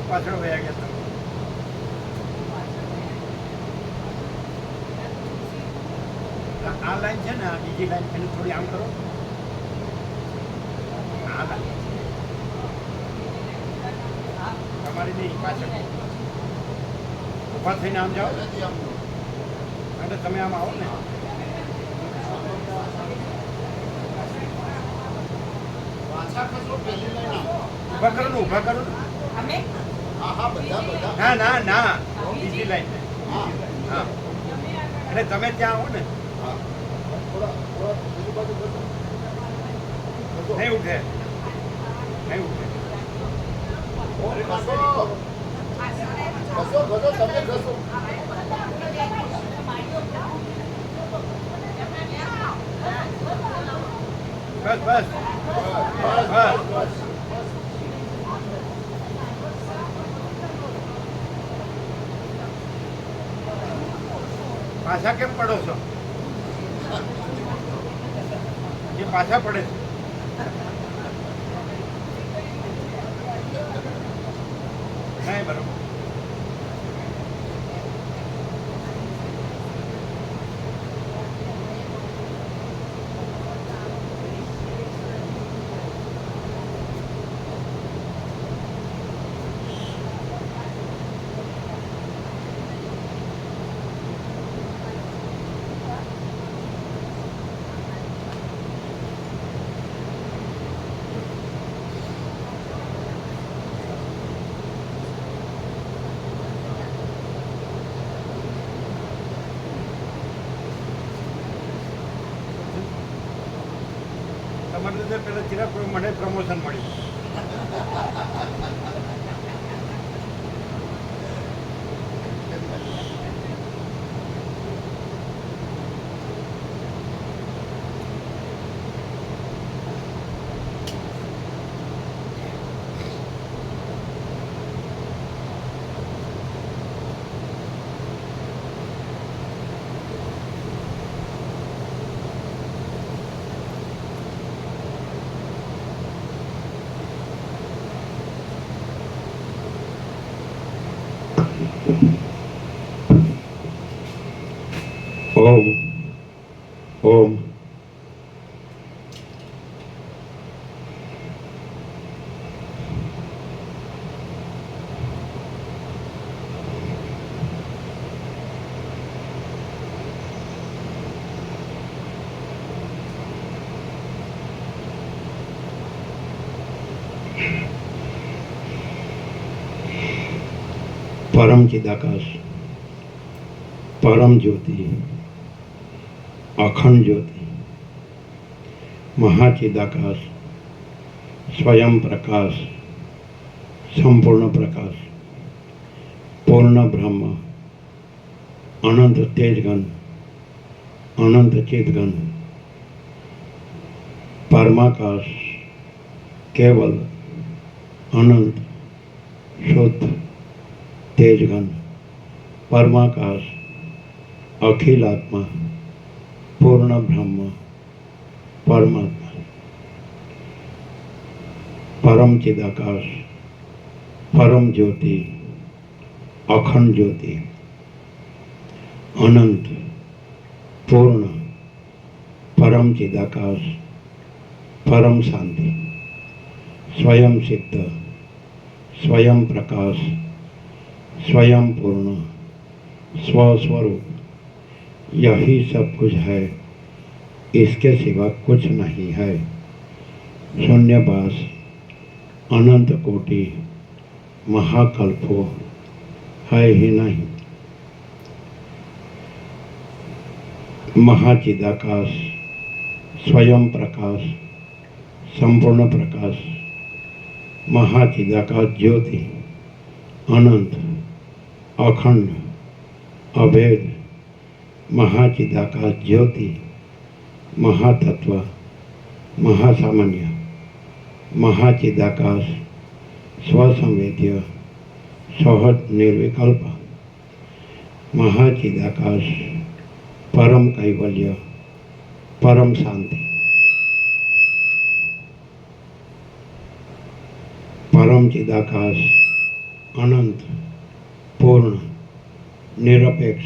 પાછળ વયા ગયા હતા. આ લાઈન છે ને, આ બીજી લાઈન એને થોડી આમ કરો. આ લાઈન તમારી નહીં, પાછળ ઊભા થઈને આમ જાઓ અને તમે આમ આવો ને. ઊભા કરો ને, ઊભા કરો ને. ના ના ના, બીજી લાઈન. હા, એટલે તમે ત્યાં આવો ને. નહીં ઉઠે, નહીં ઉઠે. બસ બસ બસ. પાછા કેમ પડો છો? એ પાછા પડે છે. નહીં બરોબર. તમારે લીધે પેલા ચિરાગ મને પ્રમોશન મળ્યું. ઓમ ઓમ. परम चिदाकाश, परम ज्योति, अखंड ज्योति, महाचिदाकाश, स्वयं प्रकाश, संपूर्ण प्रकाश, पूर्ण ब्रह्म, अनंत तेजगण, अनंत चिदगण, परमाकाश, केवल अनंत शुद्ध तेजगण, परमाकाश, अखिल आत्मा, पूर्ण ब्रह्म, परमात्मा, परम चिदाकाश, परम ज्योति, अखंड ज्योति, अनंत पूर्ण परम चिदाकाश, परम शांति, स्वयं सिद्ध, स्वयं प्रकाश, स्वयं पूर्ण, स्वस्वरूप, यही सब कुछ है, इसके सिवा कुछ नहीं है। शून्यवास, अनंत कोटि, महाकल्पो है ही नहीं। महाचिदाकाश, स्वयं प्रकाश, संपूर्ण प्रकाश, महाचिदाकाश ज्योति, अनंत, अखंड, अभेद, महाचिदाकाश ज्योति, महातत्व, महासामान्य, महाचिदाकाश, स्वसंवेद्य, सहज निर्विकल्प, महाचिदाकाश, परम कैवल्य, परम शांति, परम चिदाकाश, अनंत, पूर्ण, निरपेक्ष,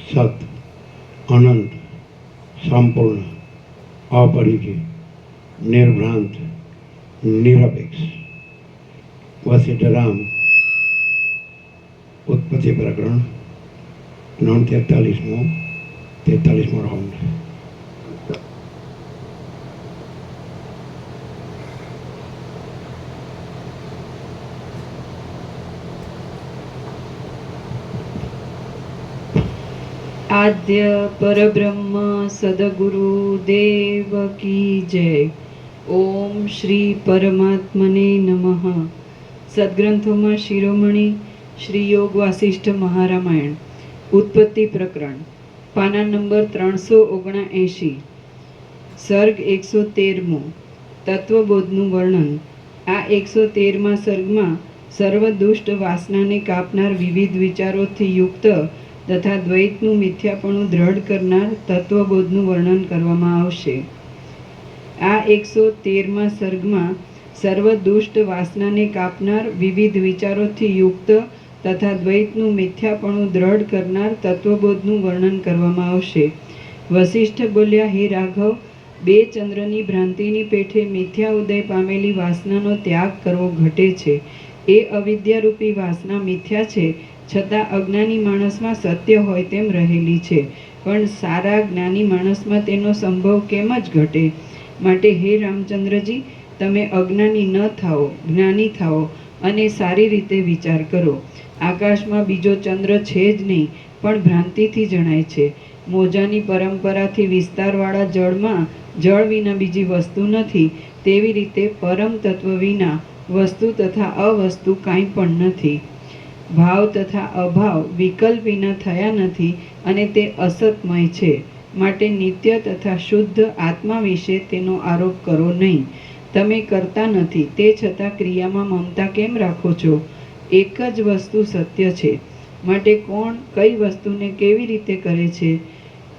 सत, अनंत, संपूर्ण, अपरिचित, निर्भ्रांत, निरपेक्ष। वशिष्ठ राम उत्पत्ति प्रकरण 43मो राउंड। आद्य परब्रह्म सद्गुरु देव की जय। ओम श्री परमात्मने नमः। સદગ્રંથોમાં શિરોમણી શ્રી યોગ વાસિષ્ઠ મહારામાયણ ઉત્પત્તિ પ્રકરણ પાના નંબર 379, સર્ગ 113મો, તત્વબોધનું વર્ણન। આ 113મા સર્ગમાં સર્વ દુષ્ટ વાસનાને કાપનાર વિવિધ વિચારોથી યુક્ત તથા દ્વૈતનું મિથ્યાપણું દ્રઢ કરનાર તત્વબોધનું વર્ણન કરવામાં આવશે। આ 113મા સર્ગમાં સર્વ દુષ્ટ વાસનાને કાપનાર વિવિધ વિચારોથી યુક્ત તથા દ્વૈતનું મિથ્યાપણું દ્રઢ કરનાર તત્વબોધનું વર્ણન કરવામાં આવશે। વશિષ્ઠ બોલ્યા, હે રાઘવ, બે ચંદ્રની ભ્રાંતિની પેઠે મિથ્યા ઉદય પામેલી વાસનાનો ત્યાગ કરવો ઘટે છે। એ અવિદ્યારૂપી વાસના મિથ્યા છે, છતાં અજ્ઞાની માણસમાં સત્ય હોય તેમ રહેલી છે, પણ સારા જ્ઞાની માણસમાં તેનો સંભવ કેમ જ ઘટે? માટે હે રામચંદ્રજી, તમે અજ્ઞાની ન થાઓ, જ્ઞાની થાઓ અને સારી રીતે વિચાર કરો। આકાશમાં બીજો ચંદ્ર છે જ નહીં, પણ ભ્રાંતિથી જણાય છે। મોજાની પરંપરાથી વિસ્તારવાળા જળમાં જળ વિના બીજી વસ્તુ નથી, તેવી રીતે પરમ તત્વ વિના વસ્તુ તથા અવસ્તુ કાંઈ પણ નથી। ભાવ તથા અભાવ વિકલ્પ વિના થયા નથી અને તે અસતમય છે। માટે નિત્ય તથા શુદ્ધ આત્મા વિશે તેનો આરોપ કરો નહીં। તમે કરતા નથી, તે છતાં ક્રિયામાં મમતા કેમ રાખો છો? એક જ વસ્તુ સત્ય છે, માટે કોણ કઈ વસ્તુને કેવી રીતે કરે છે?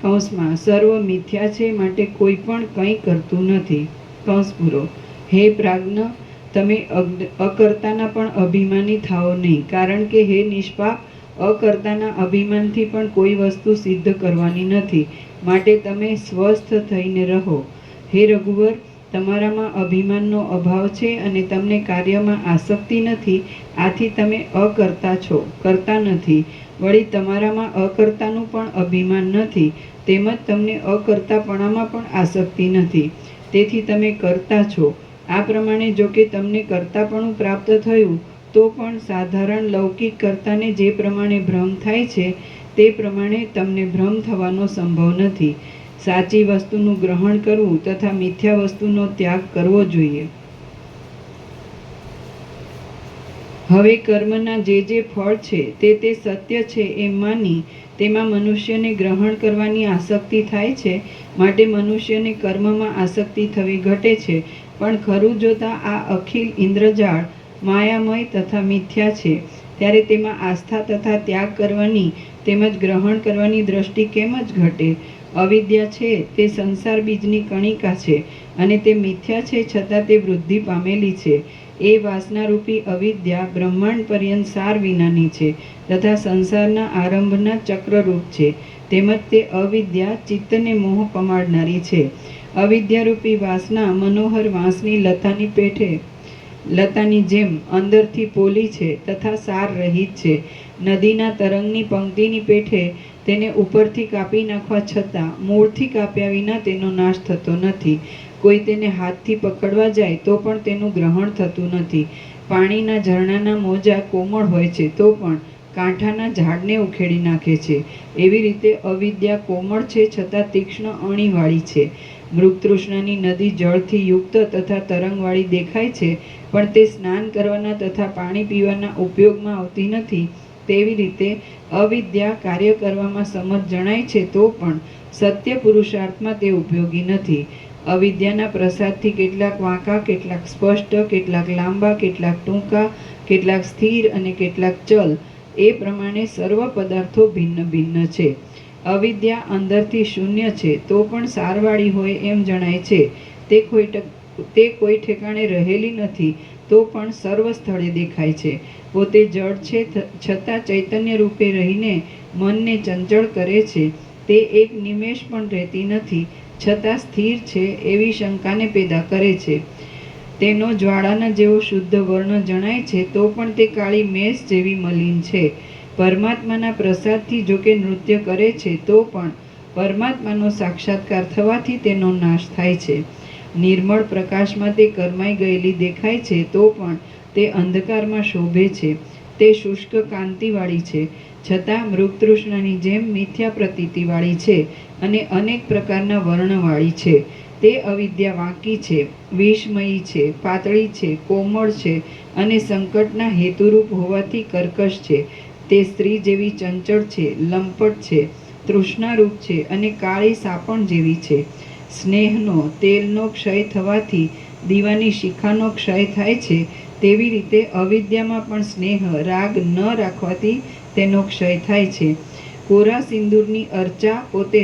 કૌંસમાં સર્વ મિથ્યા છે, માટે કોઈ પણ કંઈ કરતું નથી। કૌંસ પૂરો। હે પ્રાજ્ઞ, તમે અકર્તાના પણ અભિમાની થાઓ નહીં, કારણ કે હે નિષ્પાપ, અકર્તાના અભિમાનથી પણ કોઈ વસ્તુ સિદ્ધ કરવાની નથી, માટે તમે સ્વસ્થ થઈને રહો। હે રઘુવર, તમારામાં અભિમાનનો અભાવ છે અને તમને કાર્યમાં આસક્તિ નથી, આથી તમે અકર્તા છો, કરતા નથી। વળી તમારામાં અકર્તાનું પણ અભિમાન નથી, તેમજ તમને અકર્તાપણામાં પણ આસક્તિ નથી, તેથી તમે કરતા છો। આ પ્રમાણે જો કે તમને કર્તાપણું પ્રાપ્ત થયું, તો પણ સાધારણ લૌકિક કર્તાને જે પ્રમાણે ભ્રમ થાય છે, તે પ્રમાણે તમને ભ્રમ થવાનો સંભવ નથી। સાચી વસ્તુનું ગ્રહણ કરવું તથા મિથ્યા વસ્તુનો ત્યાગ કરવો જોઈએ। હવે કર્મના જે ફળ છે તે સત્ય છે એમ માની તેમાં મનુષ્યને ગ્રહણ કરવાની આસક્તિ થાય છે, માટે મનુષ્યને કર્મમાં આસક્તિ થવી ઘટે છે। પણ ખરું જોતા આ અખિલ ઇન્દ્રજાળ માયામય તથા મિથ્યા છે, ત્યારે તેમાં આસ્થા તથા ત્યાગ કરવાની તેમજ ગ્રહણ કરવાની દ્રષ્ટિ કેમ જ ઘટે? અવિદ્યા છે તે સંસાર બીજની કણિકા છે અને તે મિથ્યા છે, છતાં તે વૃદ્ધિ પામેલી છે। એ વાસનારૂપી અવિદ્યા બ્રહ્માંડ પર્યંત સાર વિનાની છે તથા સંસારના આરંભના ચક્રરૂપ છે, તેમજ તે અવિદ્યા ચિત્તને મોહ પમાડનારી છે। અવિદ્યારૂપી વાસના મનોહર વાંસની લતાની પેઠે લતાની જેમ અંદરથી પોલી છે તથા સાર રહિત છે. નદીના તરંગની પંક્તિની પેઠે તેને ઉપરથી કાપી નાખવા છતાં મૂળથી કાપ્યા વિના તેનો નાશ થતો નથી. કોઈ તેને હાથથી પકડવા જાય તો પણ તેનું ગ્રહણ થતું નથી. પાણીના ઝરણાના મોજા કોમળ હોય છે તો પણ કાંઠાના ઝાડને ઉખેડી નાખે છે. એવી રીતે અવિદ્યા કોમળ છે છતાં તીક્ષ્ણ અણીવાળી છે. મૃગતૃષ્ણાની નદી જળથી યુક્ત તથા તરંગવાળી દેખાય છે, પણ તે સ્નાન કરવાના તથા પાણી પીવાના ઉપયોગમાં આવતી નથી. તેવી રીતે અવિદ્યા કાર્ય કરવામાં સમર્થ જણાય છે તો પણ સત્ય પુરુષાર્થમાં તે ઉપયોગી નથી. અવિદ્યાના પ્રસાદથી કેટલાક વાંકા, કેટલાક સ્પષ્ટ, કેટલાક લાંબા, કેટલાક ટૂંકા, કેટલાક સ્થિર અને કેટલાક ચલ, એ પ્રમાણે સર્વ પદાર્થો ભિન્ન ભિન્ન છે. અવિદ્યા અંદરથી શૂન્ય છે તો પણ સારવાળી હોય એમ જણાય છે. તે કોઈ ઠેકાણે રહેલી નથી તો પણ સર્વ સ્થળે દેખાય છે. પોતે જળ છે છતાં ચૈતન્ય રૂપે રહીને મનને ચંચળ કરે છે. તે એક નિમેષ પણ રહેતી નથી છતાં સ્થિર છે એવી શંકાને પેદા કરે છે. તેનો જ્વાળાના જેવો શુદ્ધ વર્ણ જણાય છે તો પણ તે કાળી મેષ જેવી મલિન છે. પરમાત્માના પ્રસાદથી જોકે નૃત્ય કરે છે તો પણ પરમાત્માનો સાક્ષાત્કાર થવાથી તેનો નાશ થાય છે. નિર્મળ પ્રકાશમાં તે કરમાઈ ગયેલી દેખાય છે તો પણ તે અંધકારમાં શોભે છે. તે શુષ્ક કાંતિવાળી છે છતાં મૃગતૃષ્ણાની જેમ મિથ્યા પ્રતીતિવાળી છે અને અનેક પ્રકારના વર્ણવાળી છે. તે અવિદ્યા વાંકી છે, વિષમયી છે, પાતળી છે, કોમળ છે અને સંકટના હેતુરૂપ હોવાથી કર્કશ છે. તે સ્ત્રી જેવી ચંચળ છે, લંપટ છે, તૃષ્ણારૂપ છે અને કાળી સાપણ જેવી છે. સ્નેહનો, તેલનો ક્ષય થવાથી દીવાની શિખાનો ક્ષય થાય છે, તેવી રીતે અવિદ્યામાં પણ સ્નેહ, રાગ ન રાખવાથી તેનો ક્ષય થાય છે. કોરા સિંદૂરની અર્ચા પોતે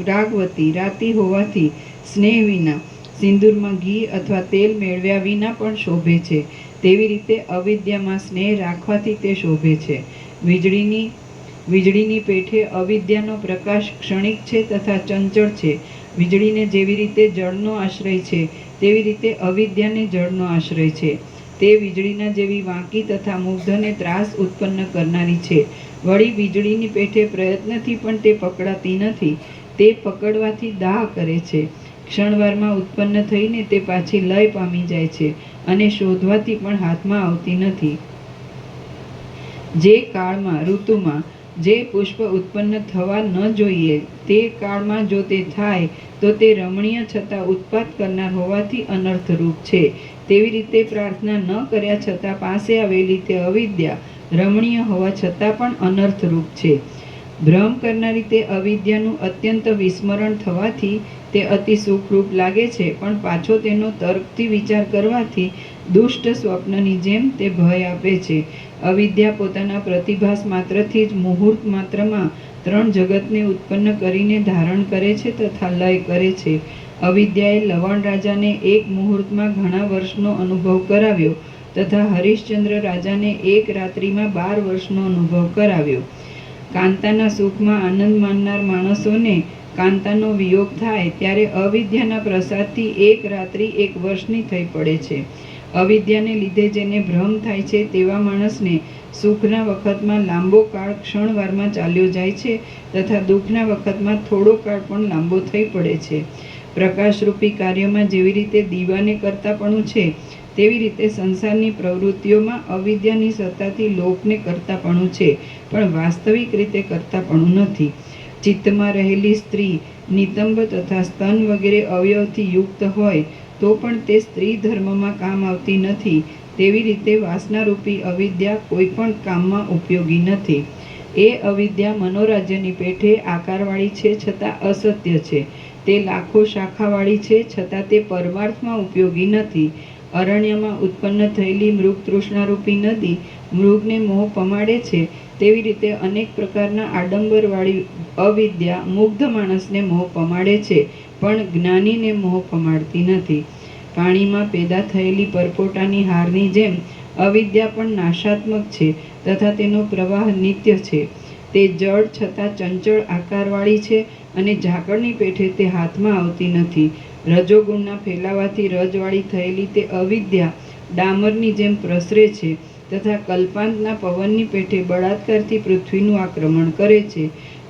રાગવતી રાતી હોવાથી સ્નેહ વિના સિંદૂરમાં ઘી અથવા તેલ મેળવ્યા વિના પણ શોભે છે. તેવી રીતે અવિદ્યામાં સ્નેહ રાખવાથી તે શોભે છે. વીજળીની પેઠે અવિદ્યાનો પ્રકાશ ક્ષણિક છે તથા ચંચળ છે. વીજળીને જેવી રીતે જળનો આશ્રય છે તેવી રીતે અવિદ્યાને જળનો આશ્રય છે. તે વીજળીના જેવી વાંકી તથા મુગ્ધને ત્રાસ ઉત્પન્ન કરનારી છે. વળી વીજળીની પેઠે પ્રયત્નથી પણ તે પકડાતી નથી. તે પકડવાથી દાહ કરે છે. ક્ષણવારમાં ઉત્પન્ન થઈને તે પાછી લય પામી જાય છે અને શોધવાથી પણ હાથમાં આવતી નથી. જે કાળમાં, ઋતુમાં જે પુષ્પ ઉત્પન્ન થવા ન જોઈએ તે કાળમાં જો તે થાય તો તે રમણીય છતાં ઉત્પાત કરનાર હોવાથી અનર્થરૂપ છે. તેવી રીતે પ્રાર્થના ન કર્યા છતાં પાસે આવેલી તે અવિદ્યા રમણીય હોવા છતાં પણ અનર્થરૂપ છે. ભ્રમ કરનારી તે અવિદ્યાનું અત્યંત વિસ્મરણ થવાથી તે અતિ સુખરૂપ લાગે છે, પણ પાછો તેનો તર્કથી વિચાર કરવાથી દુષ્ટ સ્વપ્નની જેમ તે ભય આપે છે. અવિદ્યા પોતાના પ્રતિભાસ માત્રથી જ મુહૂર્ત માત્રમાં 3 જગતને ઉત્પન્ન કરીને ધારણ કરે છે તથા લય કરે છે. અવિદ્યાએ લવણ રાજાને એક મુહૂર્તમાં ઘણા વર્ષનો અનુભવ કરાવ્યો તથા હરિશ્ચંદ્ર રાજાને એક રાત્રિમાં 12 વર્ષનો અનુભવ કરાવ્યો. કાંતાના સુખમાં આનંદ માનનાર માણસોને કાંતાનો વિયોગ થાય ત્યારે અવિદ્યાના પ્રસાદથી એક રાત્રિ 1 વર્ષની થઈ પડે છે. અવિદ્યાને લીધે જેને ભ્રમ થાય છે તેવા માણસને સુખના વખતમાં લાંબો કાળ ક્ષણવારમાં ચાલ્યો જાય છે તથા દુઃખના વખતમાં થોડો કાળ પણ લાંબો થઈ પડે છે. પ્રકાશરૂપી કાર્યમાં જેવી રીતે દીવાને કરતાપણું છે તેવી રીતે સંસારની પ્રવૃત્તિઓમાં અવિદ્યાની સત્તાથી લોભને કરતાપણું છે, પણ વાસ્તવિક રીતે કરતાપણું નથી. ચિત્તમાં રહેલી સ્ત્રી નિતંબ તથા સ્તન વગેરે અવયવથી યુક્ત હોય તો પણ તે સ્ત્રી ધર્મમાં કામ આવતી નથી. તેવી રીતે વાસનારૂપી અવિદ્યા કોઈ પણ કામમાં ઉપયોગી નથી. એ અવિદ્યા મનોરાજ્યની પેઠે આકારવાળી છે છતાં અસત્ય છે. તે લાખો શાખાવાળી છે છતાં તે પરમાર્થમાં ઉપયોગી નથી. અરણ્યમાં ઉત્પન્ન થયેલી મૃગતૃષ્ણારૂપી નદી મૃગને મોહ પમાડે છે, તેવી રીતે અનેક પ્રકારના આડંબરવાળી અવિદ્યા મુગ્ધ માણસને મોહ પમાડે છે, પણ જ્ઞાનીને મોહ પમાડતી નથી. પાણીમાં પેદા થયેલી પરપોટાની હારની જેમ અવિદ્યા પણ નાશાત્મક છે તથા તેનો પ્રવાહ નિત્ય છે. તે જળ છતાં ચંચળ આકારવાળી છે અને ઝાકળની પેઠે તે હાથમાં આવતી નથી. રજોગુણના ફેલાવાથી રજવાળી થયેલી તે અવિદ્યા ડામરની જેમ પ્રસરે છે તથા કલ્પાંતના પવનની પેઠે બળાત્કારથી પૃથ્વીનું આક્રમણ કરે છે.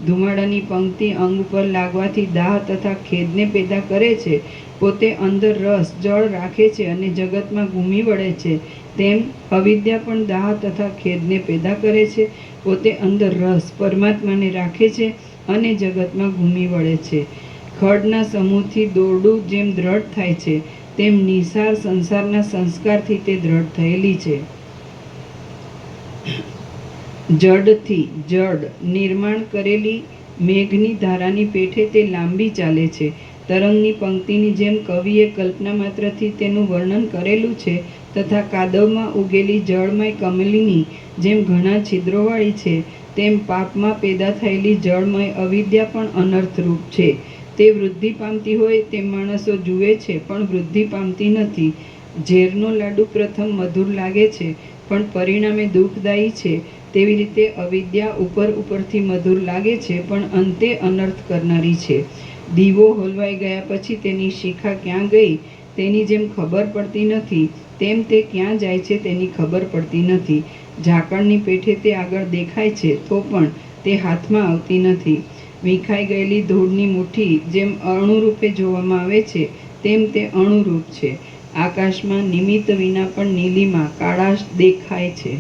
ધુમાડાની પંક્તિ અંગ પર લાગવાથી દાહ તથા ખેદને પેદા કરે છે. પોતે અંદર રસ જળ રાખે છે અને જગતમાં ઘૂમી વળે છે, તેમ અવિદ્યા પણ દાહ તથા ખેદને પેદા કરે છે. પોતે અંદર રસ પરમાત્માને રાખે છે અને જગતમાં ઘૂમી વળે છે. ખડના સમૂહથી દોરડું જેમ દ્રઢ થાય છે, તેમ નિસાર સંસારના સંસ્કારથી તે દ્રઢ થયેલી છે. જડથી જડ નિર્માણ કરેલી મેઘની ધારાની પેઠે તે લાંબી ચાલે છે. તરંગની પંક્તિની જેમ કવિએ કલ્પના માત્રથી તેનું વર્ણન કરેલું છે, તથા કાદવમાં ઉગેલી જળમય કમલીની જેમ ઘણા છિદ્રોવાળી છે, તેમ પાપમાં પેદા થયેલી જળમય અવિદ્યા પણ અનર્થરૂપ છે. તે વૃદ્ધિ પામતી હોય તેમ માણસો જુએ છે, પણ વૃદ્ધિ પામતી નથી. ઝેરનો લાડુ પ્રથમ મધુર લાગે છે, પણ પરિણામે દુઃખદાયી છે. તેવી રીતે અવિદ્યા ઉપરથી મધુર લાગે છે, પણ અંતે અનર્થ કરનારી છે. દીવો હોલવાઈ ગયા પછી તેની શિખા ક્યાં ગઈ તેની જેમ ખબર પડતી નથી, તેમ તે ક્યાં જાય છે તેની ખબર પડતી નથી. ઝાકળની પેઠે તે આગળ દેખાય છે, તો પણ તે હાથમાં આવતી નથી. વીખાઈ ગયેલી ધૂળની મુઠ્ઠી જેમ અણુરૂપે જોવામાં આવે છે, તેમ તે અણુરૂપ છે. આકાશમાં નિમિત્ત વિના પણ નીલિમા કાળાશ દેખાય છે.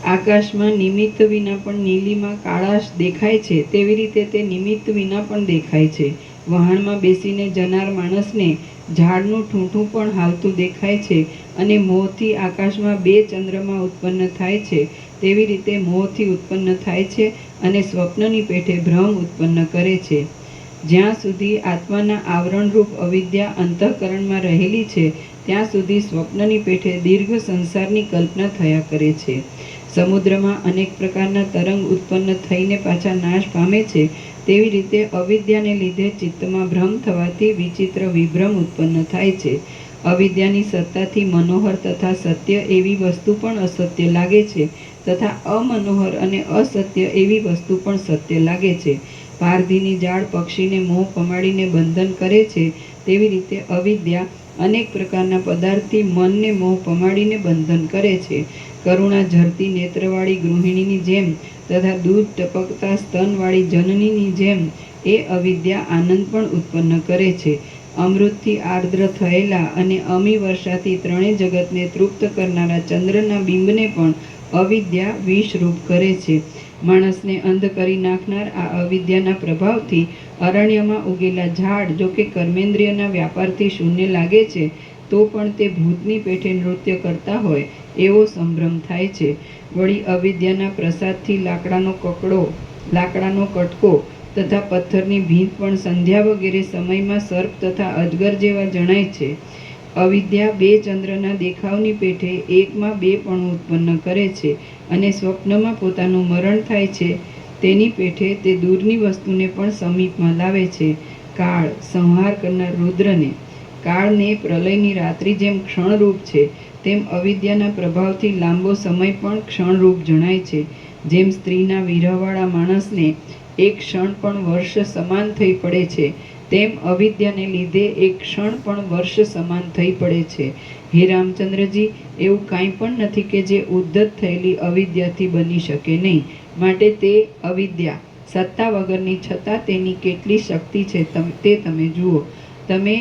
આકાશમાં નિમિત્ત વિના પણ નીલિમા કાળાશ દેખાય છે, તેવી રીતે તે નિમિત્ત વિના પણ દેખાય છે. વહાણમાં બેસીને જનાર માણસને ઝાડનું ઠૂંઠું પણ હાલતું દેખાય છે, અને મોહથી આકાશમાં 2 ચંદ્રમા ઉત્પન્ન થાય છે, તેવી રીતે મોહથી ઉત્પન્ન થાય છે અને સ્વપ્નની પેઠે ભ્રમ ઉત્પન્ન કરે છે. જ્યાં સુધી આત્માના આવરણરૂપ અવિદ્યા અંતઃકરણમાં રહેલી છે, ત્યાં સુધી સ્વપ્નની પેઠે દીર્ઘ સંસારની કલ્પના થયા કરે છે. સમુદ્રમાં અનેક પ્રકારના તરંગ ઉત્પન્ન થઈને પાછા નાશ પામે છે, તેવી રીતે અવિદ્યાને લીધે ચિત્તમાં ભ્રમ થવાથી વિચિત્ર વિભ્રમ ઉત્પન્ન થાય છે. અવિદ્યાની સત્તાથી મનોહર તથા સત્ય એવી વસ્તુ પણ અસત્ય લાગે છે, તથા અમનોહર અને અસત્ય એવી વસ્તુ પણ સત્ય લાગે છે. પારધીની જાળ પક્ષીને મોહ પમાડીને બંધન કરે છે, તેવી રીતે અવિદ્યા અનેક પ્રકારના પદાર્થથી મનને મોહ પમાડીને બંધન કરે છે. કરુણા ઝરતી નેત્રવાળી ગૃહિણીની જેમ તથા દૂધ ટપકતા સ્તનવાળી જનનીની જેમ એ અવિદ્યા આનંદ પણ ઉત્પન્ન કરે છે. અમૃતથી આર્દ્ર થયેલા અને અમી વર્ષાથી ત્રણેય જગતને તૃપ્ત કરનારા ચંદ્રના બિંબને પણ અવિદ્યા વિષરૂપ કરે છે. માણસને અંધ કરી નાખનાર આ અવિદ્યાના પ્રભાવથી અરણ્યમાં ઉગેલા ઝાડ જો કે કર્મેન્દ્રિયના વ્યાપારથી શૂન્ય લાગે છે, તો પણ તે ભૂતની પેઠે નૃત્ય કરતા હોય એવો સંભ્રમ થાય છે. વળી અવિદ્યાના પ્રસાદથી લાકડાનો કટકો તથા પથ્થરની ભીંત પણ સંધ્યા વગેરે સમયમાં સર્પ તથા અજગર જેવા જણાય છે. અવિદ્યા 2 ચંદ્રના દેખાવની પેઠે એકમાં 2 પણું ઉત્પન્ન કરે છે, અને સ્વપ્નમાં પોતાનું મરણ થાય છે તેની પેઠે તે દૂરની વસ્તુને પણ સમીપમાં લાવે છે. કાળ સંહાર કરનાર રુદ્રને કાળને પ્રલયની રાત્રિ જેમ ક્ષણરૂપ છે, તેમ અવિદ્યાના પ્રભાવથી લાંબો સમય પણ ક્ષણરૂપ જણાય છે. જેમ સ્ત્રીના વિરહવાળા માણસને એક ક્ષણ પણ વર્ષ સમાન થઈ પડે છે, તેમ અવિદ્યાને લીધે એક ક્ષણ પણ વર્ષ સમાન થઈ પડે છે. હે રામચંદ્રજી, એવું કાંઈ પણ નથી કે જે ઉદ્ધત થયેલી અવિદ્યાથી બની શકે નહીં. માટે તે અવિદ્યા સત્તા વગરની છતાં તેની કેટલી શક્તિ છે તે તમે જુઓ. તમે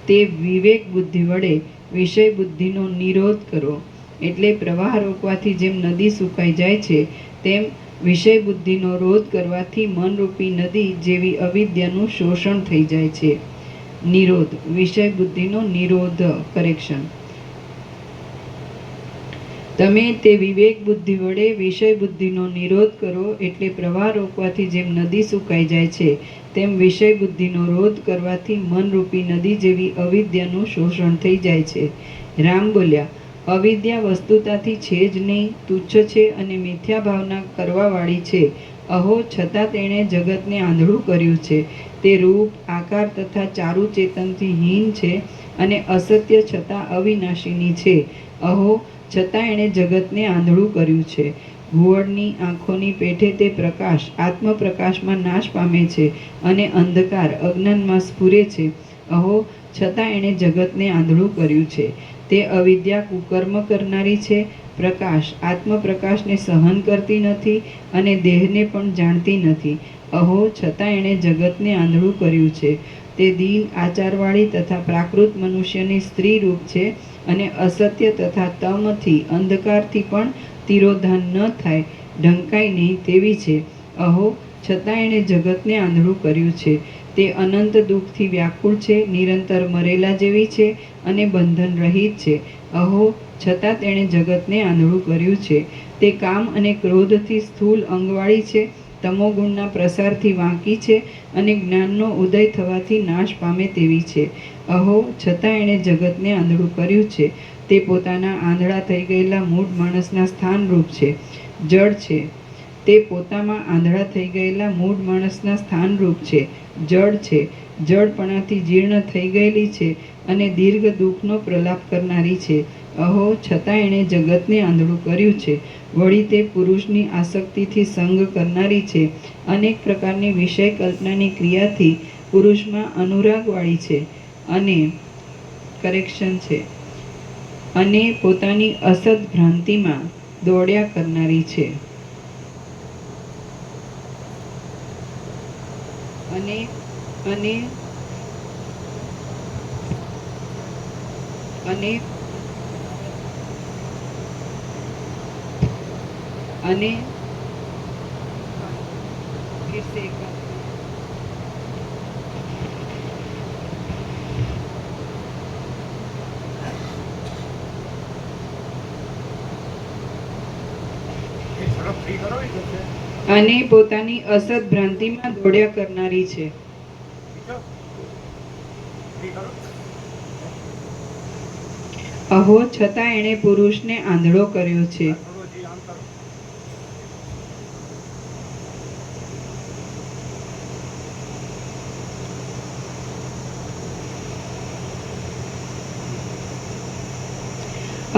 તે વિવેક બુદ્ધિ વડે વિષય બુદ્ધિનો નિરોધ કરો. એટલે પ્રવાહ રોકવાથી જેમ નદી સુકાઈ જાય છે, તેમ વિષય બુદ્ધિનો રોધ કરવાથી મનરૂપી નદી જેવી અવિદ્યાનું શોષણ થઈ જાય છે. નિરોધ વિષય બુદ્ધિનો નિરોધ કરેક્શન. તમે તે વિવેક બુદ્ધિ વડે વિષય બુદ્ધિનો નિરોધ કરો. એટલે પ્રવાહ રોકવાથી જેમ નદી સુકાઈ જાય છે, તેમ વિષય બુદ્ધિનો રોધ કરવાથી મનરૂપી નદી જેવી અવિદ્યાનું શોષણ થઈ જાય છે. રામ બોલ્યા, અવિદ્યા વસ્તુતાથી છે જ નહીં, તુચ્છ છે અને મિથ્યા ભાવના કરવાવાળી છે. અહો, છતાં તેણે જગતને આંધળું કર્યું છે. તે રૂપ આકાર તથા ચારુ ચેતનથી હીન છે અને અસત્ય છતાં અવિનાશીની છે. અહો, છતાં એણે જગતને આંધળું કર્યું છે. ઘુવડની આંખોની પેઠે તે પ્રકાશ આત્મપ્રકાશમાં નાશ પામે છે અને અંધકાર અજ્ઞાનમાં સ્ફુરે છે. અહો, છતાં એણે જગતને આંધળું કર્યું છે. તે અવિદ્યા કુકર્મ કરનારી છે. પ્રકાશ આત્મપ્રકાશને સહન કરતી નથી અને દેહને પણ જાણતી નથી. અહો, છતાં એણે જગતને આંધળું કર્યું છે. તે દીન આચારવાળી તથા પ્રાકૃત મનુષ્યની સ્ત્રી રૂપ છે અને અસત્ય તથા તમથી અંધકારથી પણ તિરોધાન ન થાય, ઢંકાય નહીં તેવી છે. અહો, છતાં એણે જગતને આંધળું કર્યું છે. તે અનંત દુઃખથી વ્યાકુળ છે, નિરંતર મરેલા જેવી છે અને બંધન રહિત છે. અહો, છતાં તેણે જગતને આંધળું કર્યું છે. તે કામ અને ક્રોધથી સ્થૂલ અંગવાળી છે, તમોગુણના પ્રસારથી વાંકી છે અને જ્ઞાનનો ઉદય થવાથી નાશ પામે તેવી છે. અહો, છતાં એણે જગતને આંધળું કર્યું છે. તે પોતાના આંધળા થઈ ગયેલા મૂઢ માણસના સ્થાનરૂપ છે, જડ છે. તે પોતામાં આંધળા થઈ ગયેલા મૂઢ માણસના સ્થાનરૂપ છે, જડ છે. જડપણાથી જીર્ણ થઈ ગયેલી છે અને દીર્ઘ દુઃખનો પ્રલાપ કરનારી છે. અહો, છતાં એણે જગતને આંધળું કર્યું છે. વળી તે પુરુષની આસક્તિથી સંગ કરનારી છે. અનેક પ્રકારની વિષય કલ્પનાની ક્રિયાથી પુરુષમાં અનુરાગવાળી છે અને અને પોતાની અસદ ભ્રાંતિમાં દોડ્યા કરનારી છે. અને અને અને અને फिर से एक बार એ થોડો ફ્રી કરો એ જશે. અને પોતાની અસત ભ્રાંતિમાં દોડ્યા કરનારી છે. બીજો ફ્રી કરો. અહો, છતાં એણે પુરુષને આંધળો કર્યો છે. થોડું હજી આમ કરો.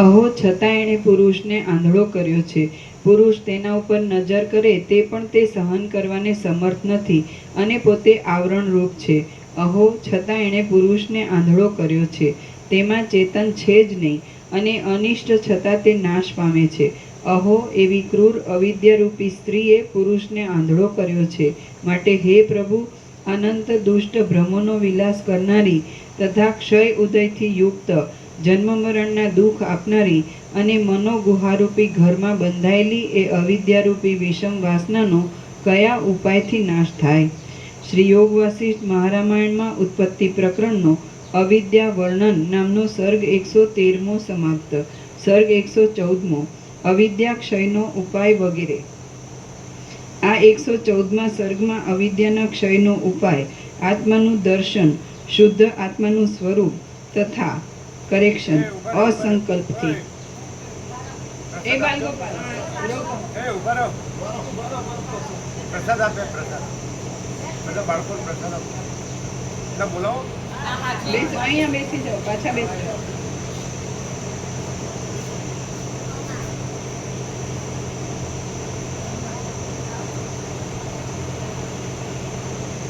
અહો, છતાં એણે પુરુષને આંધળો કર્યો છે. પુરુષ તેના ઉપર નજર કરે તે પણ તે સહન કરવાને સમર્થ નથી અને પોતે આવરણરૂપ છે. અહો, છતાં એણે પુરુષને આંધળો કર્યો છે. તેમાં ચેતન છે જ નહીં અને અનિષ્ટ છતાં તે નાશ પામે છે. અહો, એવી ક્રૂર અવિદ્યારૂપી સ્ત્રીએ પુરુષને આંધળો કર્યો છે. માટે હે પ્રભુ, અનંત દુષ્ટ ભ્રમોનો વિલાસ કરનારી તથા ક્ષય ઉદયથી યુક્ત, જન્મ મરણના દુઃખ આપનારી અને મનોગુહારૂપી ઘરમાં બંધાયેલી એ અવિદ્યારૂપી વિષમ વાસનાનો કયા ઉપાયથી નાશ થાય? શ્રી યોગ વાસિષ્ઠ મહારામાયણમાં ઉત્પત્તિ પ્રકરણનો અવિદ્યા વર્ણન નામનો સર્ગ 113મો સમાપ્ત. સર્ગ 114મો અવિદ્યા ક્ષયનો ઉપાય વગેરે. આ 114મા સર્ગમાં અવિદ્યાના ક્ષયનો ઉપાય, આત્માનું દર્શન, શુદ્ધ આત્માનું સ્વરૂપ તથા અસંકલ્પથી. એ બાલગોપાલ, એ ઉભા રહો. પ્રસાદ આપે, પ્રસાદ. બધા બાળકોને પ્રસાદ આપો. બધા બોલાવો. અહીંયા બેસી જાઓ, પાછા બેસી જાઓ.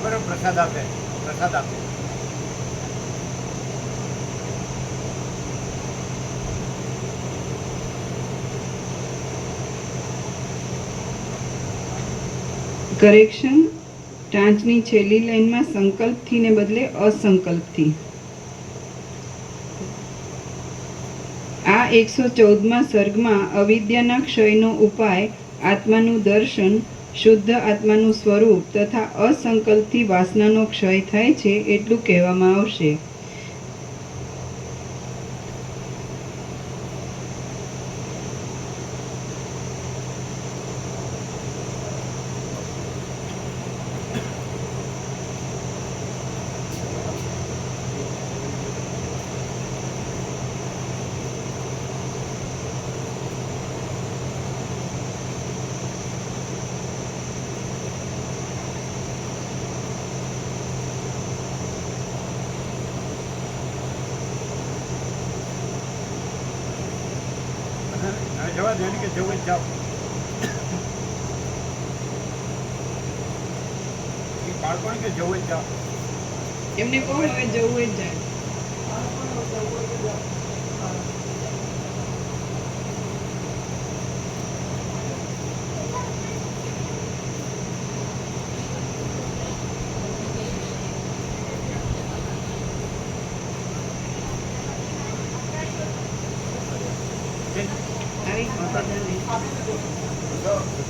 બરાબર, પ્રસાદ આપે, પ્રસાદ આપે. કરેક્શન, ટાંચની છેલ્લી લાઈનમાં સંકલ્પથી ને બદલે અસંકલ્પથી. આ 114મા સર્ગમાં અવિદ્યાના ક્ષયનો ઉપાય, આત્માનું દર્શન, શુદ્ધ આત્માનું સ્વરૂપ તથા અસંકલ્પથી વાસનાનો ક્ષય થાય છે એટલું કહેવામાં આવશે. જવા દે કે જવું જ જાઓ. એ બાળકોને કે જવું જ જાઓ. એમને કહું હવે જવું જ જાય.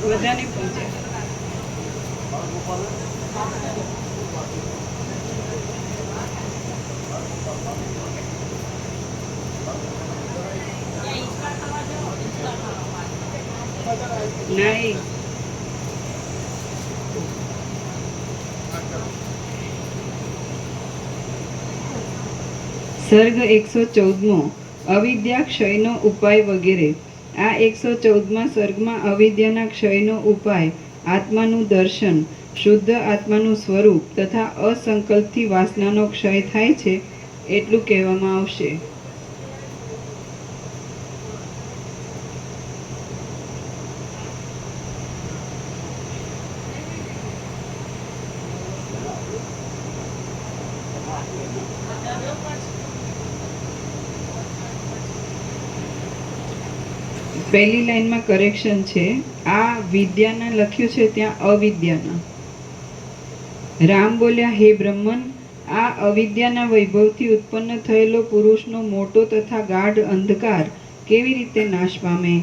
બધાને પહોંચે. નહીં. સર્ગ 114મો અવિદ્યા ક્ષયનો ઉપાય વગેરે. આ 114મા સર્ગમાં અવિદ્યાના ક્ષયનો ઉપાય, આત્માનું દર્શન, શુદ્ધ આત્માનું સ્વરૂપ તથા અસંકલ્પથી વાસનાનો ક્ષય થાય છે એટલું કહેવામાં આવશે. પહેલી લાઈનમાં કરેક્શન છે. આ વિદ્યાના લખ્યું છે ત્યાં અવિદ્યાના. રામ બોલ્યા, હે બ્રહ્મન, આ અવિદ્યાના વૈભવથી ઉત્પન્ન થયેલો પુરુષનો મોટો તથા ગાઢ અંધકાર કેવી રીતે નાશ પામે?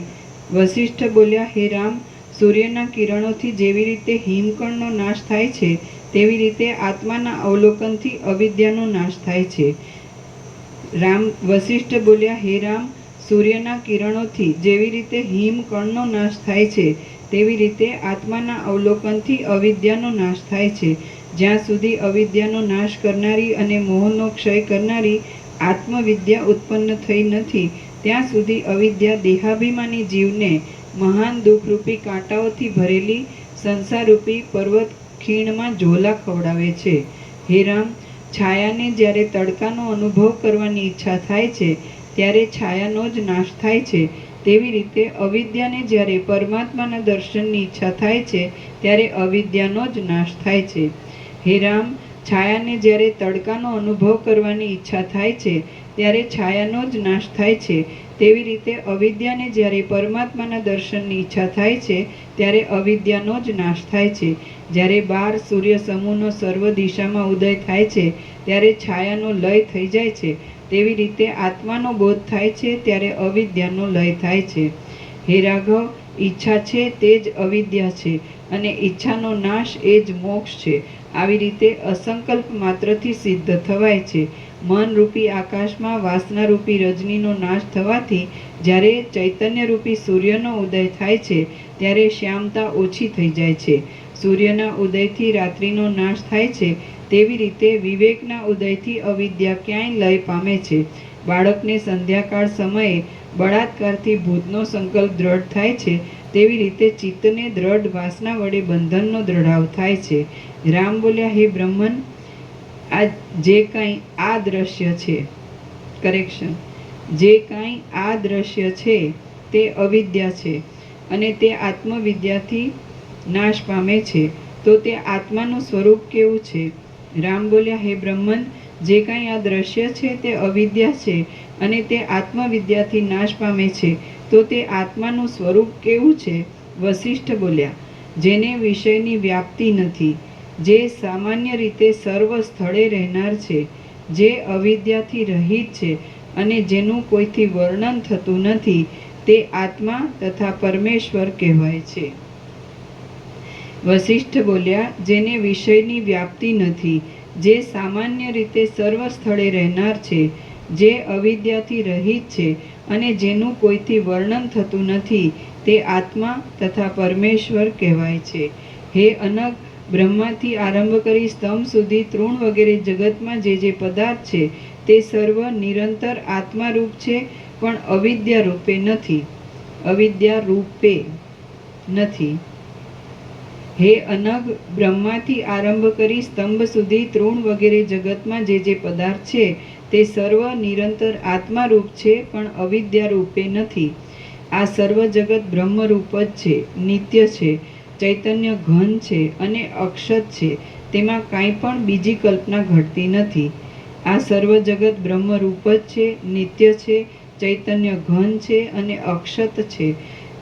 વશિષ્ઠ બોલ્યા, હે રામ, સૂર્યના કિરણોથી જેવી રીતે હિમકણનો નાશ થાય છે તેવી રીતે આત્માના અવલોકનથી અવિદ્યાનો નાશ થાય છે. વશિષ્ઠ બોલ્યા, હે રામ, સૂર્યના કિરણોથી જેવી રીતે હિમકણનો નાશ થાય છે તેવી રીતે આત્માના અવલોકનથી અવિદ્યાનો નાશ થાય છે. જ્યાં સુધી અવિદ્યાનો નાશ કરનારી અને મોહનો ક્ષય કરનારી આત્મવિદ્યા ઉત્પન્ન થઈ નથી ત્યાં સુધી અવિદ્યા દેહાભિમાની જીવને મહાન દુઃખરૂપી કાંટાઓથી ભરેલી સંસારરૂપી પર્વત ખીણમાં ઝોલા ખવડાવે છે. હે રામ, છાયાને જ્યારે તડકાનો અનુભવ કરવાની ઈચ્છા થાય છે ત્યારે છાયાનો જ નાશ થાય છે, તેવી રીતે અવિદ્યાને જ્યારે પરમાત્માના દર્શનની ઈચ્છા થાય છે ત્યારે અવિદ્યાનો જ નાશ થાય છે. હે રામ, છાયાને જ્યારે તડકાનો અનુભવ કરવાની ઈચ્છા થાય છે ત્યારે છાયાનો જ નાશ થાય છે, તેવી રીતે અવિદ્યાને જ્યારે પરમાત્માના દર્શનની ઈચ્છા થાય છે ત્યારે અવિદ્યાનો જ નાશ થાય છે. જ્યારે 12 સૂર્ય સમૂહનો સર્વ દિશામાં ઉદય થાય છે ત્યારે છાયાનો લય થઈ જાય છે, તેવી રીતે આત્માનો બોધ થાય છે ત્યારે અવિદ્યાનો લય થાય છે. હે રાઘવ, ઈચ્છા છે તે જ અવિદ્યા છે અને ઈચ્છાનો નાશ એ જ મોક્ષ છે. આવી રીતે અસંકલ્પ માત્રથી સિદ્ધ થવાય છે. મનરૂપી આકાશમાં વાસનારૂપી રજનીનો નાશ થવાથી જ્યારે ચૈતન્યરૂપી સૂર્યનો ઉદય થાય છે ત્યારે શ્યામતા ઓછી થઈ જાય છે. સૂર્યના ઉદયથી રાત્રિનો નાશ થાય છે તેવી રીતે વિવેકના ઉદયથી અવિદ્યા ક્યાંય લય પામે છે. બાળકને સંધ્યાકાળ સમયે બળાત્કારથી ભૂતનો સંકલ્પ દ્રઢ થાય છે તેવી રીતે ચિત્તને દ્રઢ વાસના વડે બંધનનો દ્રઢાવ થાય છે. રામ બોલ્યા, હે બ્રહ્મન, આ જે કાંઈ આ દ્રશ્ય છે, કરેક્શન, જે કાંઈ આ દ્રશ્ય છે તે અવિદ્યા છે અને તે આત્મવિદ્યાથી નાશ પામે છે. તો તે આત્માનું સ્વરૂપ કેવું છે? રામ બોલ્યા, હે બ્રહ્મન, જે કાંઈ આ દ્રશ્ય છે તે અવિદ્યા છે અને તે આત્મવિદ્યાથી નાશ પામે છે. તો તે આત્માનું સ્વરૂપ કેવું છે? વશિષ્ઠ બોલ્યા, જેને વિષયની વ્યાપ્તિ નથી, જે સામાન્ય રીતે સર્વ સ્થળે રહેનાર છે, જે અવિદ્યાથી રહિત છે અને જેનું કોઈથી વર્ણન થતું નથી, તે આત્મા તથા પરમેશ્વર કહેવાય છે. વશિષ્ઠ બોલ્યા, જેને વિષયની વ્યાપ્તિ નથી, જે સામાન્ય રીતે સર્વ સ્થળે રહેનાર છે, જે અવિદ્યાથી રહિત છે અને જેનું કોઈથી વર્ણન થતું નથી, તે આત્મા તથા પરમેશ્વર કહેવાય છે. હે અનગ, બ્રહ્માથી આરંભ કરી સ્તંભ સુધી તૃણ વગેરે જગતમાં જે પદાર્થ છે તે સર્વ નિરંતર આત્મારૂપ છે, પણ અવિદ્યા રૂપે નથી. અવિદ્યા રૂપે નથી. હે અનગ, બ્રહ્માથી આરંભ કરી સ્તંભ સુધી તૃણ વગેરે જગતમાં જે પદાર્થ છે તે સર્વ નિરંતર આત્મારૂપ છે, પણ અવિદ્યા રૂપે નથી. આ સર્વ જગત બ્રહ્મરૂપ જ છે, નિત્ય છે, ચૈતન્ય ઘન છે અને અક્ષત છે. તેમાં કાંઈ પણ બીજી કલ્પના ઘટતી નથી. આ સર્વ જગત બ્રહ્મરૂપ જ છે, નિત્ય છે, ચૈતન્ય ઘન છે અને અક્ષત છે.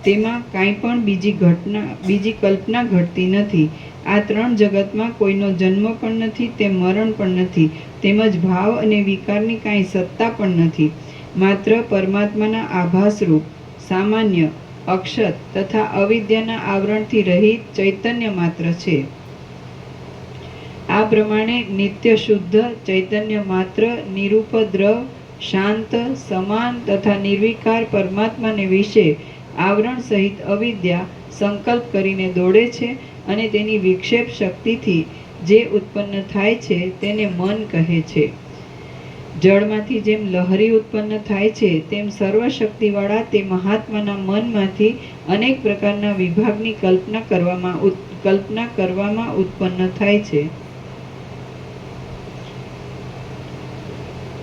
તેમાં કાંઈ પણ બીજી કલ્પના ઘટતી નથી. આ 3 જગતમાં કોઈનો જન્મ પણ નથી, તે મરણ પણ નથી, તેમજ ભાવ અને વિકારની કાંઈ સત્તા પણ નથી. માત્ર પરમાત્માના આભાસરૂપ સામાન્ય, અક્ષત તથા અવિદ્યાના આવરણથી રહિત ચૈતન્ય માત્ર છે. આ પ્રમાણે નિત્ય શુદ્ધ ચૈતન્ય માત્ર નિરૂપદ્રવ, શાંત, સમાન તથા નિર્વિકાર પરમાત્માને વિશે આવરણ સહિત અવિદ્યા સંકલ્પ કરીને દોડે છે અને તેની વિક્ષેપ શક્તિથી જે ઉત્પન્ન થાય છે તેને મન કહે છે. જળમાંથી જેમ લહરી ઉત્પન્ન થાય છે તેમ સર્વશક્તિવાળા તે મહાત્માના મનમાંથી અનેક પ્રકારના વિભાગની કલ્પના કરવામાં ઉત્પન્ન થાય છે.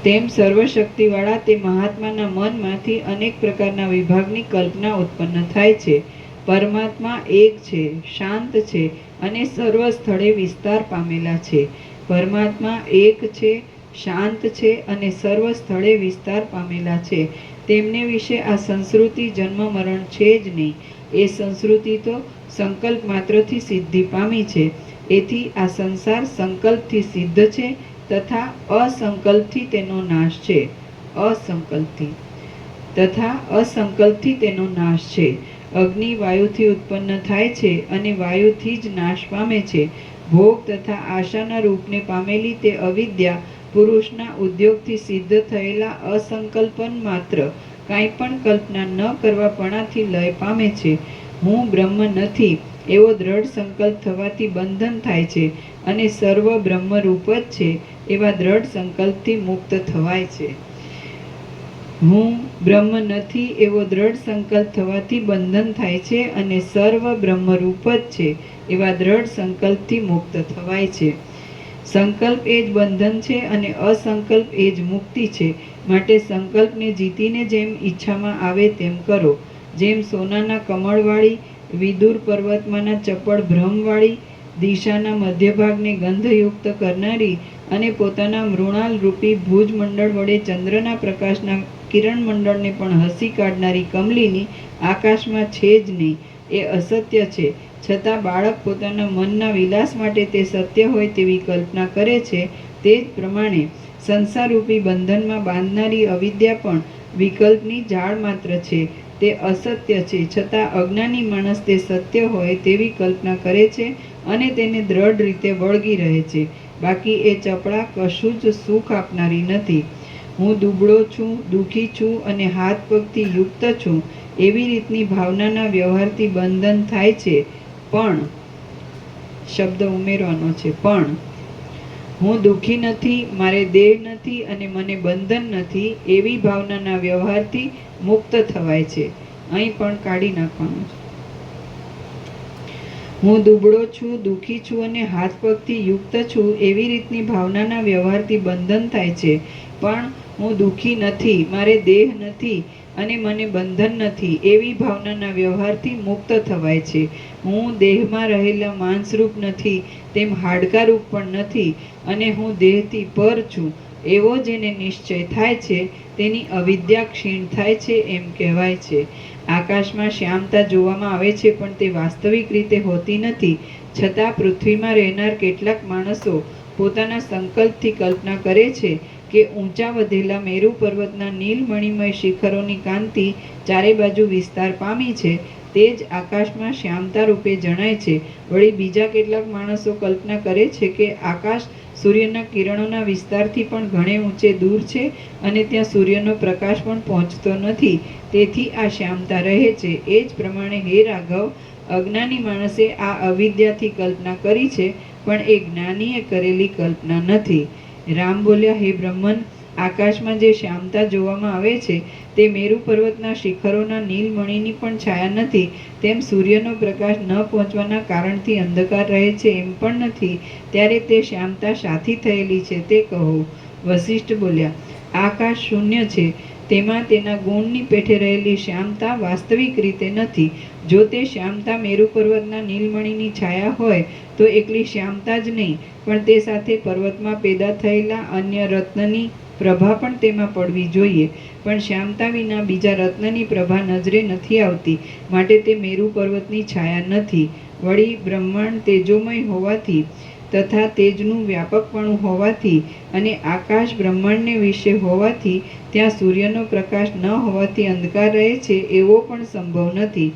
તેમ સર્વશક્તિવાળા તે મહાત્માના મનમાંથી અનેક પ્રકારના વિભાગની કલ્પના ઉત્પન્ન થાય છે. પરમાત્મા એક છે, શાંત છે અને સર્વ સ્થળે વિસ્તાર પામેલા છે. પરમાત્મા એક છે, શાંત છે અને સર્વ સ્થળે વિસ્તાર પામેલા છે. તેમને વિશે આ સંસ્કૃતિ જન્મ મરણ છે જ નહીં. એ સંસ્કૃતિ તો સંકલ્પ માત્રથી સિદ્ધિ પામી છે. એથી આ સંસાર સંકલ્પથી સિદ્ધ છે તથા અસંકલ્પથી તેનો નાશ છે. અસંકલ્પથી તેનો નાશ છે. અગ્નિ વાયુથી ઉત્પન્ન થાય છે અને વાયુથી જ નાશ પામે છે. ભોગ તથા આશાના રૂપને પામેલી તે અવિદ્યા પુરુષના ઉદ્યોગથી સિદ્ધ થયેલા અસંકલ્પન માત્ર કાંઈ પણ કલ્પના ન કરવાપણાથી લય પામે છે. હું બ્રહ્મ નથી એવો દ્રઢ સંકલ્પ થવાથી બંધન થાય છે અને સર્વ બ્રહ્મરૂપ જ છે એવા દ્રઢ સંકલ્પથી મુક્ત થવાય છે. હું બ્રહ્મ નથી એવો દ્રઢ સંકલ્પ થવાથી બંધન થાય છે અને સર્વ બ્રહ્મરૂપ જ છે એવા દ્રઢ સંકલ્પથી મુક્ત થવાય છે. સંકલ્પ એ જ બંધન છે અને અસંકલ્પ એ જ મુક્તિ છે. માટે સંકલ્પને જીતીને જેમ ઈચ્છામાં આવે તેમ કરો. જેમ સોનાના કમળવાળી, વિદુર પર્વતમાંના ચપળ ભ્રમવાળી, દિશાના મધ્યભાગને ગંધયુક્ત કરનારી અને પોતાના મૃણાલ રૂપી ભુજમંડળ વડે ચંદ્રના પ્રકાશના કિરણમંડળને પણ હસી કાઢનારી કમલીની આકાશમાં છે જ નહીં, એ અસત્ય છે. છતાં બાળક પોતાના મનના વિલાસ માટે તે સત્ય હોય તેવી કલ્પના કરે છે. તે જ પ્રમાણે સંસારરૂપી બંધનમાં બાંધનારી અવિદ્યા પણ વિકલ્પની જાળ માત્ર છે. તે અસત્ય છે, છતાં અજ્ઞાની માણસ તે સત્ય હોય તેવી કલ્પના કરે છે અને તેને દ્રઢ રીતે વળગી રહે છે. બાકી એ ચપળા કશું જ સુખ આપનારી નથી. હું દુબળો છું, દુઃખી છું અને હાથ પગથી યુક્ત છું એવી રીતની ભાવનાના વ્યવહારથી બંધન થાય છે. પણ શબ્દ ઉમેરવાનો છે. પણ હું દુઃખી નથી, મારે દેહ નથી અને મને બંધન નથી એવી ભાવનાના વ્યવહારથી મુક્ત થવાય છે. અહીં પણ કાઢી નાખવાનું છે. હું દુબળો છું, દુઃખી છું અને હાથ પગથી યુક્ત છું એવી રીતની ભાવનાના વ્યવહારથી બંધન થાય છે. પણ હું દુઃખી નથી, મારે દેહ નથી અને મને બંધન નથી એવી ભાવનાના વ્યવહારથી મુક્ત થવાય છે. હું દેહમાં રહેલા માંસરૂપ નથી, તેમ હાડકારૂપ પણ નથી અને હું દેહથી પર છું એવો જેને નિશ્ચય થાય છે તેની અવિદ્યા ક્ષીણ થાય છે એમ કહેવાય છે. આકાશમાં શ્યામતા જોવામાં આવે છે પણ તે વાસ્તવિક રીતે હોતી નથી. છતાં પૃથ્વીમાં રહેનાર કેટલાક માણસો પોતાના સંકલ્પથી કલ્પના કરે છે કે ઊંચા વધેલા મેરુ પર્વતના નીલમણિમય શિખરોની કાંતિ ચારે બાજુ વિસ્તાર પામી છે. તે જ આકાશમાં શ્યામતા રૂપે જણાય છે. વળી બીજા કેટલાક માણસો કલ્પના કરે છે કે આકાશ સૂર્યના કિરણોના વિસ્તારથી પણ ઘણે ઊંચે દૂર છે અને ત્યાં સૂર્યનો પ્રકાશ પણ પહોંચતો નથી, તેથી આ શ્યામતા રહે છે. એ જ પ્રમાણે હે રાઘવ, અજ્ઞાની માણસે આ અવિદ્યાથી કલ્પના કરી છે પણ એ જ્ઞાનીએ કરેલી કલ્પના નથી. રામ બોલ્યા, હે બ્રહ્મન, આકાશમાં જે શ્યામતા જોવામાં આવે છે તે મેરુ પર્વતના શિખરોના નીલમણીની પણ છાયા નથી. તેમ સૂર્યનો પ્રકાશ ન પહોંચવાના કારણથી અંધકાર રહે છે એમ પણ નથી. ત્યારે તે શ્યામતા શાથી થયેલી છે તે કહો. વશિષ્ઠ બોલ્યા, આકાશ શૂન્ય છે, તેમાં તેના ગુણની પેઠે રહેલી શ્યામતા વાસ્તવિક રીતે નથી. જો તે શ્યામતા મેરુ પર્વતના નીલમણીની છાયા હોય તો એકલી શ્યામતા જ નહીં પણ તે સાથે પર્વતમાં પેદા થયેલા અન્ય રત્નની પ્રભા પણ તેમાં પડવી જોઈએ. પણ શ્યામતા વિના બીજા રત્નની પ્રભા નજરે નથી આવતી, માટે તે મેરુ પર્વતની છાયા નથી. વળી બ્રહ્માંડ તેજોમય હોવાથી તથા તેજનું વ્યાપકપણું હોવાથી અને આકાશ બ્રહ્માંડને વિશે હોવાથી ત્યાં સૂર્યનો પ્રકાશ ન હોવાથી અંધકાર રહે છે એવો પણ સંભવ નથી.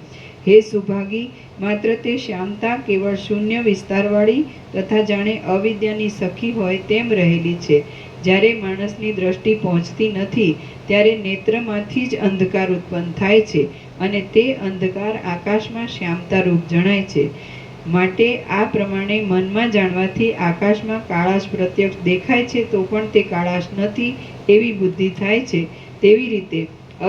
હે સુભાગી, માત્ર તે શ્યામતા કેવળ શૂન્ય વિસ્તારવાળી તથા જાણે અવિદ્યાની સખી હોય તેમ રહેલી છે. જ્યારે માણસની દ્રષ્ટિ પહોંચતી નથી ત્યારે નેત્રમાંથી જ અંધકાર ઉત્પન્ન થાય છે અને તે અંધકાર આકાશમાં શ્યામતારૂપ જણાય છે. માટે આ પ્રમાણે મનમાં જાણવાથી આકાશમાં કાળાશ પ્રત્યક્ષ દેખાય છે તો પણ તે કાળાશ નથી એવી બુદ્ધિ થાય છે. તેવી રીતે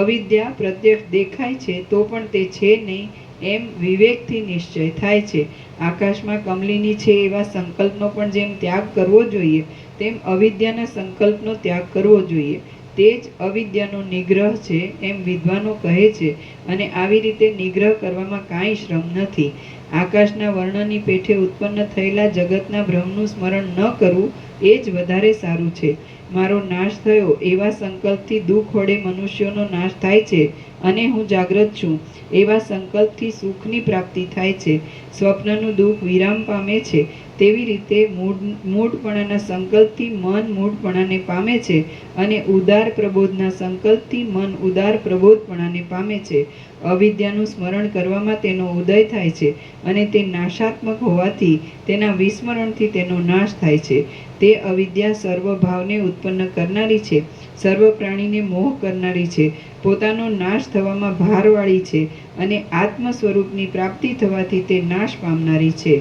અવિદ્યા પ્રત્યક્ષ દેખાય છે તો પણ તે છે નહીં એમ વિવેકથી નિશ્ચય થાય છે. આકાશમાં કમલિની છે એવા સંકલ્પનો પણ જેમ ત્યાગ કરવો જોઈએ તેમ અવિદ્યાના સંકલ્પનો ત્યાગ કરવો જોઈએ. તે જ અવિદ્યાનો નિગ્રહ છે એમ વિદ્વાનો કહે છે અને આવી રીતે નિગ્રહ કરવામાં કાંઈ શ્રમ નથી. આકાશના વર્ણની પેઠે ઉત્પન્ન થયેલા જગતના ભ્રમનું સ્મરણ ન કરવું એ જ વધારે સારું છે. મારો નાશ થયો એવા સંકલ્પથી દુઃખ વડે મનુષ્યોનો નાશ થાય છે અને હું જાગ્રત છું એવા સંકલ્પથી સુખની પ્રાપ્તિ થાય છે. સ્વપ્નનું દુઃખ વિરામ પામે છે તેવી રીતે મૂઢપણાના સંકલ્પથી મન મૂઢપણાને પામે છે અને ઉદાર પ્રબોધના સંકલ્પથી મન ઉદાર પ્રબોધપણાને પામે છે. અવિદ્યાનું સ્મરણ કરવામાં તેનો ઉદય થાય છે અને તે નાશાત્મક હોવાથી તેના વિસ્મરણથી તેનો નાશ થાય છે. તે અવિદ્યા સર્વભાવને ઉત્પન્ન કરનારી છે, સર્વ પ્રાણીને મોહ કરનારી છે, પોતાનો નાશ થવામાં ભારવાળી છે અને આત્મ સ્વરૂપની પ્રાપ્તિ થવાથી તે નાશ પામનારી છે.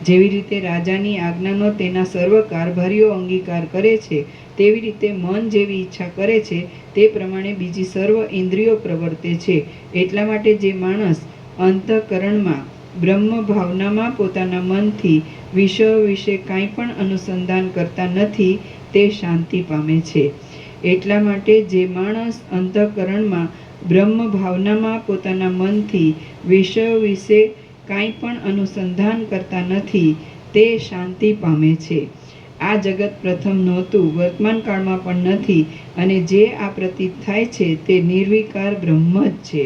જેવી રીતે રાજાની આજ્ઞાનો તેના સર્વ કારભારીઓ અંગીકાર કરે છે તેવી રીતે મન જેવી ઈચ્છા કરે છે તે પ્રમાણે બીજી સર્વ ઇન્દ્રિયો પ્રવર્તે છે. એટલા માટે જે માણસ અંતઃકરણમાં બ્રહ્મ ભાવનામાં પોતાના મનથી વિષયો વિશે કાંઈ પણ અનુસંધાન કરતા નથી તે શાંતિ પામે છે. એટલા માટે જે માણસ અંતઃકરણમાં બ્રહ્મ ભાવનામાં પોતાના મનથી વિષયો વિશે કાંઈ પણ અનુસંધાન કરતા નથી તે શાંતિ પામે છે. આ જગત પ્રથમ નહોતું, વર્તમાન કાળમાં પણ નથી અને જે આ પ્રતીત થાય છે તે નિર્વિકાર બ્રહ્મ જ છે.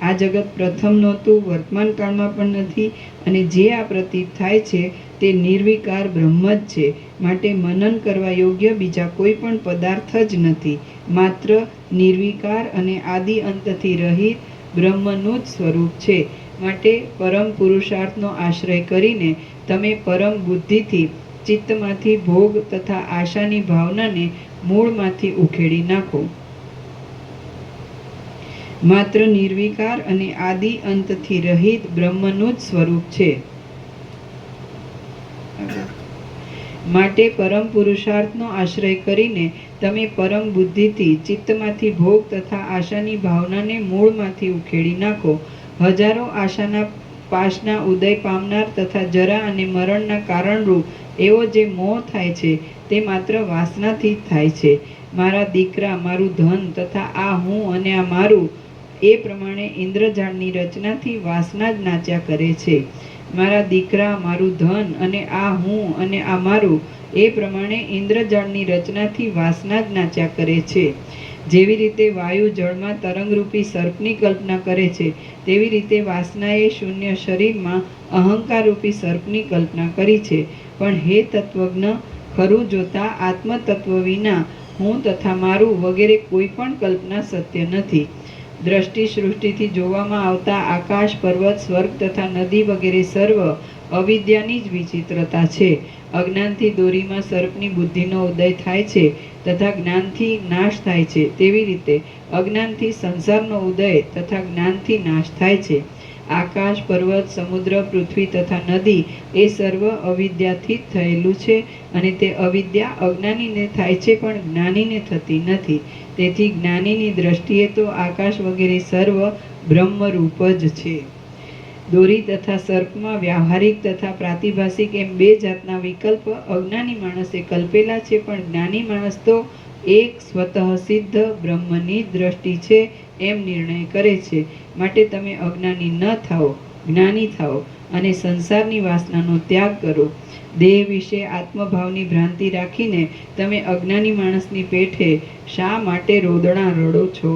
આ જગત પ્રથમ નહોતું, વર્તમાન કાળમાં પણ નથી અને જે આ પ્રતીત થાય છે તે નિર્વિકાર બ્રહ્મ જ છે. માટે મનન કરવા યોગ્ય બીજા કોઈ પણ પદાર્થ જ નથી, માત્ર નિર્વિકાર અને આદિ અંતથી રહિત બ્રહ્મનું જ સ્વરૂપ છે. માટે પરમ પુરુષાર્થનો આશ્રય કરીને તમે પરમ બુદ્ધિથી ચિત્તમાંથી ભોગ તથા આશાની ભાવનાને મૂળમાંથી ઉખેડી નાખો. માત્ર નિર્વિકાર અને આદિ અંતથી રહિત બ્રહ્મનું જ સ્વરૂપ છે. માટે પરમ પુરુષાર્થનો આશ્રય કરીને તમે પરમ બુદ્ધિથી ચિત્તમાંથી ભોગ તથા આશાની ભાવનાને મૂળમાંથી ઉખેડી નાખો. હજારો આશાના પાશના ઉદય પામનાર તથા જરા અને મરણના કારણરૂપ એવો જે મોહ થાય છે તે માત્ર વાસનાથી જ થાય છે. મારા દીકરા, મારું ધન તથા આ હું અને આ મારું એ પ્રમાણે ઇન્દ્રજાળની રચનાથી વાસના જ નાચ્યા કરે છે. મારા દીકરા, મારું ધન અને આ હું અને આ મારું એ પ્રમાણે ઇન્દ્રજાળની રચનાથી વાસના જ નાચ્યા કરે છે. જેવી રીતે વાયુ જળમાં તરંગરૂપી સર્પની કલ્પના કરે છે તેવી રીતે વાસનાએ શૂન્ય શરીરમાં અહંકારરૂપી સર્પની કલ્પના કરી છે. પણ હે તત્વજ્ઞ, ખરું જોતા આત્મતત્વ વિના હું તથા મારું વગેરે કોઈ પણ કલ્પના સત્ય નથી. દ્રષ્ટિ સૃષ્ટિથી જોવામાં આવતા આકાશ, પર્વત, સ્વર્ગ તથા નદી વગેરે સર્વ અવિદ્યાની જ વિચિત્રતા છે. અજ્ઞાનથી દોરીમાં સર્પની બુદ્ધિનો ઉદય થાય છે તથા જ્ઞાનથી નાશ થાય છે તેવી રીતે અજ્ઞાનથી સંસારનો ઉદય તથા જ્ઞાનથી નાશ થાય છે. આકાશ, પર્વત, સમુદ્ર, પૃથ્વી તથા નદી એ સર્વ અવિદ્યાથી જ થયેલું છે અને તે અવિદ્યા અજ્ઞાનીને થાય છે પણ જ્ઞાનીને થતી નથી. તેથી જ્ઞાનીની દ્રષ્ટિએ તો આકાશ વગેરે સર્વ બ્રહ્મરૂપ જ છે. દોરી તથા સર્પમાં વ્યાવહારિક તથા પ્રાતિભાસિક એમ બે જાતના વિકલ્પ અજ્ઞાની માણસે કલ્પેલા છે પણ જ્ઞાની માણસ તો એક સ્વતઃ સિદ્ધ બ્રહ્મની દ્રષ્ટિ છે એમ નિર્ણય કરે છે. માટે તમે અજ્ઞાની ન થાઓ, જ્ઞાની થાઓ અને સંસારની વાસનાનો ત્યાગ કરો. દેહ વિશે આત્મભાવની ભ્રાંતિ રાખીને તમે અજ્ઞાની માણસની પેઠે શા માટે રોદણા રડો છો?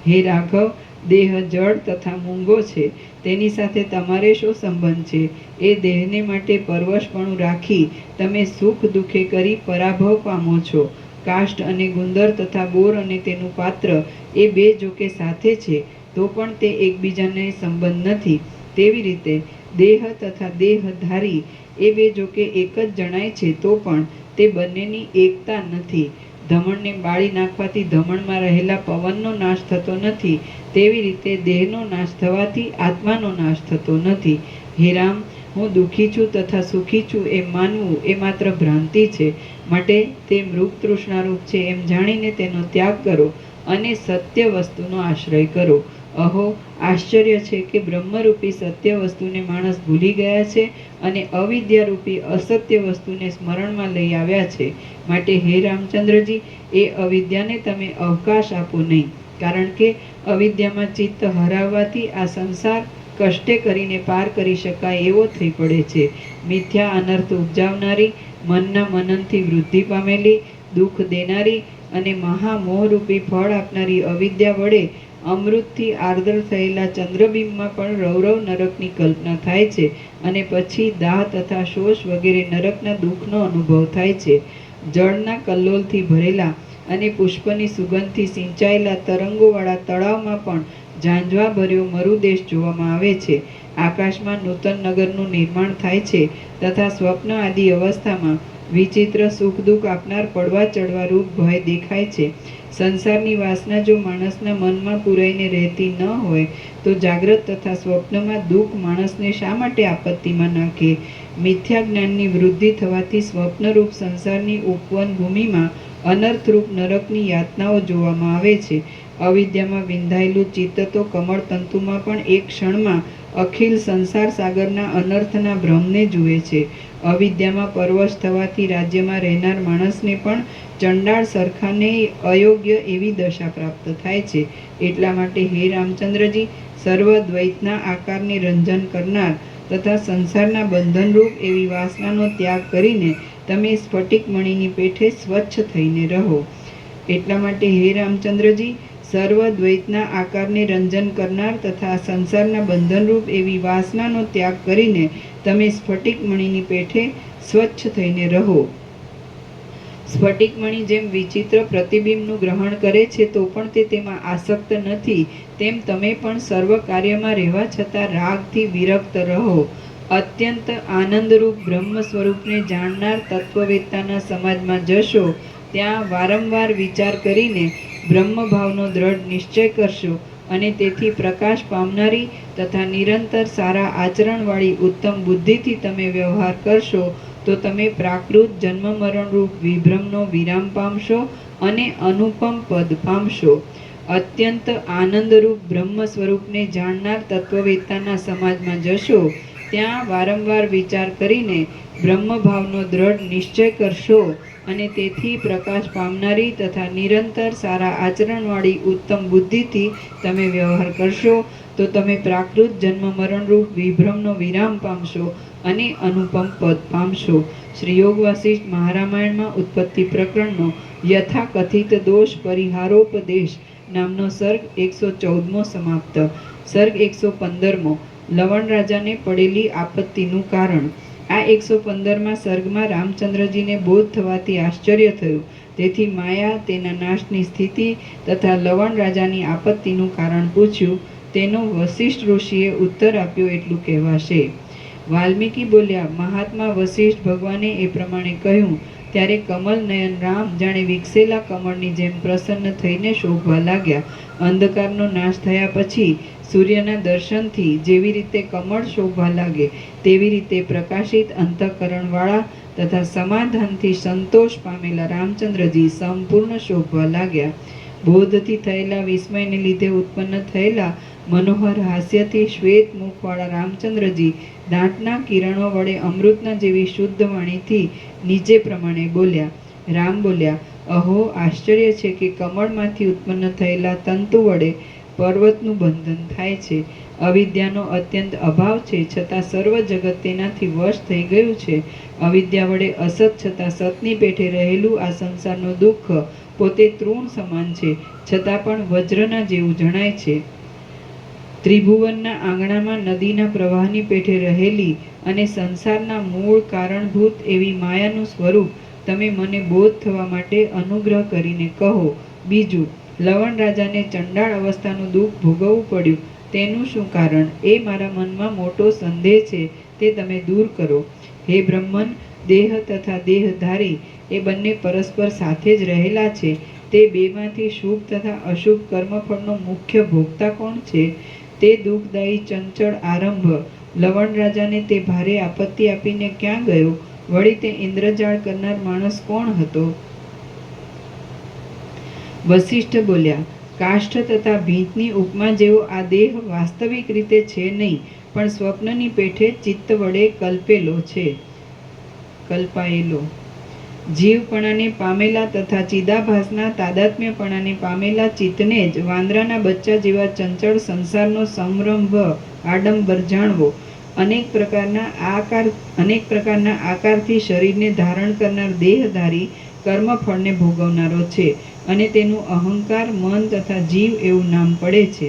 હે રાઘવ, દેહ જડ તથા મૂંગો છે, તેની સાથે તમારે શો સંબંધ છે? એ દેહને માટે પરવશપણું રાખી તમે સુખ દુઃખે કરી પરાભવ પામો છો. કાષ્ઠ અને ગુંદર તથા બોર અને તેનું પાત્ર એ બે જોકે સાથે છે તો પણ તે એકબીજાને સંબંધ નથી. તેવી રીતે દેહ તથા દેહધારી એ બે જોકે એક જ જણાય છે તો પણ તે બંનેની એકતા નથી. ધમણને બાળી નાખવાથી ધમણમાં રહેલા પવનનો નાશ થતો નથી, તેવી રીતે દેહનો નાશ થવાથી આત્માનો નાશ થતો નથી. હે રામ, હું દુઃખી છું તથા સુખી છું એમ માનવું એ માત્ર ભ્રાંતિ છે. માટે તે મૃગ તૃષ્ણારૂપ છે એમ જાણીને તેનો ત્યાગ કરો અને સત્ય વસ્તુનો આશ્રય કરો. અહો, આશ્ચર્ય છે કે બ્રહ્મરૂપી સત્ય વસ્તુને માણસ ભૂલી ગયા છે અને અવિદ્યારૂપી અસત્ય વસ્તુને સ્મરણમાં લઈ આવ્યા છે. માટે હે રામચંદ્રજી, એ અવિદ્યાને તમે અવકાશ આપો નહીં, કારણ કે અવિદ્યામાં ચિત્ત હરાવવાથી આ સંસાર કષ્ટે કરીને પાર કરી શકાય એવો થઈ પડે છે. મિથ્યા અનર્થ ઉપજાવનારી, મનના મનનથી વૃદ્ધિ પામેલી, દુઃખ દેનારી અને મહામોહરૂપી ફળ આપનારી અવિદ્યા વડે અમૃતથી આર્દ્ર થયેલા ચંદ્રબિંબમાં પણ રૌરવ નરકની કલ્પના થાય છે અને પછી દાહ તથા શોષ વગેરે નરકના દુઃખનો અનુભવ થાય છે. જળના કલ્લોલથી ભરેલા અને પુષ્પની સુગંધથી સિંચાયેલા તરંગોવાળા તળાવમાં પણ ઝાંઝવા ભર્યો મરુદેશ જોવામાં આવે છે. આકાશમાં નૂતન નગરનું નિર્માણ થાય છે તથા સ્વપ્ન આદિ અવસ્થામાં વિચિત્ર સુખ દુઃખ આપનાર પડવા ચડવા રૂપ ભય દેખાય છે. સંસારની વાસના જો માણસના મનમાં પૂરાઈને રહેતી ન હોય તો જાગ્રત તથા સ્વપ્નમાં દુઃખ માણસને શા માટે આપત્તિમાં નાખે? મિથ્યા જ્ઞાનની વૃદ્ધિ થવાથી સ્વપ્નરૂપ સંસારની ઉપવન ભૂમિમાં અનર્થરૂપ નરકની યાતનાઓ જોવામાં આવે છે. અવિદ્યામાં વિંધાયેલું ચિત્ત તો કમળ તંતુમાં પણ એક ક્ષણમાં અખિલ સંસાર સાગરના અનર્થના ભ્રમને જુએ છે. અવિદ્યામાં પરવશ થવાથી રાજ્યમાં રહેનાર માણસને પણ ચંડાળ સરખાને અયોગ્ય એવી દશા પ્રાપ્ત થાય છે. એટલા માટે હે રામચંદ્રજી, સર્વ દ્વૈતના આકારને રંજન કરનાર તથા સંસારના બંધનરૂપ એવી વાસનાનો ત્યાગ કરીને તમે સ્ફટિક મણીની પેઠે સ્વચ્છ થઈને રહો. એટલા માટે હે રામચંદ્રજી, સર્વ દ્વૈતના આકારને રંજન કરનાર તથા સંસારના બંધનરૂપ એવી વાસનાનો ત્યાગ કરીને તમે સ્ફટિક મણીની પેઠે સ્વચ્છ થઈને રહો. સ્ફટિક મણી જેમ વિચિત્ર પ્રતિબિંબનું ગ્રહણ કરે છે તો પણ તે તેમાં આસક્ત નથી, તેમ તમે પણ સર્વ કાર્યમાં રહેવા છતાં રાગથી વિરક્ત રહો. અત્યંત આનંદરૂપ બ્રહ્મ સ્વરૂપને જાણનાર તત્વવેત્તાના સમાજમાં જશો ત્યાં વારંવાર વિચાર કરીને બ્રહ્મભાવનો દ્રઢ નિશ્ચય કરશો અને તેથી પ્રકાશ પામનારી તથા નિરંતર સારા આચરણવાળી ઉત્તમ બુદ્ધિથી તમે વ્યવહાર કરશો તો તમે પ્રાકૃત જન્મ મરણરૂપ વિભ્રમનો વિરામ પામશો અને અનુપમ પદ પામશો. અત્યંત આનંદરૂપ બ્રહ્મ સ્વરૂપને જાણનાર તત્વવેત્તાના સમાજમાં જશો ત્યાં વારંવાર વિચાર કરીને બ્રહ્મભાવનો દ્રઢ નિશ્ચય કરશો અને તેથી પ્રકાશ પામનારી તથા નિરંતર સારા આચરણવાળી ઉત્તમ બુદ્ધિથી તમે વ્યવહાર કરશો તો તમે પ્રાકૃત જન્મ મરણરૂપ વિભ્રમનો વિરામ પામશો અને અનુપમ પદ પામશો. શ્રી યોગ વાસિષ્ઠ મહારામાયણમાં ઉત્પત્તિ પ્રકરણનો યથાકથિત દોષ પરિહારોપદેશ નામનો સર્ગ 114મો સમાપ્ત. સર્ગ 115મો. લવણ રાજાને પડેલી આપત્તિનું કારણ. આ 115મા સર્ગમાં રામચંદ્રજીને બોધ થવાથી આશ્ચર્ય થયું, તેથી માયા તેના નાશની સ્થિતિ તથા લવણ રાજાની આપત્તિનું કારણ પૂછ્યું. તેનો વસિષ્ઠ ઋષિએ ઉત્તર આપ્યો એટલું કહેવાશે. વાલ્મીકી બોલ્યા, મહાત્મા વસિષ્ઠ ભગવાને એ પ્રમાણે કહ્યું ત્યારે કમલ નયન રામ જાણે વિકસેલા કમળની જેમ પ્રસન્ન થઈને શોભવા લાગ્યા. અંધકારનો નાશ થયા પછી સૂર્યના દર્શનથી જેવી રીતે કમળ શોભવા લાગે તેવી રીતે પ્રકાશિત અંતઃકરણવાળા તથા સમાધાનથી સંતોષ પામેલા રામચંદ્રજી સંપૂર્ણ શોભવા લાગ્યા. બોધથી થયેલા વિસ્મયને લીધે ઉત્પન્ન થયેલા મનોહર હાસ્યથી શ્વેત મુખવાળા રામચંદ્રજી દાંતના કિરણો વડે અમૃતના જેવી શુદ્ધ વાણીથી નીચે પ્રમાણે બોલ્યા. રામ બોલ્યા, અહો, આશ્ચર્ય છે કે કમળમાંથી ઉત્પન્ન થયેલા તંતુ વડે પર્વતનું બંધન થાય છે. અવિદ્યાનો અત્યંત અભાવ છે છતાં સર્વ જગત તેનાથી વશ થઈ ગયું છે. અવિદ્યા વડે અસત છતાં સતની પેઠે રહેલું આ સંસારનું દુઃખ પોતે તૃણ સમાન છે છતાં પણ વજ્રના જેવું જણાય છે. ત્રિભુવનના આંગણામાં નદીના પ્રવાહની પેઠે રહેલી અને સંસારના મૂળ કારણભૂત એવી માયાનું સ્વરૂપ તમે મને બોધ થવા માટે અનુગ્રહ કરીને કહો. બીજું, લવણ રાજાને ચંડાળ અવસ્થાનું દુઃખ ભોગવવું પડ્યું તેનું શું કારણ? એ મારા મનમાં મોટો સંદેહ છે, તે તમે દૂર કરો. હે બ્રહ્મન, દેહ તથા દેહધારી એ બંને પરસ્પર સાથે જ રહેલા છે. તે બેમાંથી શુભ તથા અશુભ કર્મફળનો મુખ્ય ભોગતા કોણ છે? તે દુઃખદાયી ચંચળ આરંભ લવણ રાજાને તે ભારે આપત્તિ આપીને ક્યાં ગયો? વળી તે ઇન્દ્રજાળ કરનાર માણસ કોણ હતો? વશિષ્ઠ બોલ્યા, કાષ્ઠ તથા ભીંતની ઉપમા જેવો આ દેહ વાસ્તવિક રીતે છે નહીં, પણ સ્વપ્નની પેઠે ચિત્ત વડે કલ્પાયેલો. જીવપણાને પામેલા તથા ચિદાભાસના તાદાત્મ્યપણાને પામેલા ચિત્તને જ વાંદરાના બચ્ચા જેવા ચંચળ સંસારનો સંરંભ આડંબર જાણવો. અનેક પ્રકારના આકારથી શરીરને ધારણ કરનાર દેહધારી કર્મફળને ભોગવનારો છે અને તેનું અહંકાર, મન તથા જીવ એવું નામ પડે છે.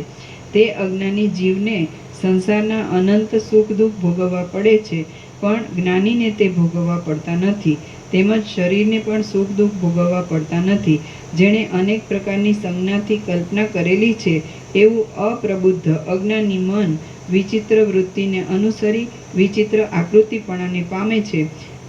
તે અજ્ઞાની જીવને સંસારના અનંત સુખ દુઃખ ભોગવવા પડે છે, પણ જ્ઞાનીને તે ભોગવવા પડતા નથી. તેમજ શરીરને પણ સુખ દુઃખ ભોગવવા પડતા નથી. જેણે અનેક પ્રકારની સંજ્ઞાથી કલ્પના કરેલી છે એવું અપ્રબુદ્ધ અજ્ઞાની મન વિચિત્ર વૃત્તિને અનુસરી વિચિત્ર આકૃતિપણાને પામે છે.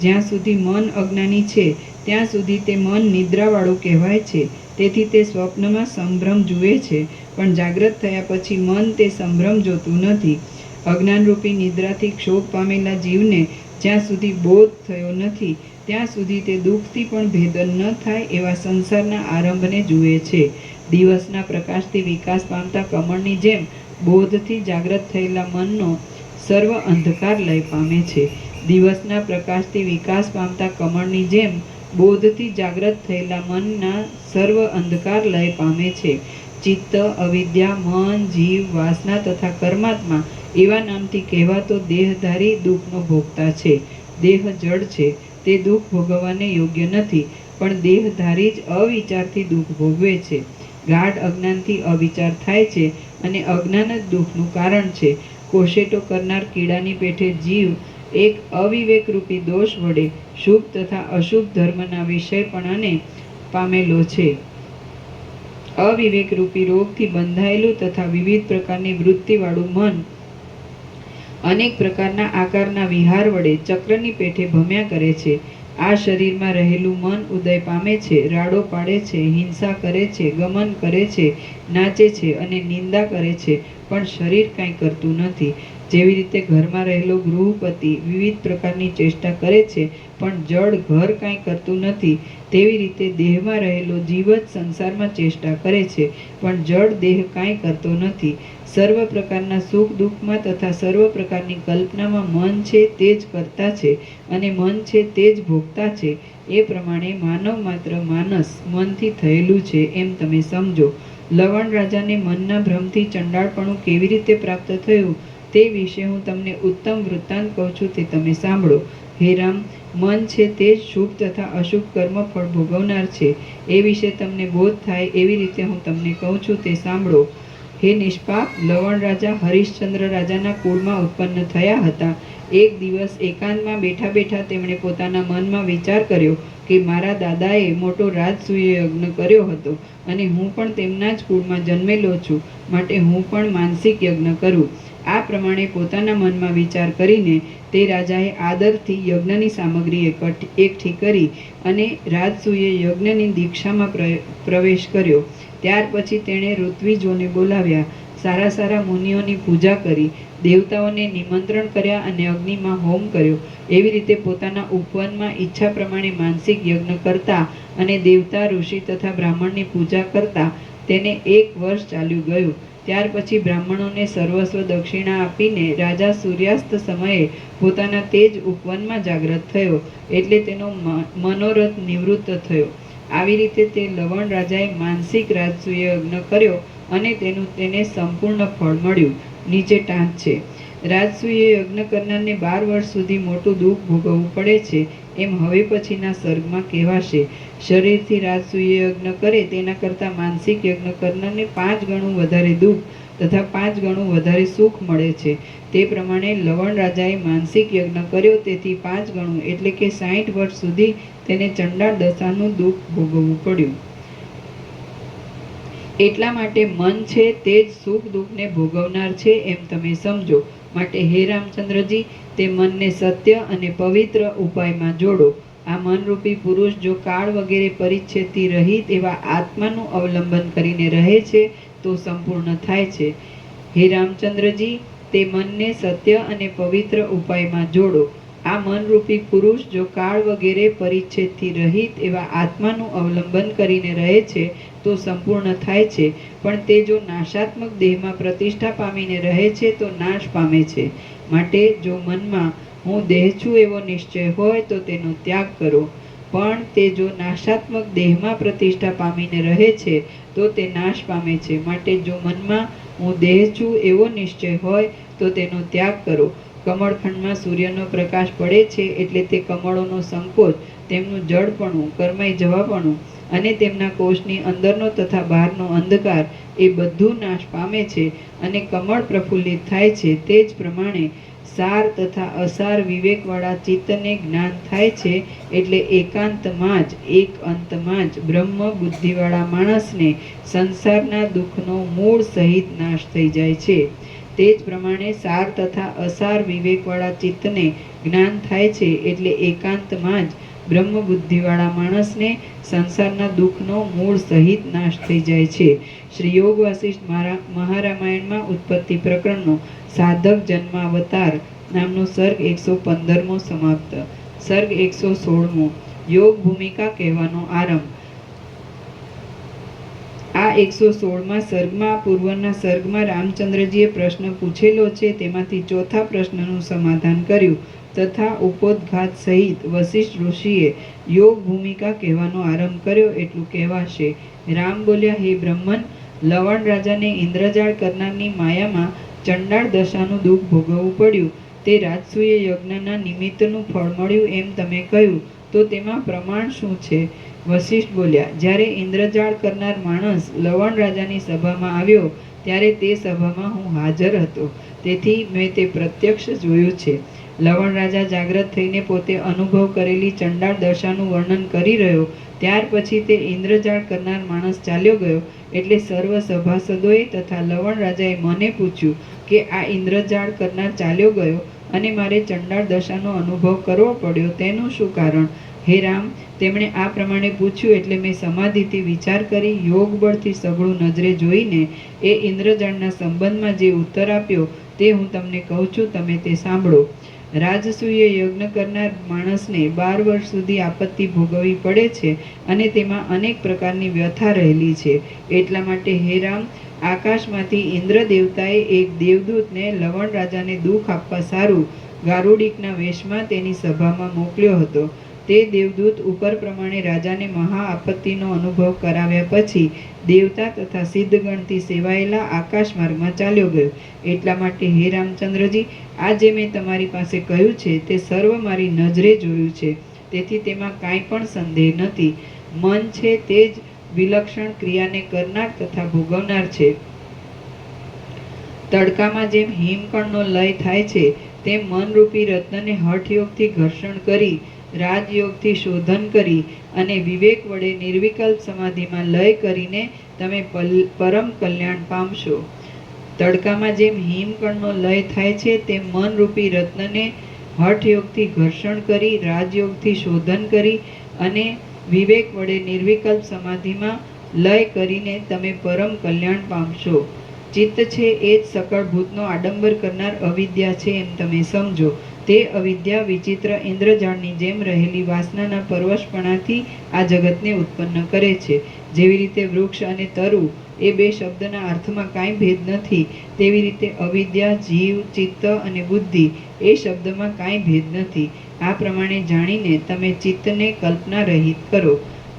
જ્યાં સુધી મન અજ્ઞાની છે ત્યાં સુધી તે મન નિદ્રાવાળું કહેવાય છે. તેથી તે સ્વપ્નમાં સંભ્રમ જુએ છે, પણ જાગ્રત થયા પછી મન તે સંભ્રમ જોતું નથી. અજ્ઞાનરૂપી નિદ્રાથી ક્ષોભ પામેલા જીવને જ્યાં સુધી બોધ થયો નથી ત્યાં સુધી તે દુઃખથી પણ ભેદન ન થાય એવા સંસારના આરંભને જુએ છે. દિવસના પ્રકાશથી વિકાસ પામતા કમળની જેમ બોધથી જાગ્રત થયેલા મનનો સર્વ અંધકાર લય પામે છે. દિવસના પ્રકાશથી વિકાસ પામતા કમળની જેમ બોધથી જાગ્રત થયેલા મનના સર્વ અંધકાર લય પામે છે. ચિત્ત, અવિદ્યા, મન, જીવ, વાસના તથા કર્માત્મા એવા નામથી કહેવાતો દેહધારી દુઃખનો ભોગતા છે. દેહ જડ છે, તે દુઃખ ભોગવવાને યોગ્ય નથી, પણ દેહધારી જ અવિચારથી દુઃખ ભોગવે છે. ગાઢ અજ્ઞાનથી અવિચાર થાય છે અને અજ્ઞાન જ દુઃખનું કારણ છે. કોશેટો કરનાર કીડાની પેઠે જીવ એક અવિવેકરૂપી દોષ વડે શુભ તથા અશુભ ધર્મના વિષયપણાને પામેલો છે. અવિવેકરૂપી રોગથી બંધાયેલું તથા વિવિધ પ્રકારની વૃત્તિવાળું મન અનેક પ્રકારના આકારના વિહાર વડે ચક્રની પેઠે ભમ્યા કરે છે. આ શરીરમાં રહેલું મન ઉદય પામે છે, રાડો પાડે છે, હિંસા કરે છે, ગમન કરે છે, નાચે છે અને નિંદા કરે છે, પણ શરીર કાંઈ કરતું નથી. જેવી રીતે ઘરમાં રહેલો ગૃહપતિ વિવિધ પ્રકારની ચેષ્ટા કરે છે, પણ જડ ઘર કાંઈ કરતું નથી, તેવી રીતે દેહમાં રહેલો જીવ જ સંસારમાં ચેષ્ટા કરે છે, પણ જડ દેહ કાંઈ કરતો નથી. સર્વ પ્રકારના સુખ દુઃખમાં તથા સર્વ પ્રકારની કલ્પનામાં મન છે તે જ કરતા છે અને મન છે તે જ ભોગતા છે. એ પ્રમાણે માનવ માત્ર માનસ મનથી થયેલું છે એમ તમે સમજો. લવણ રાજાને મનના ભ્રમથી ચંડાળપણું કેવી રીતે પ્રાપ્ત થયું તે વિશે હું તમને ઉત્તમ વૃત્તાંત કહું છું, તે તમે સાંભળો. હે રામ, મન છે તે જ શુભ તથા અશુભ કર્મ ફળ ભોગવનાર છે. એ વિશે તમને બોધ થાય એવી રીતે હું તમને કહું છું, તે સાંભળો. હે નિષ્પાપ, લવણ રાજા હરિશ્ચંદ્ર રાજાના કુળમાં ઉત્પન્ન થયા હતા. એક દિવસ એકાંતમાં બેઠા બેઠા તેમણે પોતાના મનમાં વિચાર કર્યો કે મારા દાદાએ મોટો રાજસૂય યજ્ઞ કર્યો હતો અને હું પણ તેમના જ કુળમાં જન્મેલો છું, માટે હું પણ માનસિક યજ્ઞ કરું. આ પ્રમાણે પોતાના મનમાં વિચાર કરીને તે રાજાએ આદરથી યજ્ઞની સામગ્રી એકઠી કરી અને રાજસૂય યજ્ઞની દીક્ષામાં પ્રવેશ કર્યો. ત્યાર પછી તેણે ઋત્વિજોને બોલાવ્યા, સારા સારા મુનિઓની પૂજા કરી, દેવતાઓને નિમંત્રણ કર્યા અને અગ્નિમાં હોમ કર્યો. એવી રીતે પોતાના ઉપવનમાં ઈચ્છા પ્રમાણે માનસિક યજ્ઞ કરતા અને દેવતા, ઋષિ તથા બ્રાહ્મણની પૂજા કરતા તેને 1 વર્ષ ચાલ્યું ગયું. ત્યાર પછી બ્રાહ્મણોને સર્વસ્વ દક્ષિણા આપીને રાજા સૂર્યાસ્ત સમયે પોતાના તે જ ઉપવનમાં જાગ્રત થયો, એટલે તેનો મનોરથ નિવૃત્ત થયો. આવી રીતે તે લવણ રાજાએ માનસિક રાજસૂય યજ્ઞ કર્યો અને તેને સંપૂર્ણ ફળ મળ્યું. નીચે ટાંચ છે. રાજસૂય યજ્ઞ કરનારને 12 વર્ષ સુધી મોટું દુઃખ ભોગવવું પડે છે એમ હવે પછીના સર્ગમાં કહેવાશે. શરીરથી રાજસૂય યજ્ઞ કરે તેના કરતાં માનસિક યજ્ઞ કરનારને 5 ગણું વધારે દુઃખ તથા 5 ગણું વધારે સુખ મળે છે. તે પ્રમાણે લવણ રાજાએ માનસિક યજ્ઞ કર્યો, તેથી 5 ગણું એટલે કે 60 વર્ષ સુધી તેને ચંડાળ દશાનું દુઃખ ભોગવવું પડ્યું. એટલા માટે મન છે તે જ સુખ દુઃખને ભોગવનાર છે એમ તમે સમજો. માટે હે રામચંદ્રજી, તે મનને સત્ય અને પવિત્ર ઉપાયમાં જોડો. આ મનરૂપી પુરુષ જો કાળ વગેરે પરિચ્છેદથી રહિત એવા આત્માનું અવલંબન કરીને રહે છે તો સંપૂર્ણ થાય છે. હે રામચંદ્રજી, તે મનને સત્ય અને પવિત્ર ઉપાયમાં જોડો. આ મનરૂપી પુરુષ જો કાળ વગેરે પરિચ્છેદથી રહિત એવા આત્માનું અવલંબન કરીને રહે છે તો સંપૂર્ણ થાય છે, પણ તે જો નાશાત્મક દેહમાં પ્રતિષ્ઠા પામીને રહે છે તો નાશ પામે છે. માટે જો મનમાં હું દેહ છું એવો નિશ્ચય હોય તો તેનો ત્યાગ કરો, પણ તે જો નાશાત્મક દેહમાં પ્રતિષ્ઠા પામીને રહે છે તો તે નાશ પામે છે. માટે જો મનમાં હું દેહ છું એવો નિશ્ચય હોય તો તેનો ત્યાગ કરો. કમળખંડમાં સૂર્યનો પ્રકાશ પડે છે એટલે તે કમળોનો સંકોચ, તેમનું જડપણું, કરમાઈ જવાપણું અને તેમના કોષની અંદરનો તથા બહારનો અંધકાર એ બધું નાશ પામે છે અને કમળ પ્રફુલ્લિત થાય છે. તે જ પ્રમાણે સાર તથા અસાર વિવેકવાળા ચિત્તને જ્ઞાન થાય છે, એટલે એકાંતમાં જ, એક અંતમાં જ બ્રહ્મ બુદ્ધિવાળા માણસને સંસારના દુઃખનો મૂળ સહિત નાશ થઈ જાય છે. તે જ પ્રમાણે સાર તથા અસાર વિવેકવાળા ચિત્તને જ્ઞાન થાય છે, એટલે એકાંતમાં જ બ્રહ્મ બુદ્ધિવાળા માણસને સંસારના દુઃખનો મૂળ સહિત નાશ થઈ જાય છે. શ્રી યોગ વાસિષ્ઠ મહારામાયણમાં ઉત્પત્તિ પ્રકરણનો સાધક જન્માવતાર નામનો સર્ગ 115મો સમાપ્ત. સર્ગ 116મો યોગ ભૂમિકા કહેવાનો આરંભ. આ 116મા સર્ગમાં પૂર્વના સર્ગમાં રામચંદ્રજીએ પ્રશ્ન પૂછેલો છે તેમાંથી ચોથા પ્રશ્નનું સમાધાન કર્યું તથા ઉપોદ્ઘાત સહિત વશિષ્ઠ ઋષિએ યોગ ભૂમિકા કહેવાનો આરંભ કર્યો એટલું કહેવાશે. રામ બોલ્યા, હે બ્રહ્મન, લવણ રાજાને ઇન્દ્રજાળ કરનારની માયામાં ચંડાળ દશાનું દુઃખ ભોગવવું પડ્યું. તે રાજસૂય યજ્ઞના નિમિત્તનું ફળ મળ્યું એમ તમે કહ્યું, તો તેમાં પ્રમાણ શું છે? વશિષ્ઠ બોલ્યા, જ્યારે ઇન્દ્રજાળ કરનાર માણસ લવણ રાજાની સભામાં આવ્યો ત્યારે તે સભામાં હું હાજર હતો, તેથી મેં તે પ્રત્યક્ષ જોયું છે. લવણ રાજા જાગ્રત થઈને પોતે અનુભવ કરેલી ચંડાળ દશાનું વર્ણન કરી રહ્યો, ત્યાર પછી તે ઇન્દ્રજાળ કરનાર માણસ ચાલ્યો ગયો. એટલે સર્વ સભાસદોએ તથા લવણ રાજાએ મને પૂછ્યું કે આ ઇન્દ્રજાળ કરનાર ચાલ્યો ગયો અને મારે ચંડાળ દશાનો અનુભવ કરવો પડ્યો, તેનું શું કારણ? હે રામ, તેમણે આ પ્રમાણે પૂછ્યું એટલે મેં સમાધિથી વિચાર કરી યોગ બળથી સઘળું નજરે જોઈને એ ઇન્દ્રજાળના સંબંધમાં જે ઉત્તર આપ્યો તે હું તમને કહું છું, તમે તે સાંભળો. રાજસૂય યજ્ઞ કરનાર માણસને 12 વર્ષ સુધી આપત્તિ ભોગવવી પડે છે અને તેમાં અનેક પ્રકારની વ્યથા રહેલી છે. એટલા માટે હે રામ, આકાશમાંથી ઇન્દ્ર દેવતાએ એક દેવદૂતને લવણ રાજાને દુઃખ આપવા સારું ગારુડિકના વેશમાં તેની સભામાં મોકલ્યો હતો. તે દેવદૂત ઉપર પ્રમાણે રાજાને મહા આપત્તિનો અનુભવ કરાવ્યા પછી દેવતા તથા સિદ્ધગણથી સેવાયેલા આકાશ માર્ગમાં ચાલ્યો ગયો. એટલા માટે હે રામચંદ્રજી, આ જે મેં તમારી પાસે કહ્યું છે તે સર્વ મારી નજરે જોયું છે, તેથી તેમાં કાંઈ પણ સંદેહ નથી. મન છે તે જ વિલક્ષણ ક્રિયાને કરનાર તથા ભોગવનાર છે. તડકામાં જેમ હિમકણનો લય થાય છે તેમ મનરૂપી રત્નને હઠયોગથી ઘર્ષણ કરી, રાજયોગથી શોધન કરી અને વિવેક વડે નિર્વિકલ્પ સમાધિમાં લય કરીને તમે પરમ કલ્યાણ પામશો. તડકામાં જેમ હિમકણનો લય થાય છે તેમ મનરૂપી રત્નને હઠયોગથી ઘર્ષણ કરી, રાજયોગથી શોધન કરી અને વિવેક વડે નિર્વિકલ્પ સમાધિમાં લય કરીને તમે પરમ કલ્યાણ પામશો. ચિત્ત છે એ જ સકળ ભૂતનો આડંબર કરનાર અવિદ્યા છે એમ તમે સમજો. તે અવિદ્યા વિચિત્ર ઇન્દ્રજાળની જેમ રહેલી વાસનાના પરવશપણાથી આ જગતને ઉત્પન્ન કરે છે. જેવી રીતે વૃક્ષ અને તરુ એ બે શબ્દના અર્થમાં કાંઈ ભેદ નથી, તેવી રીતે અવિદ્યા, જીવ, ચિત્ત અને બુદ્ધિ એ શબ્દમાં કાંઈ ભેદ નથી. આ પ્રમાણે જાણીને તમે ચિત્તને કલ્પના રહિત કરો.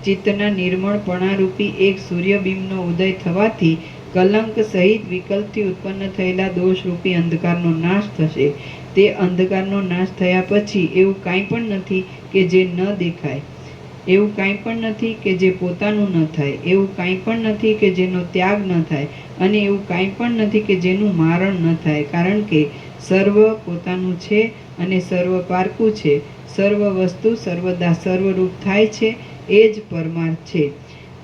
ચિત્તના નિર્મળપણારૂપી એક સૂર્યબિંબનો ઉદય થવાથી કલંક સહિત વિકલ્પથી ઉત્પન્ન થયેલા દોષરૂપી અંધકારનો નાશ થશે. તે અંધકારનો નાશ થયા પછી એવું કાંઈ પણ નથી કે જે ન દેખાય. એવું કાંઈ પણ નથી કે જે પોતાનું ન થાય, એવું કાંઈ પણ નથી કે જેનો ત્યાગ ન થાય, અને એવું કાંઈ પણ નથી કે જેનું મારણ ન થાય. કારણ કે સર્વ પોતાનું છે અને સર્વ પારકું છે. સર્વ વસ્તુ સર્વદા સર્વરૂપ થાય છે, એ જ પરમાર્થ છે.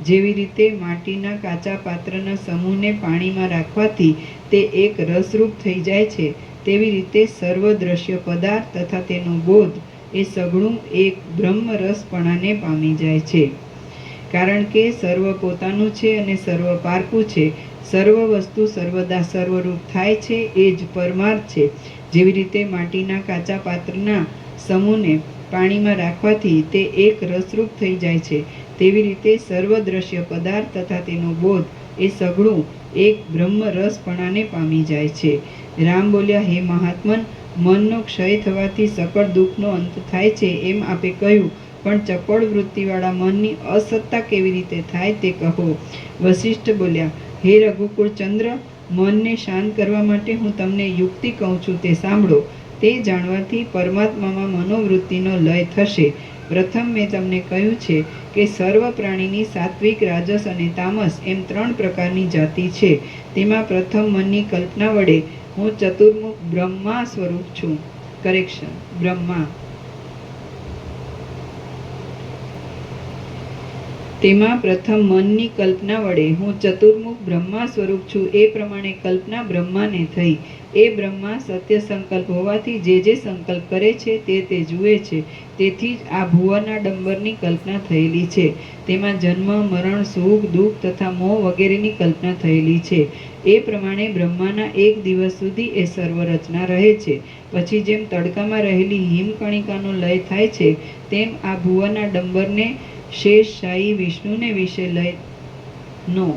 જેવી રીતે માટીના કાચા પાત્રના સમૂહને પાણીમાં રાખવાથી તે એક રસરૂપ થઈ જાય છે, તેવી રીતે સર્વ દ્રશ્ય પદાર્થ તથા તેનો બોધ એ સઘળું એક બ્રહ્મરસપણાને પામી જાય છે. કારણ કે સર્વ પોતાનું છે અને સર્વ પારકું છે. સર્વ વસ્તુ સર્વદા સર્વરૂપ થાય છે, એ જ પરમાર્થ છે. જેવી રીતે માટીના કાચા પાત્રના સમૂહને પાણીમાં રાખવાથી તે એક રસરૂપ થઈ જાય છે, તેવી રીતે સર્વ દ્રશ્ય પદાર્થ તથા તેનો બોધ એ સઘળું એક બ્રહ્મરસપણાને પામી જાય છે. રામ બોલ્યા, હે મહાત્મન, મનનો ક્ષય થવાથી સકળ દુઃખનો અંત થાય છે એમ આપે કહ્યું, પણ ચપળ વૃત્તિવાળા મનની અસત્તા કેવી રીતે થાય તે કહો. વશિષ્ઠ બોલ્યા, હે રઘુકુળ ચંદ્ર, મનને શાંત કરવા માટે હું તમને યુક્તિ કહું છું તે સાંભળો. તે જાણવાથી પરમાત્મામાં મનોવૃત્તિનો લય થશે. પ્રથમ મેં તમને કહ્યું છે કે સર્વ પ્રાણીની સાત્વિક, રાજસ અને તામસ એમ 3 પ્રકારની જાતિ છે. તેમાં પ્રથમ મનની કલ્પના વડે હું ચતુર્મુખ બ્રહ્મા સ્વરૂપ છું. કરેક્શન, બ્રહ્મા. તેમાં પ્રથમ મનની કલ્પના વડે હું ચતુર્મુખ બ્રહ્મા સ્વરૂપ છું. એ પ્રમાણે કલ્પના બ્રહ્માને થઈ. એ બ્રહ્મા સત્ય સંકલ્પ હોવાથી જે જે સંકલ્પ કરે છે તે જુએ છે. તેથી જ આ ભુવનાડંબરની કલ્પના થયેલી છે. તેમાં જન્મ, મરણ, સુખ, દુઃખ તથા મોહ વગેરેની કલ્પના થયેલી છે. એ પ્રમાણે બ્રહ્માના એક દિવસ સુધી એ સર્વ રચના રહે છે. પછી જેમ તડકામાં રહેલી હિમકણિકાનો લય થાય છે, તેમ આ ભુવનાડંબરને શેષશાહી વિષ્ણુને વિશે લયનો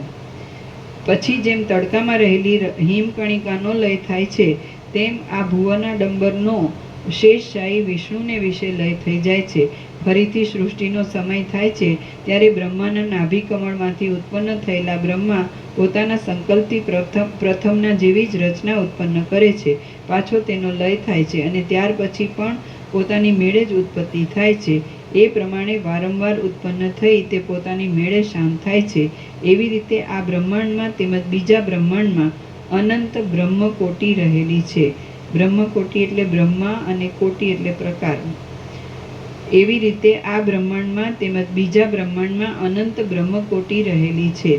પછી જેમ તડકામાં રહેલી હિમકણિકાનો લય થાય છે, તેમ આ ભુવનાડંબરનો શેષશાહી વિષ્ણુને વિશે લય થઈ જાય છે. ફરીથી સૃષ્ટિનો સમય થાય છે, ત્યારે બ્રહ્માના નાભી કમળમાંથી ઉત્પન્ન થયેલા બ્રહ્મા પોતાના સંકલ્પથી પ્રથમના જેવી જ રચના ઉત્પન્ન કરે છે. પાછો તેનો લય થાય છે અને ત્યાર પછી પણ પોતાની મેળે જ ઉત્પત્તિ થાય છે. એ પ્રમાણે વારંવાર ઉત્પન્ન થઈ તે પોતાની મેળે શાંત થાય છે. એવી રીતે આ બ્રહ્માંડમાં તેમજ બીજા બ્રહ્માંડમાં અનંત બ્રહ્મકોટી રહેલી છે. બ્રહ્મકોટી એટલે બ્રહ્મા અને કોટી એટલે પ્રકાર. એવી રીતે આ બ્રહ્માંડમાં તેમજ બીજા બ્રહ્માંડમાં અનંત બ્રહ્મકોટી રહેલી છે.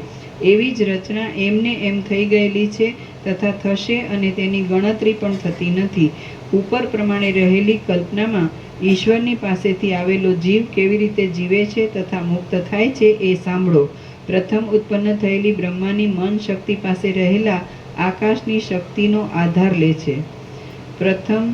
એવી જ રચના એમને એમ થઈ ગયેલી છે તથા થશે, અને તેની ગણતરી પણ થતી નથી. ઉપર પ્રમાણે રહેલી કલ્પનામાં ઈશ્વરની પાસેથી આવેલો જીવ કેવી રીતે જીવે છે તથા મુક્ત થાય છે એ સાંભળો. પ્રથમ ઉત્પન્ન થયેલી બ્રહ્માની મન શક્તિ પાસે રહેલા આકાશની શક્તિનો આધાર લે છે. પ્રથમ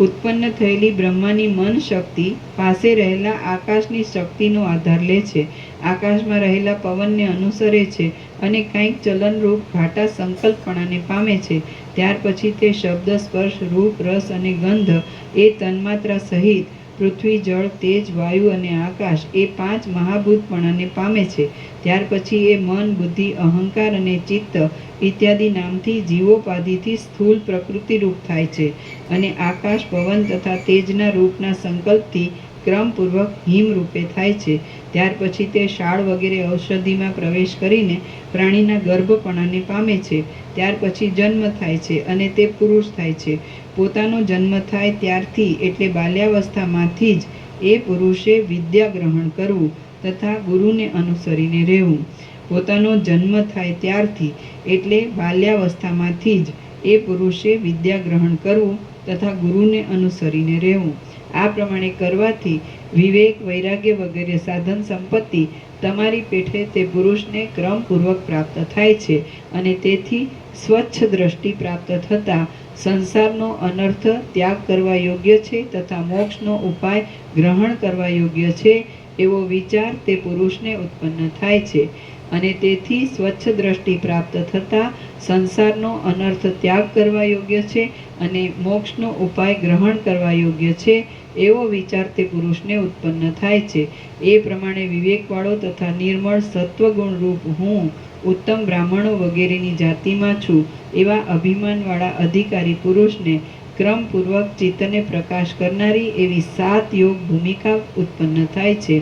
ઉત્પન્ન થયેલી બ્રહ્માની મન શક્તિ પાસે રહેલા આકાશની શક્તિનો આધાર લે છે. આકાશમાં રહેલા પવનને અનુસરે છે અને કંઈક ચલનરૂપ ઘાટા સંકલ્પપણાને પામે છે. ત્યાર પછી તે શબ્દ, સ્પર્શ, રૂપ, રસ અને ગંધ એ તન્માત્રા સહિત પૃથ્વી, જળ, તેજ, વાયુ અને આકાશ એ 5 મહાભૂતપણાને પામે છે. ત્યાર પછી એ મન, બુદ્ધિ, અહંકાર અને ચિત્ત ઇત્યાદિ નામથી જીવોપાધિથી સ્થૂલ પ્રકૃતિરૂપ થાય છે અને આકાશ, પવન તથા તેજના રૂપના સંકલ્પથી ક્રમપૂર્વક હિમરૂપે થાય છે. ત્યાર પછી તે શાળ વગેરે ઔષધિમાં પ્રવેશ કરીને પ્રાણીના ગર્ભપણાને પામે છે. ત્યાર પછી જન્મ થાય છે અને તે પુરુષ થાય છે. પોતાનો જન્મ થાય ત્યારથી એટલે બાલ્યાવસ્થામાંથી જ એ પુરુષે વિદ્યા ગ્રહણ કરવું તથા ગુરુને અનુસરીને રહેવું. પોતાનો જન્મ થાય ત્યારથી એટલે બાલ્યાવસ્થામાંથી જ એ પુરુષે વિદ્યા ગ્રહણ કરવું તથા ગુરુને અનુસરીને રહેવું. આ પ્રમાણે કરવાથી વિવેક, વૈરાગ્ય વગેરે સાધન સંપત્તિ તમારી પેઠે તે પુરુષને ક્રમપૂર્વક પ્રાપ્ત થાય છે અને તેથી સ્વચ્છ દ્રષ્ટિ પ્રાપ્ત થતાં સંસારનો અનર્થ ત્યાગ કરવા યોગ્ય છે તથા મોક્ષનો ઉપાય ગ્રહણ કરવા યોગ્ય છે એવો વિચાર તે પુરુષને ઉત્પન્ન થાય છે. અને તેથી સ્વચ્છ દ્રષ્ટિ પ્રાપ્ત થતાં સંસારનો અનર્થ ત્યાગ કરવા યોગ્ય છે અને મોક્ષનો ઉપાય ગ્રહણ કરવા યોગ્ય છે એવો વિચાર તે પુરુષને ઉત્પન્ન થાય છે. એ પ્રમાણે વિવેકવાળો તથા નિર્મળ સત્વગુણ રૂપ હું ઉત્તમ બ્રાહ્મણો વગેરેની જાતિમાં છું એવા અભિમાનવાળા અધિકારી પુરુષને ક્રમપૂર્વક ચિત્તને પ્રકાશ કરનારી એવી 7 યોગ ભૂમિકા ઉત્પન્ન થાય છે.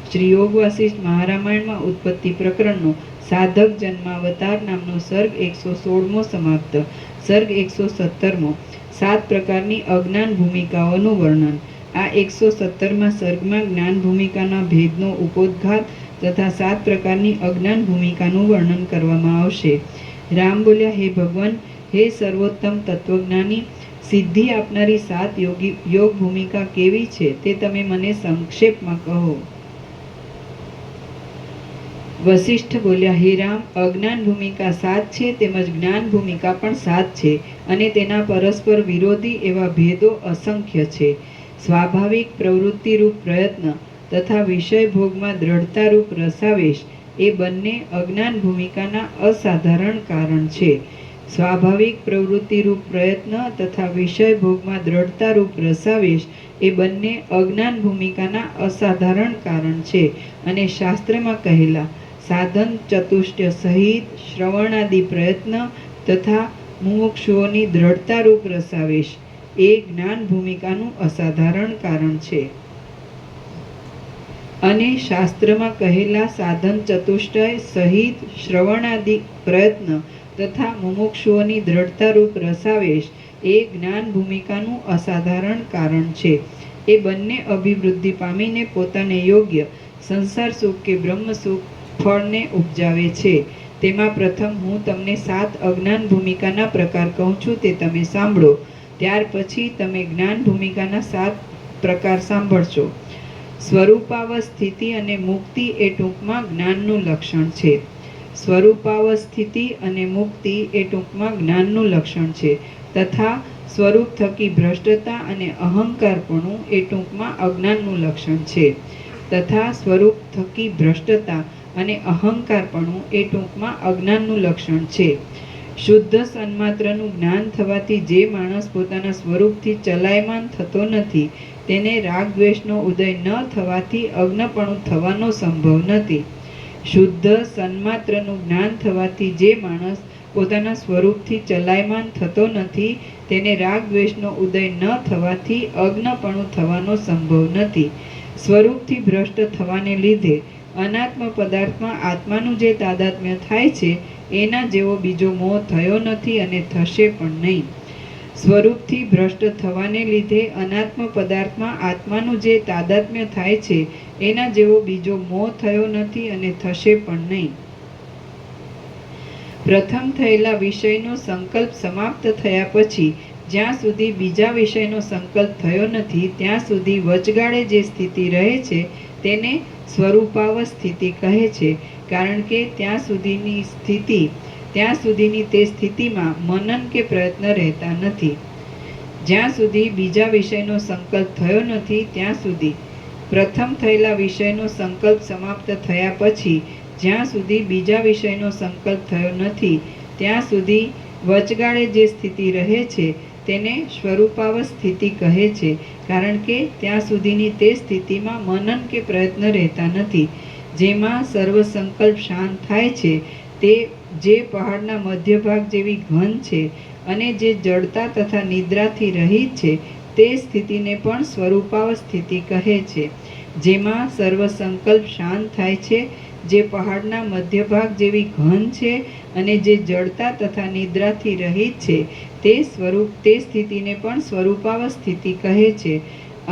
શ્રી યોગ વાસિષ્ઠ મહારામાયણમાં ઉત્પત્તિ પ્રકરણનો સાધક જન્માવતાર નામનો સર્ગ 116મો સમાપ્ત. સર્ગ 117મો 7 પ્રકારની અજ્ઞાન ભૂમિકાઓનું વર્ણન. આ 117મા સર્ગમાં જ્ઞાન ભૂમિકાના ભેદનો ઉપોદ્ઘાત તથા 7 પ્રકારની અજ્ઞાન ભૂમિકાનું વર્ણન કરવામાં આવશે. રામ બોલ્યા, હે ભગવાન, હે સર્વોત્તમ તત્વજ્ઞાની, સિદ્ધિ આપનારી 7 યોગ ભૂમિકા કેવી છે તે તમે મને સંક્ષેપમાં કહો. વશિષ્ઠ બોલ્યા, હે રામ, અજ્ઞાન ભૂમિકા 7 છે તેમજ જ્ઞાન ભૂમિકા પણ 7 છે અને તેના પરસ્પર વિરોધી એવા ભેદો અસંખ્ય છે. સ્વાભાવિક પ્રવૃત્તિરૂપ પ્રયત્ન તથા વિષય ભોગમાં દ્રઢતારૂપ રસાવેશ એ બંને અજ્ઞાન ભૂમિકાના અસાધારણ કારણ છે. સ્વાભાવિક પ્રવૃત્તિરૂપ પ્રયત્ન તથા વિષય ભોગમાં દ્રઢતારૂપ રસાવેશ એ બંને અજ્ઞાન ભૂમિકાના અસાધારણ કારણ છે. અને શાસ્ત્રમાં કહેલા સાધન ચતુષ્ટય સહિત શ્રવણાદિ પ્રયત્ન તથા મુમુક્ષુઓની દ્રઢતારૂપ રસાવેશ એ જ્ઞાન ભૂમિકાનું અસાધારણ કારણ છે. અને શાસ્ત્રમાં કહેલા સાધન ચતુષ્ટય સહિત શ્રવણાદિ પ્રયત્ન તથા મુમુક્ષુઓની દ્રઢતારૂપ રસાવેશ એ જ્ઞાન ભૂમિકાનું અસાધારણ કારણ છે. એ બંને અભિવૃદ્ધિ પામીને પોતાને યોગ્ય સંસાર સુખ કે બ્રહ્મ સુખ ફળને ઉપજાવે છે. તેમાં પ્રથમ હું તમને 7 અજ્ઞાન ભૂમિકાના પ્રકાર કહું છું, તે તમે સાંભળો. ત્યાર પછી તમે જ્ઞાન ભૂમિકાના 7 પ્રકાર સાંભળશો. સ્વરૂપાવસ્થિતિ અને મુક્તિ એ ટૂંકમાં જ્ઞાનનું લક્ષણ છે. સ્વરૂપાવસ્થિતિ અને મુક્તિ એ ટૂંકમાં જ્ઞાનનું લક્ષણ છે તથા સ્વરૂપ થકી ભ્રષ્ટતા અને અહંકારપણું એ ટૂંકમાં અજ્ઞાનનું લક્ષણ છે. તથા સ્વરૂપ થકી ભ્રષ્ટતા અને અહંકારપણું એ ટૂંકમાં અજ્ઞાનનું લક્ષણ છે. શુદ્ધ સન્માત્રનું જ્ઞાન થવાથી જે માણસ પોતાના સ્વરૂપથી ચલાયમાન થતો નથી તેને રાગ દ્વેષનો ઉદય ન થવાથી અજ્ઞપણું થવાનો સંભવ નથી. શુદ્ધ સન્માત્રનું જ્ઞાન થવાથી જે માણસ પોતાના સ્વરૂપથી ચલાયમાન થતો નથી તેને રાગ દ્વેષનો ઉદય ન થવાથી અજ્ઞપણું થવાનો સંભવ નથી. સ્વરૂપથી ભ્રષ્ટ થવાને લીધે અનાત્મ પદાર્થમાં આત્માનું જે તાદાત્મ્ય થાય છે એના જેવો બીજો મોહ થયો નથી અને થશે પણ નહીં. સ્વરૂપથી ભ્રષ્ટ થવાને લીધે અનાત્મ પદાર્થમાં આત્માનું જે તાદાત્મ્ય થાય છે એના જેવો બીજો મોહ થયો નથી અને થશે પણ નહીં. પ્રથમ થયેલા વિષયનો સંકલ્પ સમાપ્ત થયા પછી જ્યાં સુધી બીજા વિષયનો સંકલ્પ થયો નથી ત્યાં સુધી વચગાળે જે સ્થિતિ રહે છે તેને સ્વરૂપાવસ્થિતિ કહે છે. કારણ કે ત્યાં સુધીની તે સ્થિતિમાં મનન કે પ્રયત્ન રહેતા નથી. જ્યાં સુધી બીજા વિષયનો સંકલ્પ થયો નથી ત્યાં સુધી પ્રથમ થયેલા વિષયનો સંકલ્પ સમાપ્ત થયા પછી જ્યાં સુધી બીજા વિષયનો સંકલ્પ થયો નથી ત્યાં સુધી વચગાળે જે સ્થિતિ રહે છે તેને સ્વરૂપાવસ્થિતિ કહે છે. કારણ કે ત્યાં સુધીની તે સ્થિતિમાં મનન કે પ્રયત્ન રહેતા નથી. જેમાં સર્વ સંકલ્પ શાંત થાય છે તે જે પહાડના મધ્ય ભાગ જેવી ઘન છે અને જે જડતા તથા નિદ્રાથી રહિત છે તે સ્થિતિને પણ સ્વરૂપાવસ્થિતિ કહે છે. જેમાં સર્વ સંકલ્પ શાંત થાય છે, જે પહાડના મધ્ય ભાગ જેવી ઘન છે અને જે જડતા તથા નિદ્રાથી રહિત છે તે સ્થિતિને પણ સ્વરૂપાવસ્થિતિ કહે છે.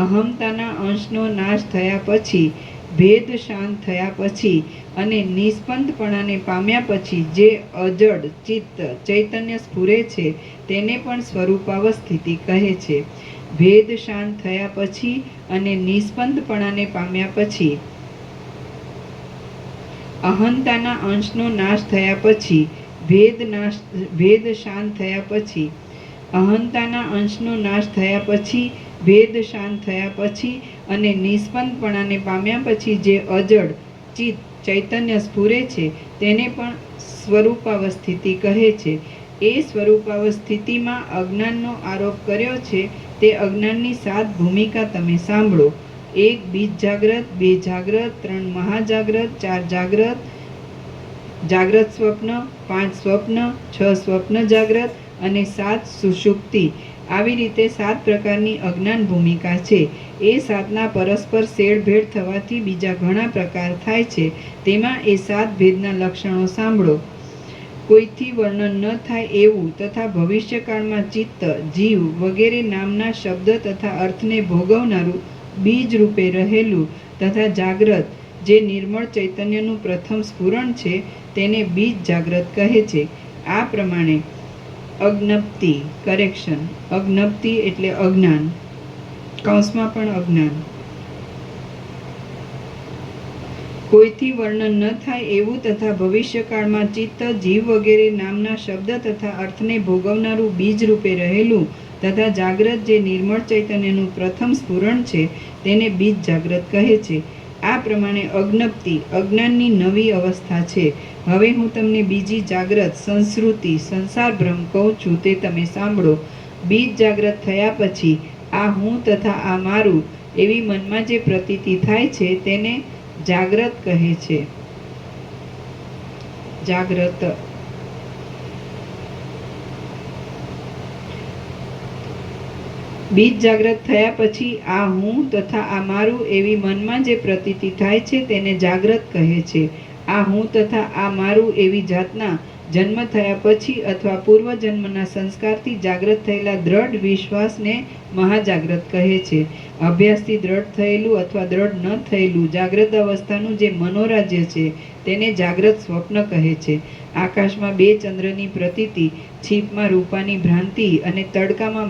અહમતાના અંશનો નાશ થયા પછી, ભેદ શાંત થયા પછી અને નિસ્પંદપણાને પામ્યા પછી જે અજડ ચિત્ત ચૈતન્ય સ્ફુરે છે તેને પણ સ્વરૂપાવસ્થિતિ કહે છે. ભેદ શાંત થયા પછી અને નિસ્પંદપણાને પામ્યા પછી, અહંતાના અંશનો નાશ થયા પછી, ભેદ શાંત થયા પછી, અહંતાના અંશનો નાશ થયા પછી, ભેદ શાંત થયા પછી અને નિસ્પંદપણાને પામ્યા પછી જે અજડ ચિત્ત ચૈતન્ય સ્ફુરે છે તેને પણ સ્વરૂપાવસ્થિતિ કહે છે. એ સ્વરૂપાવસ્થિતિમાં અજ્ઞાનનો આરોપ કર્યો છે તે અજ્ઞાનની 7 ભૂમિકા તમે સાંભળો. 1 બીજ જાગ્રત, 2 જાગ્રત, 3 મહાજાગ્રત, 4 જાગ્રત, જાગ્રત સ્વપ્ન, 5 સ્વપ્ન, 6 સ્વપ્ન જાગ્રત અને 7 સુષુપ્તિ આવી રીતે 7 પ્રકારની અજ્ઞાન ભૂમિકા છે. એ 7ના પરસ્પર શેડભેડ થવાથી બીજા ઘણા પ્રકાર થાય છે. તેમાં એ 7 ભેદના લક્ષણો સાંભળો. કોઈથી વર્ણન ન થાય એવું તથા ભવિષ્યકાળમાં ચિત્ત, જીવ વગેરે નામના શબ્દ તથા અર્થને ભોગવનારું બીજ રૂપે રહેલું તથા જાગ્રત જે નિર્મળ ચૈતન્યનું પ્રથમ સ્ફુરણ છે તેને બીજ જાગ્રત કહે છે. આ પ્રમાણે અજ્ઞપ્તિ કરેક્શન, અજ્ઞપ્તિ એટલે અજ્ઞાન, કૌંસમાં પણ અજ્ઞાન, કોઈથી વર્ણન ન થાય એવું તથા ભવિષ્યકાળમાં ચિત્ત, જીવ વગેરે નામના શબ્દ તથા અર્થને ભોગવનારું બીજ રૂપે રહેલું તથા જાગ્રત જે નિર્મળ ચૈતન્યનું પ્રથમ સ્ફુરણ છે તેને બીજ જાગ્રત કહે છે. આ પ્રમાણે અજ્ઞપ્તિ અજ્ઞાનની નવી અવસ્થા છે. હવે હું તમને બીજી જાગ્રત સંસ્કૃતિ સંસાર ભ્રમ કહું છું, તે તમે સાંભળો. બીજ જાગ્રત થયા પછી આ હું તથા આ મારું એવી મનમાં જે પ્રતીતિ થાય છે તેને જાગ્રત કહે છે. જાગ્રત. બીજ જાગ્રત થયા પછી આ હું તથા આ મારું એવી મનમાં જે પ્રતીતિ થાય છે તેને જાગ્રત કહે છે. આ હું તથા આ મારું એવી જાતના જન્મ થયા પછી અથવા પૂર્વજન્મના સંસ્કારથી જાગ્રત થયેલા દ્રઢ વિશ્વાસને મહાજાગ્રત કહે છે. અભ્યાસથી દ્રઢ થયેલું અથવા દ્રઢ ન થયેલું જાગ્રત અવસ્થાનું જે મનોરાજ્ય છે તેને જાગ્રત સ્વપ્ન કહે છે. આકાશમાં 2 ચંદ્રની પ્રતીતિ, છીપમાં રૂપાની ભ્રાંતિ અને તડકામાં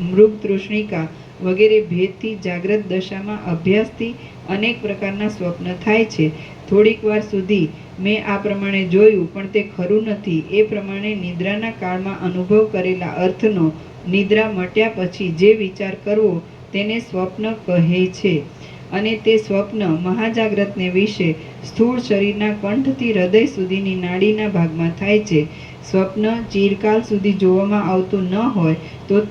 મૃગ તૃષ્ણિકા વગેરે ભેદથી જાગ્રત દશામાં અભ્યાસથી અનેક પ્રકારના સ્વપ્ન થાય છે. થોડીક વાર સુધી મેં આ પ્રમાણે જોયું પણ તે ખરું નથી. એ પ્રમાણે નિદ્રાના કાળમાં અનુભવ કરેલા અર્થનો નિદ્રા મટ્યા પછી જે વિચાર કરવો તેને સ્વપ્ન કહે છે. અને તે સ્વપ્ન મહાજાગ્રતને વિશે સ્થૂળ શરીરના કંઠથી હૃદય સુધીની નાડીના ભાગમાં થાય છે. સ્વપ્ન ચિરકાલ સુધી જોવામાં આવતું ન હોય તો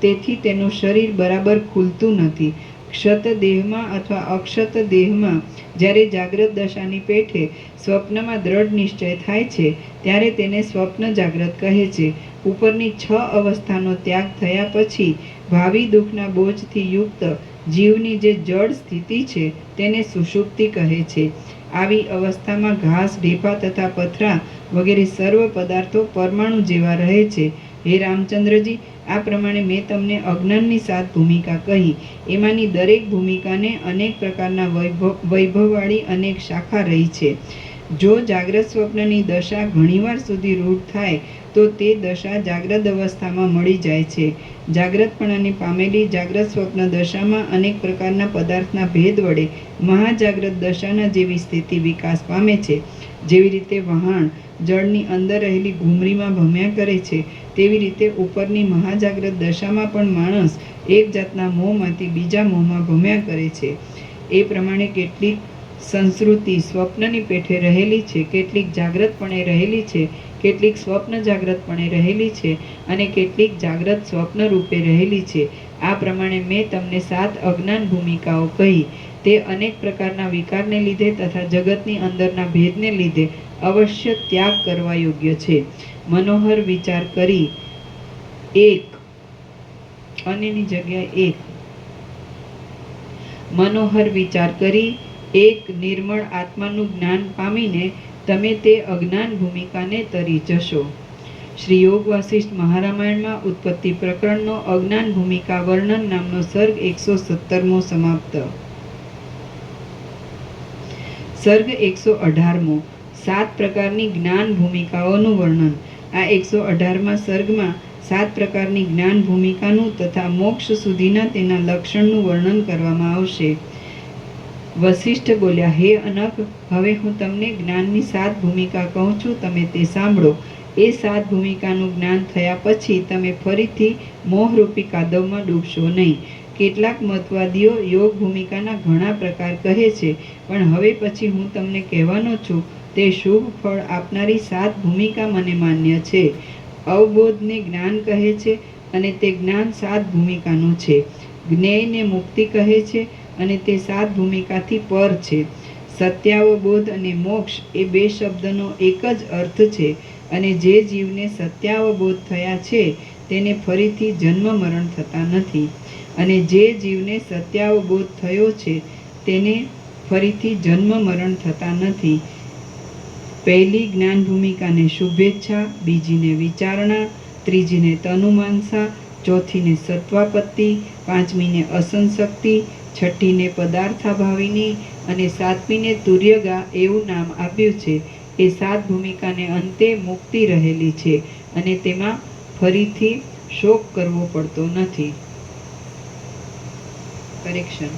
તેથી તેનું શરીર બરાબર ખુલતું નથી. ક્ષત દેહમાં અથવા અક્ષત દેહમાં જ્યારે જાગ્રત દશાની પેઠે સ્વપ્નમાં દ્રઢ નિશ્ચય થાય છે ત્યારે તેને સ્વપ્ન જાગ્રત કહે છે. ઉપરની 6 અવસ્થાનો ત્યાગ થયા પછી ભાવિ દુઃખના બોજથી યુક્ત જીવની જે જડ સ્થિતિ છે તેને સુષુપ્તિ કહે છે. આવી અવસ્થામાં ઘાસ, ઢેફા તથા પથરા વગેરે સર્વ પદાર્થો પરમાણુ જેવા રહે છે. હે રામચંદ્રજી, આ પ્રમાણે મેં તમને અજ્ઞાનની 7 ભૂમિકા કહી. એમાંની દરેક ભૂમિકાને અનેક પ્રકારના વૈભવવાળી અનેક શાખા રહી છે. જો જાગ્રત સ્વપ્નની દશા ઘણીવાર સુધી રૂઢ થાય તો તે દશા જાગ્રત અવસ્થામાં મળી જાય છે. જાગ્રતપણાને પામેલી જાગ્રત સ્વપ્ન દશામાં અનેક પ્રકારના પદાર્થના ભેદ વડે મહાજાગ્રત દશાના જેવી સ્થિતિ વિકાસ પામે છે. જેવી રીતે વહાણ જળની અંદર રહેલી ઘૂમરીમાં ભમ્યા કરે છે તેવી રીતે ઉપરની મહાજાગ્રત દશામાં પણ માણસ એક જાતના મોહમાંથી બીજા મોહમાં ભમ્યા કરે છે. એ પ્રમાણે કેટલીક સંસ્કૃતિ સ્વપ્નની પેઠે રહેલી છે, કેટલીક જાગ્રતપણે રહેલી છે, કેટલીક સ્વપ્ન જાગ્રતપણે રહેલી છે અને કેટલીક જાગ્રત સ્વપ્ન રૂપે રહેલી છે. આ પ્રમાણે મેં તમને 7 અજ્ઞાન ભૂમિકાઓ કહી. તે અનેક પ્રકારના વિકારને લીધે તથા જગતની અંદરના ભેદને લીધે અવશ્ય ત્યાગ કરવા યોગ્ય છે. મનોહર વિચાર કરી એક અનેની જગ્યાએ એક મનોહર વિચાર કરી એક નિર્મળ આત્માનું જ્ઞાન પામીને તમે તે અજ્ઞાન ભૂમિકાને તરી જશો. શ્રી યોગ વાસિષ્ઠ મહારામાયણમાં ઉત્પત્તિ પ્રકરણનો અજ્ઞાન ભૂમિકા વર્ણન નામનો સર્ગ 117મો સમાપ્ત. સર્ગ 118મો 7 પ્રકારની જ્ઞાન ભૂમિકાઓનું વર્ણન. આ 118મા સર્ગમાં 7 પ્રકારની જ્ઞાન ભૂમિકાનું તથા મોક્ષ સુધીના તેના લક્ષણનું વર્ણન કરવામાં આવશે. વસિષ્ઠ બોલ્યા, હે અનક, હવે હું તમને જ્ઞાનની 7 ભૂમિકા કહું છું, તમે તે સાંભળો. એ 7 ભૂમિકાનું જ્ઞાન થયા પછી તમે ફરીથી મોહરૂપી કાદવમાં ડૂબશો નહીં. કેટલાક મતવાદીઓ યોગ ભૂમિકાના ઘણા પ્રકાર કહે છે, પણ હવે પછી હું તમને કહેવાનો છું તે શુભ ફળ આપનારી 7 ભૂમિકા મને માન્ય છે. અવબોધને જ્ઞાન કહે છે અને તે જ્ઞાન 7 ભૂમિકાનું છે. જ્ઞેયને મુક્તિ કહે છે અને તે 7 ભૂમિકાથી પર છે. સત્યાવબોધ અને મોક્ષ એ 2 શબ્દનો એક જ અર્થ છે અને જે જીવને સત્યાવબોધ થયા છે તેને ફરીથી જન્મ મરણ થતા નથી. અને જે જીવને સત્યાવબોધ થયો છે તેને ફરીથી જન્મ મરણ થતા નથી. પહેલી જ્ઞાન ભૂમિકાને શુભેચ્છા, બીજીને વિચારણા, ત્રીજીને તનુમાંસા, ચોથીને સત્વાપત્તિ, પાંચમીને અસંશક્તિ, છઠ્ઠીને પદાર્થાભાવિની અને સાતમીને તુર્યગા એવું નામ આપ્યું છે. એ 7 ભૂમિકાને અંતે મુક્તિ રહેલી છે અને તેમાં ફરીથી શોક કરવો પડતો નથી. કરેક્શન.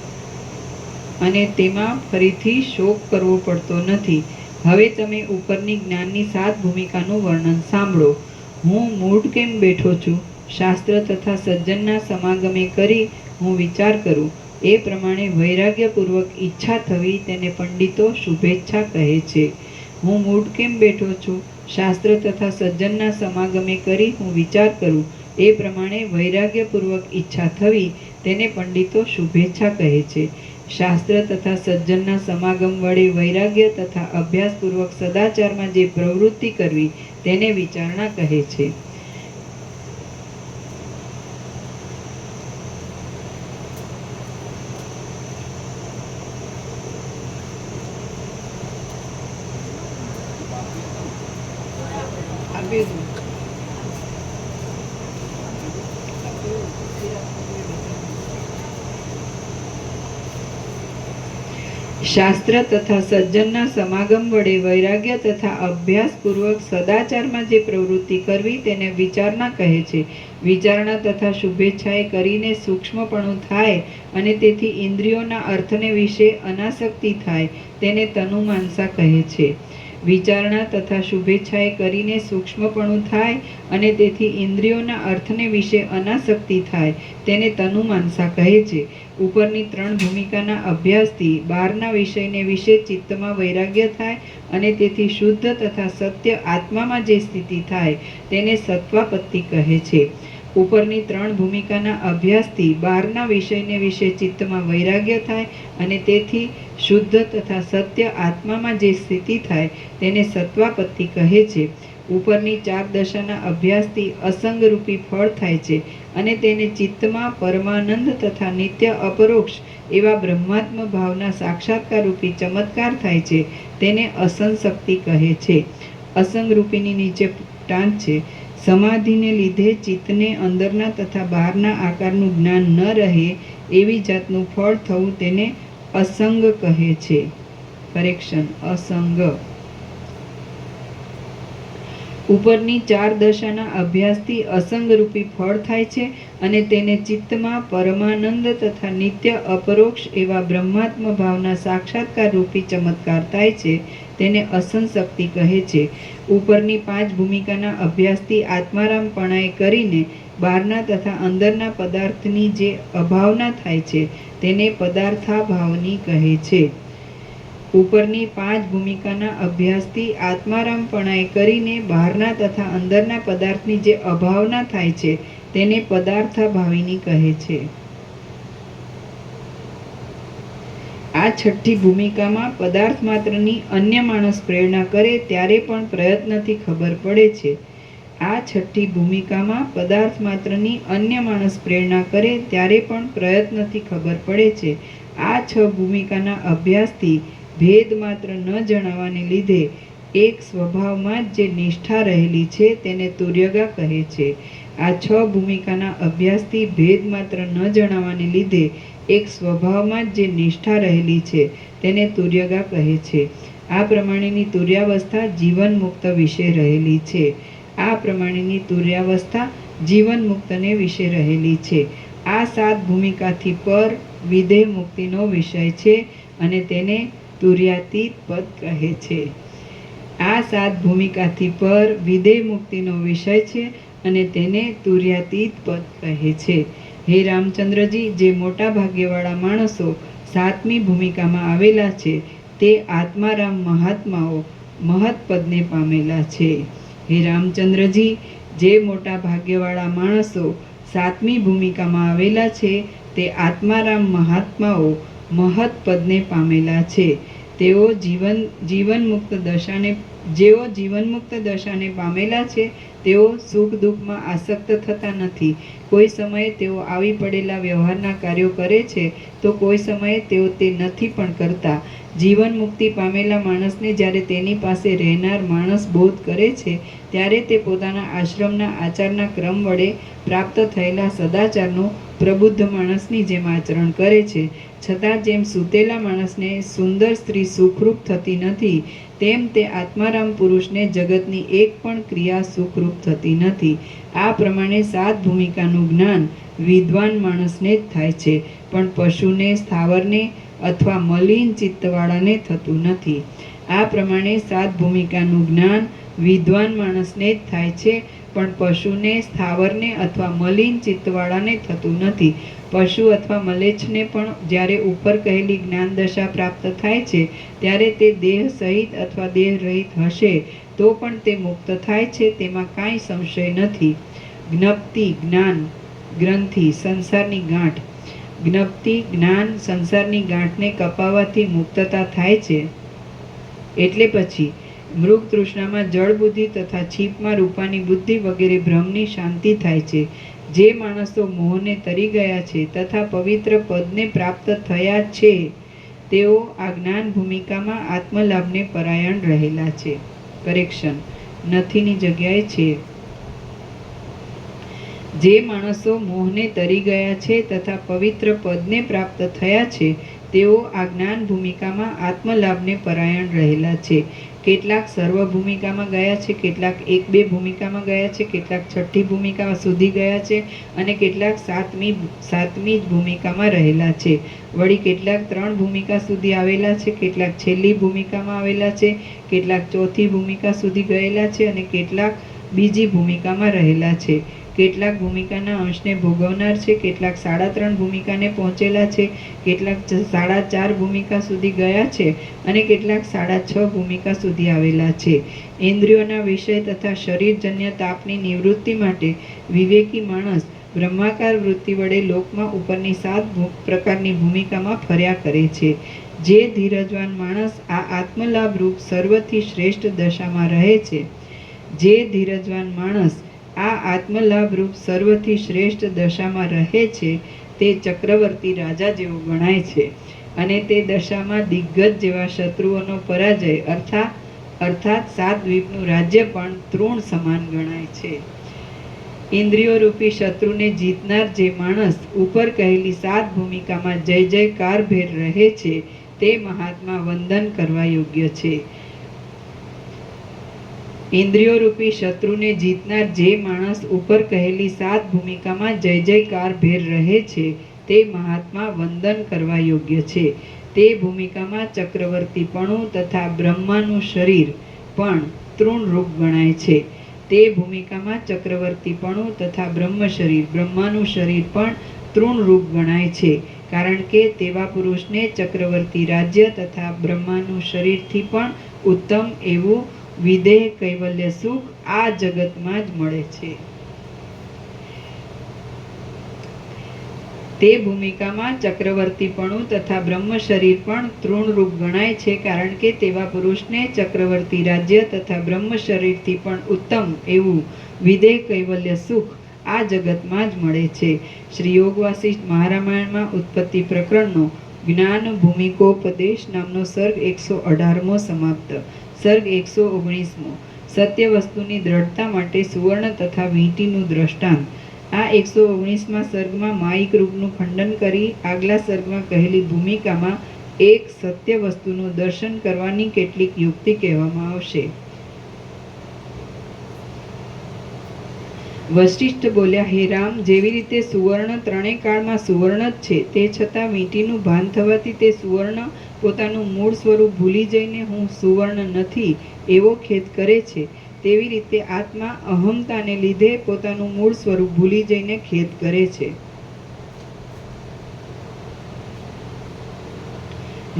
અને તેમાં ફરીથી શોક કરવો પડતો નથી. હવે તમે ઉપરની જ્ઞાનની 7 ભૂમિકાનું વર્ણન સાંભળો. હું મૂઢ કેમ બેઠો છું? શાસ્ત્ર તથા સજ્જનના સમાગમે કરી હું વિચાર કરું. એ પ્રમાણે વૈરાગ્યપૂર્વક ઈચ્છા થવી તેને પંડિતો શુભેચ્છા કહે છે. હું મૂઢ કેમ બેઠો છું? શાસ્ત્ર તથા સજ્જનના સમાગમે કરી હું વિચાર કરું. એ પ્રમાણે વૈરાગ્યપૂર્વક ઈચ્છા થવી તેને પંડિતો શુભેચ્છા કહે છે. શાસ્ત્ર તથા સજ્જનના સમાગમ વડે વૈરાગ્ય તથા અભ્યાસપૂર્વક સદાચારમાં જે પ્રવૃત્તિ કરવી તેને વિચારણા કહે છે. શાસ્ત્ર તથા સજ્જનના સમાગમ વડે વૈરાગ્ય તથા અભ્યાસપૂર્વક સદાચારમાં જે પ્રવૃત્તિ કરવી તેને વિચારણા કહે છે. વિચારણા તથા શુભેચ્છાએ કરીને સૂક્ષ્મપણું થાય અને તેથી ઇન્દ્રિયોના અર્થને વિશે અનાસક્તિ થાય તેને તનુમાંસા કહે છે. વિચારણા તથા શુભેચ્છાએ કરીને સૂક્ષ્મપણું થાય અને તેથી ઇન્દ્રિયોના અર્થને વિશે અનાસક્તિ થાય તેને તનુમાંસા કહે છે. ઉપરની 3 ભૂમિકાના અભ્યાસથી બહારના વિષયને વિશે ચિત્તમાં વૈરાગ્ય થાય અને તેથી શુદ્ધ તથા સત્ય આત્મામાં જે સ્થિતિ થાય તેને સત્વાપત્તિ કહે છે. ઉપરની 3 ભૂમિકાના અભ્યાસથી બહારના વિષયને વિશે ચિત્તમાં વૈરાગ્ય થાય અને તેથી શુદ્ધ તથા સત્ય આત્મામાં જે સ્થિતિ થાય તેને સત્વાપત્તિ કહે છે. ઉપરની 4 દશાના અભ્યાસથી અસંગરૂપી ફળ થાય છે અને તેને ચિત્તમાં પરમાનંદ તથા નિત્ય અપરોક્ષ એવા બ્રહ્માત્મ ભાવના સાક્ષાત્કારરૂપી ચમત્કાર થાય છે તેને અસંશક્તિ કહે છે. અસંગરૂપીની નીચે ટાંચ છે. સમાધિને લીધે ચિત્તને અંદરના તથા બહારના આકારનું જ્ઞાન ન રહે એવી જાતનું ફળ થવું તેને અસંગ કહે છે. કરેક્શન. અસંગ. ઉપરની 4 દશાના અભ્યાસથી અસંગરૂપી ફળ થાય છે અને તેને ચિત્તમાં પરમાનંદ તથા નિત્ય અપરોક્ષ એવા બ્રહ્માત્મ ભાવના સાક્ષાત્કાર રૂપી ચમત્કાર થાય છે તેને અસંશક્તિ કહે છે. ઉપરની 5 ભૂમિકાના અભ્યાસથી આત્મારામપણાએ કરીને બહારના તથા અંદરના પદાર્થની જે અભાવના થાય છે તેને પદાર્થાભાવની કહે છે. ઉપરની 5 ભૂમિકાના અભ્યાસથી આત્મારામપણાએ કરીને બહારના તથા અંદરના પદાર્થની જે અભાવના થાય છે તેને પદાર્થાભાવિની કહે છે. આ 6ઠ્ઠી ભૂમિકામાં પદાર્થ માત્રની અન્ય માણસ પ્રેરણા કરે ત્યારે પણ પ્રયત્નથી ખબર પડે છે. આ 6ઠ્ઠી ભૂમિકામાં પદાર્થ માત્રની અન્ય માણસ પ્રેરણા કરે ત્યારે પણ પ્રયત્નથી ખબર પડે છે. આ 6 ભૂમિકાના અભ્યાસથી ભેદ માત્ર ન જણાવવાને લીધે એક સ્વભાવમાં જ જે નિષ્ઠા રહેલી છે તેને તુર્યગા કહે છે. આ 6 ભૂમિકાના અભ્યાસથી ભેદ માત્ર ન જણાવવાને લીધે એક સ્વભાવમાં જ જે નિષ્ઠા રહેલી છે તેને તુર્યગા કહે છે. આ પ્રમાણેની તુર્યાવસ્થા જીવન મુક્ત વિશે રહેલી છે. આ પ્રમાણેની તુર્યાવસ્થા જીવન મુક્તને વિશે રહેલી છે. આ 7 ભૂમિકાથી પર વિદેહ મુક્તિનો વિષય છે અને તેને તુર્યાતીત પદ કહે છે. આ 7 ભૂમિકાથી પર વિદેહ મુક્તિનો વિષય છે અને તેને તુર્યાતીત પદ કહે છે. હે રામચંદ્રજી, જે મોટા ભાગ્યવાળા માણસો 7મી ભૂમિકામાં આવેલા છે તે આત્મારામ મહાત્માઓ મહત્પદને પામેલા છે. હે રામચંદ્રજી, જે મોટા ભાગ્યવાળા માણસો 7મી ભૂમિકામાં આવેલા છે તે આત્મારામ મહાત્માઓ મહત્પદને પામેલા છે. તેઓ જીવન મુક્ત દશાને જેઓ જીવનમુક્ત દશાને પામેલા છે તેઓ સુખ દુઃખમાં આસક્ત થતા નથી. કોઈ સમયે તેઓ આવી પડેલા વ્યવહારના કાર્યો કરે છે તો કોઈ સમયે તેઓ તે નથી પણ કરતા. જીવન મુક્તિ પામેલા માણસને જ્યારે તેની પાસે રહેનાર માણસ બોધ કરે છે ત્યારે તે પોતાના આશ્રમના આચારના ક્રમ વડે પ્રાપ્ત થયેલા સદાચારનું પ્રબુદ્ધ માણસની જેમ આચરણ કરે છે. છતાં જેમ સૂતેલા માણસને સુંદર સ્ત્રી સુખરૂપ થતી નથી, તેમ તે આત્મારામ પુરુષને જગતની એક પણ ક્રિયા સુખરૂપ થતી નથી. આ પ્રમાણે 7 ભૂમિકાનું જ્ઞાન વિદ્વાન માણસને જ થાય છે, પણ પશુને, સ્થાવરને અથવા મલિન ચિત્તવાળાને થતું નથી. આ પ્રમાણે 7 ભૂમિકાનું જ્ઞાન વિદ્વાન માણસને જ થાય છે, પણ પશુને, સ્થાવરને અથવા મલિન ચિત્તવાળાને થતું નથી. પશુ અથવા મલેચ્છને પણ જ્યારે ઉપર કહેલી જ્ઞાન દશા પ્રાપ્ત થાય છે ત્યારે તે દેહ સહિત અથવા દેહ રહિત હશે તો પણ તે મુક્ત થાય છે, તેમાં કાંઈ સંશય નથી. જ્ઞપ્તિ, જ્ઞાન, ગ્રંથિ, સંસારની ગાંઠ. જ્ઞપ્તિ, જ્ઞાન, સંસારની ગાંઠને કપાવવાથી મુક્તતા થાય છે. એટલે પછી મૃગ તૃષ્ણામાં જળ બુદ્ધિ તથા છીપમાં રૂપાની બુદ્ધિ વગેરે ભ્રમની શાંતિ થાય છે. જે માણસો મોહને તરી ગયા છે તથા પવિત્ર પદને પ્રાપ્ત થયા છે તેઓ આ જ્ઞાન ભૂમિકામાં આત્મલાભને પરાયણ રહેલા છે. કરેક્શન, નથીની જગ્યાએ છે. જે માણસો મોહને તરી ગયા છે તથા પવિત્ર પદને પ્રાપ્ત થયા છે તેઓ આ જ્ઞાન ભૂમિકામાં આત્મલાભને પરાયણ રહેલા છે. કેટલાક સર્વ ભૂમિકામાં ગયા છે, કેટલાક 1-2 ભૂમિકામાં ગયા છે, કેટલાક 6ઠ્ઠી ભૂમિકા સુધી ગયા છે અને કેટલાક 7મી જ ભૂમિકામાં રહેલા છે. વળી કેટલાક 3 ભૂમિકા સુધી આવેલા છે, કેટલાક છેલ્લી ભૂમિકામાં આવેલા છે, કેટલાક 4થી ભૂમિકા સુધી ગયેલા છે અને કેટલાક બીજી ભૂમિકામાં રહેલા છે. કેટલાક ભૂમિકાના અંશને ભોગવનાર છે, કેટલાક 3.5 ભૂમિકાને પહોંચેલા છે, કેટલાક 4.5 ભૂમિકા સુધી ગયા છે અને કેટલાક 6.5 ભૂમિકા સુધી આવેલા છે. ઇન્દ્રિયોના વિષય તથા શરીરજન્ય તાપની નિવૃત્તિ માટે વિવેકી માણસ બ્રહ્માકાર વૃત્તિ વડે લોકમાં ઉપરની 7 પ્રકારની ભૂમિકામાં ફર્યા કરે છે. જે ધીરજવાન માણસ આ આત્મલાભ રૂપ સર્વથી શ્રેષ્ઠ દશામાં રહે છે, જે ધીરજવાન માણસ આ આત્મલાભ રૂપ સર્વથી શ્રેષ્ઠ દશામાં રહે છે તે ચક્રવર્તી રાજા જેવો ગણાય છે અને તે દશામાં દિગ્ગજ જેવા શત્રુઓનો પરાજય અર્થાત 7 દ્વીપનું રાજ્ય પણ તૃણ સમાન ગણાય છે. ઇન્દ્રિયો રૂપી શત્રુને જીતનાર જે માણસ ઉપર કહેલી 7 ભૂમિકામાં જય જયકાર ભેર રહે છે તે મહાત્મા વંદન કરવા યોગ્ય છે. ઇન્દ્રિયો રૂપી શત્રુને જીતનાર જે માણસ ઉપર કહેલી 7 ભૂમિકામાં જય જયકાર ભેર રહે છે તે મહાત્મા વંદન કરવા યોગ્ય છે. તે ભૂમિકામાં ચક્રવર્તીપણું તથા બ્રહ્માનું શરીર પણ તૃણરૂપ ગણાય છે. તે ભૂમિકામાં ચક્રવર્તીપણું તથા બ્રહ્માનું શરીર પણ તૃણરૂપ ગણાય છે, કારણ કે તેવા પુરુષને ચક્રવર્તી રાજ્ય તથા બ્રહ્માનું શરીરથી પણ ઉત્તમ એવું વિદેહ કૈવલ્ય સુખ આ જગતમાં જ મળે છે. તે ભૂમિકામાં ચક્રવર્તીપણું તથા બ્રહ્મ શરીર પણ તૃણરૂપ ગણાય છે, કારણ કે તેવા પુરુષને ચક્રવર્તી રાજ્ય તથા બ્રહ્મ શરીરથી પણ ઉત્તમ એવું વિદેહ કૈવલ્ય સુખ આ જગતમાં જ મળે છે. શ્રી યોગ વાસિષ્ઠ મહારામાયણમાં ઉત્પત્તિ પ્રકરણનો જ્ઞાન ભૂમિકોપદેશ નામનો સર્ગ 118મો સમાપ્ત. સર્ગ 119મો. સત્ય વસ્તુની દ્રઢતા માટે સુવર્ણ તથા વીંટીનું દ્રષ્ટાંત. આ 119મા સર્ગમાં માયિક રૂપનું ખંડન કરી આગલા સર્ગમાં કહેલી ભૂમિકામાં એક સત્ય વસ્તુનું દર્શન કરવાની કેટલીક યુક્તિ કહેવામાં આવશે. વશિષ્ઠ બોલ્યા, હે રામ, જેવી રીતે સુવર્ણ 3 કાળમાં સુવર્ણ જ છે, તે છતાં વીંટીનું ભાન થવાથી તે સુવર્ણ પોતાનું મૂળ સ્વરૂપ ભૂલી જઈને હું સુવર્ણ નથી એવો ખેદ કરે છે, તેવી રીતે આત્મા અહમતાને લીધે પોતાનું મૂળ સ્વરૂપ ભૂલી જઈને ખેદ કરે છે.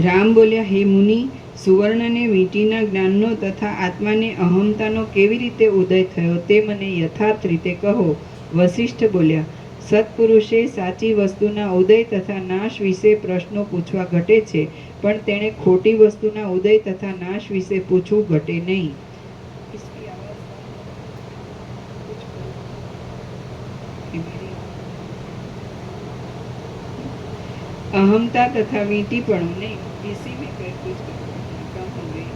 રામ બોલ્યા, હે મુનિ, સુવર્ણને વીંટીના જ્ઞાનનો તથા આત્માને અહમતાનો કેવી રીતે ઉદય થયો તે મને યથાર્થ રીતે કહો. વશિષ્ઠ બોલ્યા, સત્પુરુષે સાચી વસ્તુના ઉદય તથા નાશ વિશે પ્રશ્નો પૂછવા ઘટે છે, પણ તેણે ખોટી વસ્તુના ઉદય તથા નાશ વિશે પૂછવું ઘટે નહીં. अहमता तथा वींटीपणु नहीं, इसी में कर कुछ कम हो गई।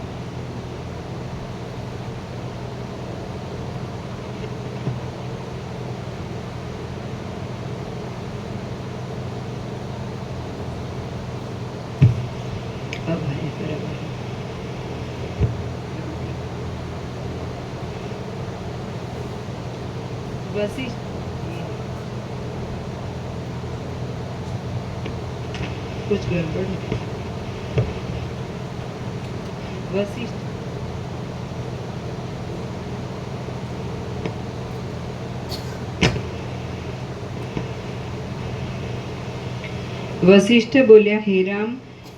अब है बराबर। वशिष्ठ कुछ गड़बड़ है। वशिष्ठ વશિષ્ઠ બોલ્યા, હે રામ,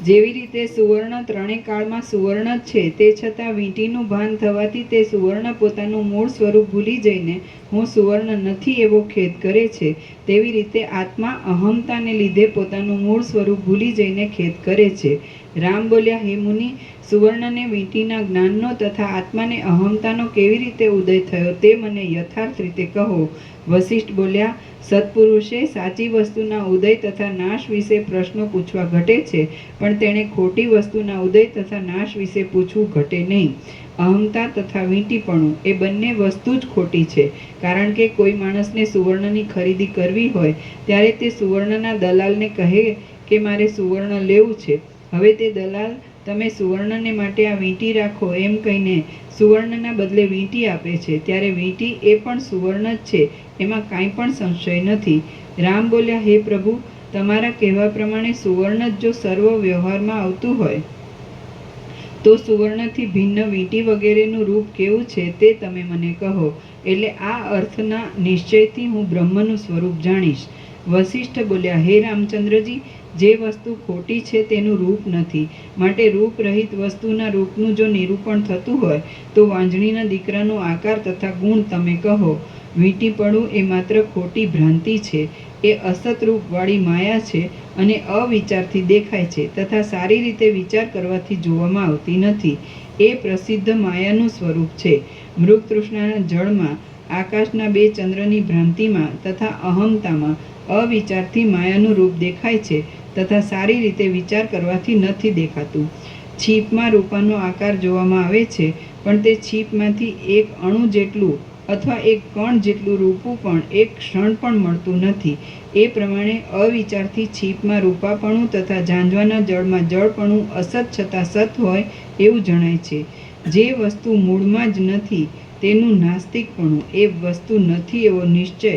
જેવી રીતે સુવર્ણ ત્રણેય કાળમાં સુવર્ણ જ છે, તે છતાં વીંટીનું ભાન થવાથી તે સુવર્ણ પોતાનું મૂળ સ્વરૂપ ભૂલી જઈને હું સુવર્ણ નથી એવો ખેદ કરે છે, તેવી રીતે આત્મા અહમતાને લીધે પોતાનું મૂળ સ્વરૂપ ભૂલી જઈને ખેદ કરે છે. રામ બોલ્યા, હે મુનિ, સુવર્ણને વીંટીના જ્ઞાનનો તથા આત્માને અહમતાનો કેવી રીતે ઉદય થયો તે મને યથાર્થ રીતે કહો. વશિષ્ઠ બોલ્યા, સત્પુરુષે સાચી વસ્તુના ઉદય તથા નાશ વિશે પ્રશ્નો પૂછવા ઘટે છે, પણ તેણે ખોટી વસ્તુના ઉદય તથા નાશ વિશે પૂછવું ઘટે નહીં. અહમતા તથા વીંટીપણું એ બંને વસ્તુ જ ખોટી છે, કારણ કે કોઈ માણસને સુવર્ણની ખરીદી કરવી હોય ત્યારે તે સુવર્ણના દલાલને કહે કે મારે સુવર્ણ લેવું છે. હવે તે દલાલ તમે સુવર્ણને માટે આ વીંટી રાખો એમ કહીને સુવર્ણના બદલે વીંટી આપે છે, ત્યારે વીંટી એ પણ સુવર્ણ જ છે, એમાં કાંઈ પણ સંશય નથી. રામ બોલ્યા, હે પ્રભુ, તમારા કહેવા પ્રમાણે સુવર્ણ જ જો સર્વ વ્યવહારમાં આવતું હોય તો સુવર્ણથી ભિન્ન વીંટી વગેરેનું રૂપ કેવું છે તે તમે મને કહો, એટલે આ અર્થના નિશ્ચયથી હું બ્રહ્મનું સ્વરૂપ જાણીશ. વશિષ્ઠ બોલ્યા, હે રામચંદ્રજી, જે વસ્તુ ખોટી છે તેનું રૂપ નથી, માટે રૂપ રહિત વસ્તુના રૂપનું જો નિરૂપણ થતું હોય તો વાંજણીના દીકરાનો આકાર તથા ગુણ તમે કહો. વીંટીપણું એ માત્ર ખોટી ભ્રાંતિ છે, એ અસત રૂપવાળી માયા છે અને અવિચારથી દેખાય છે તથા સારી રીતે વિચાર કરવાથી જોવામાં આવતી નથી. એ પ્રસિદ્ધ માયાનું સ્વરૂપ છે. મૃગતૃષ્ણાના જળમાં, આકાશના બે ચંદ્રની ભ્રાંતિમાં તથા અહમતામાં અવિચારથી માયાનું રૂપ દેખાય છે તથા સારી રીતે વિચાર કરવાથી નથી દેખાતું. છીપમાં રૂપાનો આકાર જોવામાં આવે છે, પણ તે છીપમાંથી એક અણુ જેટલું અથવા એક કણ જેટલું રૂપું પણ એક ક્ષણ પણ મળતું નથી. એ પ્રમાણે અવિચારથી છીપમાં રૂપાપણું તથા ઝાંઝવાના જળમાં જળપણું અસત છતાં સત હોય એવું જણાય છે. જે વસ્તુ મૂળમાં જ નથી તેનું નાસ્તિકપણું એ વસ્તુ નથી એવો નિશ્ચય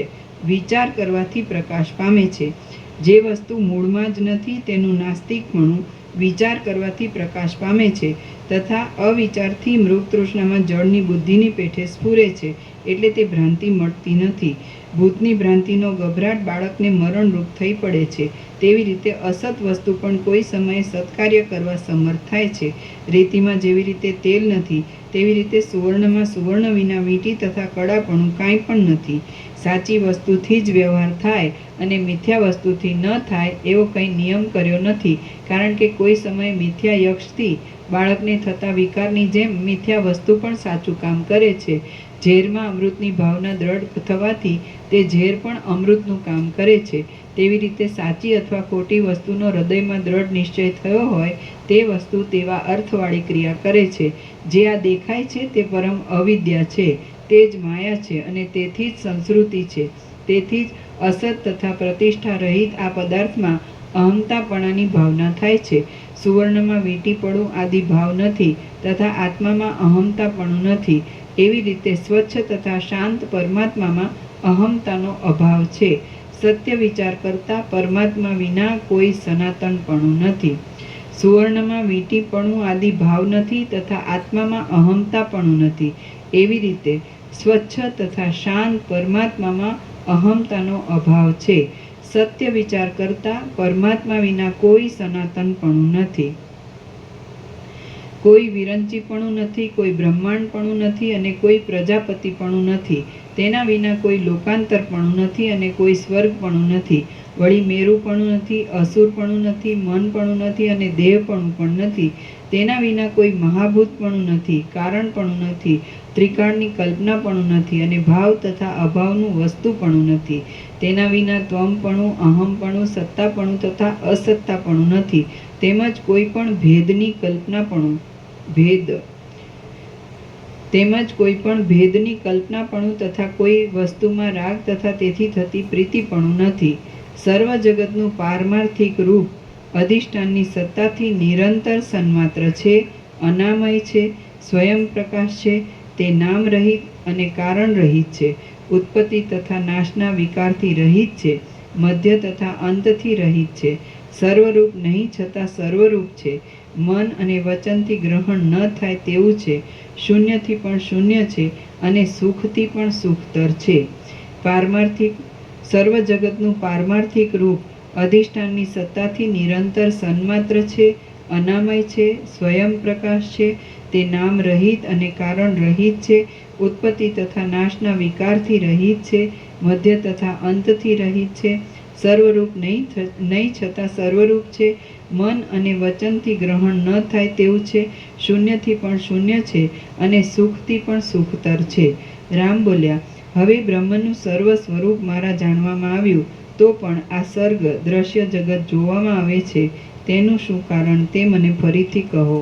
વિચાર કરવાથી પ્રકાશ પામે છે. જે વસ્તુ મૂળમાં જ નથી તેનું નાસ્તિકપણું વિચાર કરવાથી પ્રકાશ પામે છે તથા અવિચારથી મૃગતૃષ્ણામાં જળની બુદ્ધિની પેઠે સ્ફુરે છે, એટલે તે ભ્રાંતિ મળતી નથી. ભૂતની ભ્રાંતિનો ગભરાટ બાળકને મરણરૂપ થઈ પડે છે, તેવી રીતે અસત વસ્તુ પણ કોઈ સમયે સત્કાર્ય કરવા સમર્થ થાય છે. રેતીમાં જેવી રીતે તેલ નથી તેવી રીતે સુવર્ણમાં સુવર્ણ વિના વીંટી તથા કડાપણું કાંઈ પણ નથી. સાચી વસ્તુથી જ વ્યવહાર થાય અને મિથ્યા વસ્તુથી ન થાય એવો કંઈ નિયમ કર્યો નથી, કારણ કે કોઈ સમયે મિથ્યા યક્ષથી બાળકને થતા વિકારની જેમ મિથ્યા વસ્તુ પણ સાચું કામ કરે છે. ઝેરમાં અમૃતની ભાવના દ્રઢ થવાથી તે ઝેર પણ અમૃતનું કામ કરે છે. તેવી રીતે સાચી અથવા ખોટી વસ્તુનો હૃદયમાં દ્રઢ નિશ્ચય થયો હોય તે વસ્તુ તેવા અર્થવાળી ક્રિયા કરે છે. જે આ દેખાય છે તે પરમ અવિદ્યા છે, તે જ માયા છે અને તેથી જ સંસ્કૃતિ છે. તેથી જ અસત તથા પ્રતિષ્ઠા રહિત આ પદાર્થમાં અહમતાપણાની ભાવના થાય છે. સુવર્ણમાં વીંટીપણું આદિ ભાવ નથી તથા આત્મામાં અહમતાપણું નથી. એવી રીતે સ્વચ્છ તથા શાંત પરમાત્મામાં અહમતાનો અભાવ છે. સત્ય વિચાર કરતા પરમાત્મા વિના કોઈ સનાતનપણું નથી. સુવર્ણમાં વીંટીપણું આદિ ભાવ નથી તથા આત્મામાં અહમતાપણું નથી. એવી રીતે સ્વચ્છ તથા શાંત પરમાત્મામાં અહમતાનો અભાવ છે. સત્ય વિચાર કરતા પરમાત્મા વિના કોઈ સનાતનપણું નથી. કોઈ વિરંચીપણું નથી, કોઈ બ્રહ્માંડપણું નથી અને કોઈ પ્રજાપતિપણું નથી. તેના વિના કોઈ લોકાંતરપણું નથી અને કોઈ સ્વર્ગપણું નથી. વળી મેરુપણું નથી, અસુરપણું નથી, મનપણું નથી અને દેહપણું પણ નથી. તેના વિના કોઈ મહાભૂતપણું નથી, કારણપણું નથી, ત્રિકાળની કલ્પનાપણું નથી અને ભાવ તથા અભાવનું વસ્તુપણું નથી. તેના વિના ત્વમપણું, અહમપણું, સત્તાપણું તથા અસત્તાપણું નથી. તેમજ કોઈ પણ ભેદની કલ્પનાપણું તથા કોઈ વસ્તુમાં રાગ તથા તેથી થતી પ્રીતિપણું નથી. સર્વ જગતનું પારમાર્થિક રૂપ અધિષ્ઠાનની સત્તાથી નિરંતર સન્માત્ર છે, અનામય છે, સ્વયં પ્રકાશ છે. તે નામ રહિત અને કારણ રહિત છે, ઉત્પત્તિ તથા નાશના વિકારથી રહિત છે, મધ્ય તથા અંતથી રહિત છે, સર્વરૂપ નહીં છતાં સર્વરૂપ છે, મન અને વચનથી ગ્રહણ ન થાય તેવું છે, શૂન્યથી પણ શૂન્ય છે અને સુખથી પણ સુખતર છે. સર્વ જગતનું પારમાર્થિક રૂપ અધિષ્ઠાનની સત્તાથી નિરંતર સન્માત્ર છે, અનામય છે, સ્વયં પ્રકાશ છે. તે નામ રહિત અને કારણ રહિત છે, ઉત્પત્તિ તથા નાશના વિકારથી રહિત છે, મધ્ય તથા અંતથી રહિત છે, સર્વરૂપ નહીં છતાં સર્વરૂપ છે, મન અને વચનથી ગ્રહણ ન થાય તેવું છે, શૂન્યથી પણ શૂન્ય છે અને સુખથી પણ સુખતર છે. રામ બોલ્યા, હવે બ્રહ્મનું સર્વ સ્વરૂપ મારા જાણવામાં આવ્યું, તો પણ આ સર્ગ દ્રશ્ય જગત જોવામાં આવે છે, તેનું શું કારણ તે મને ફરીથી કહો.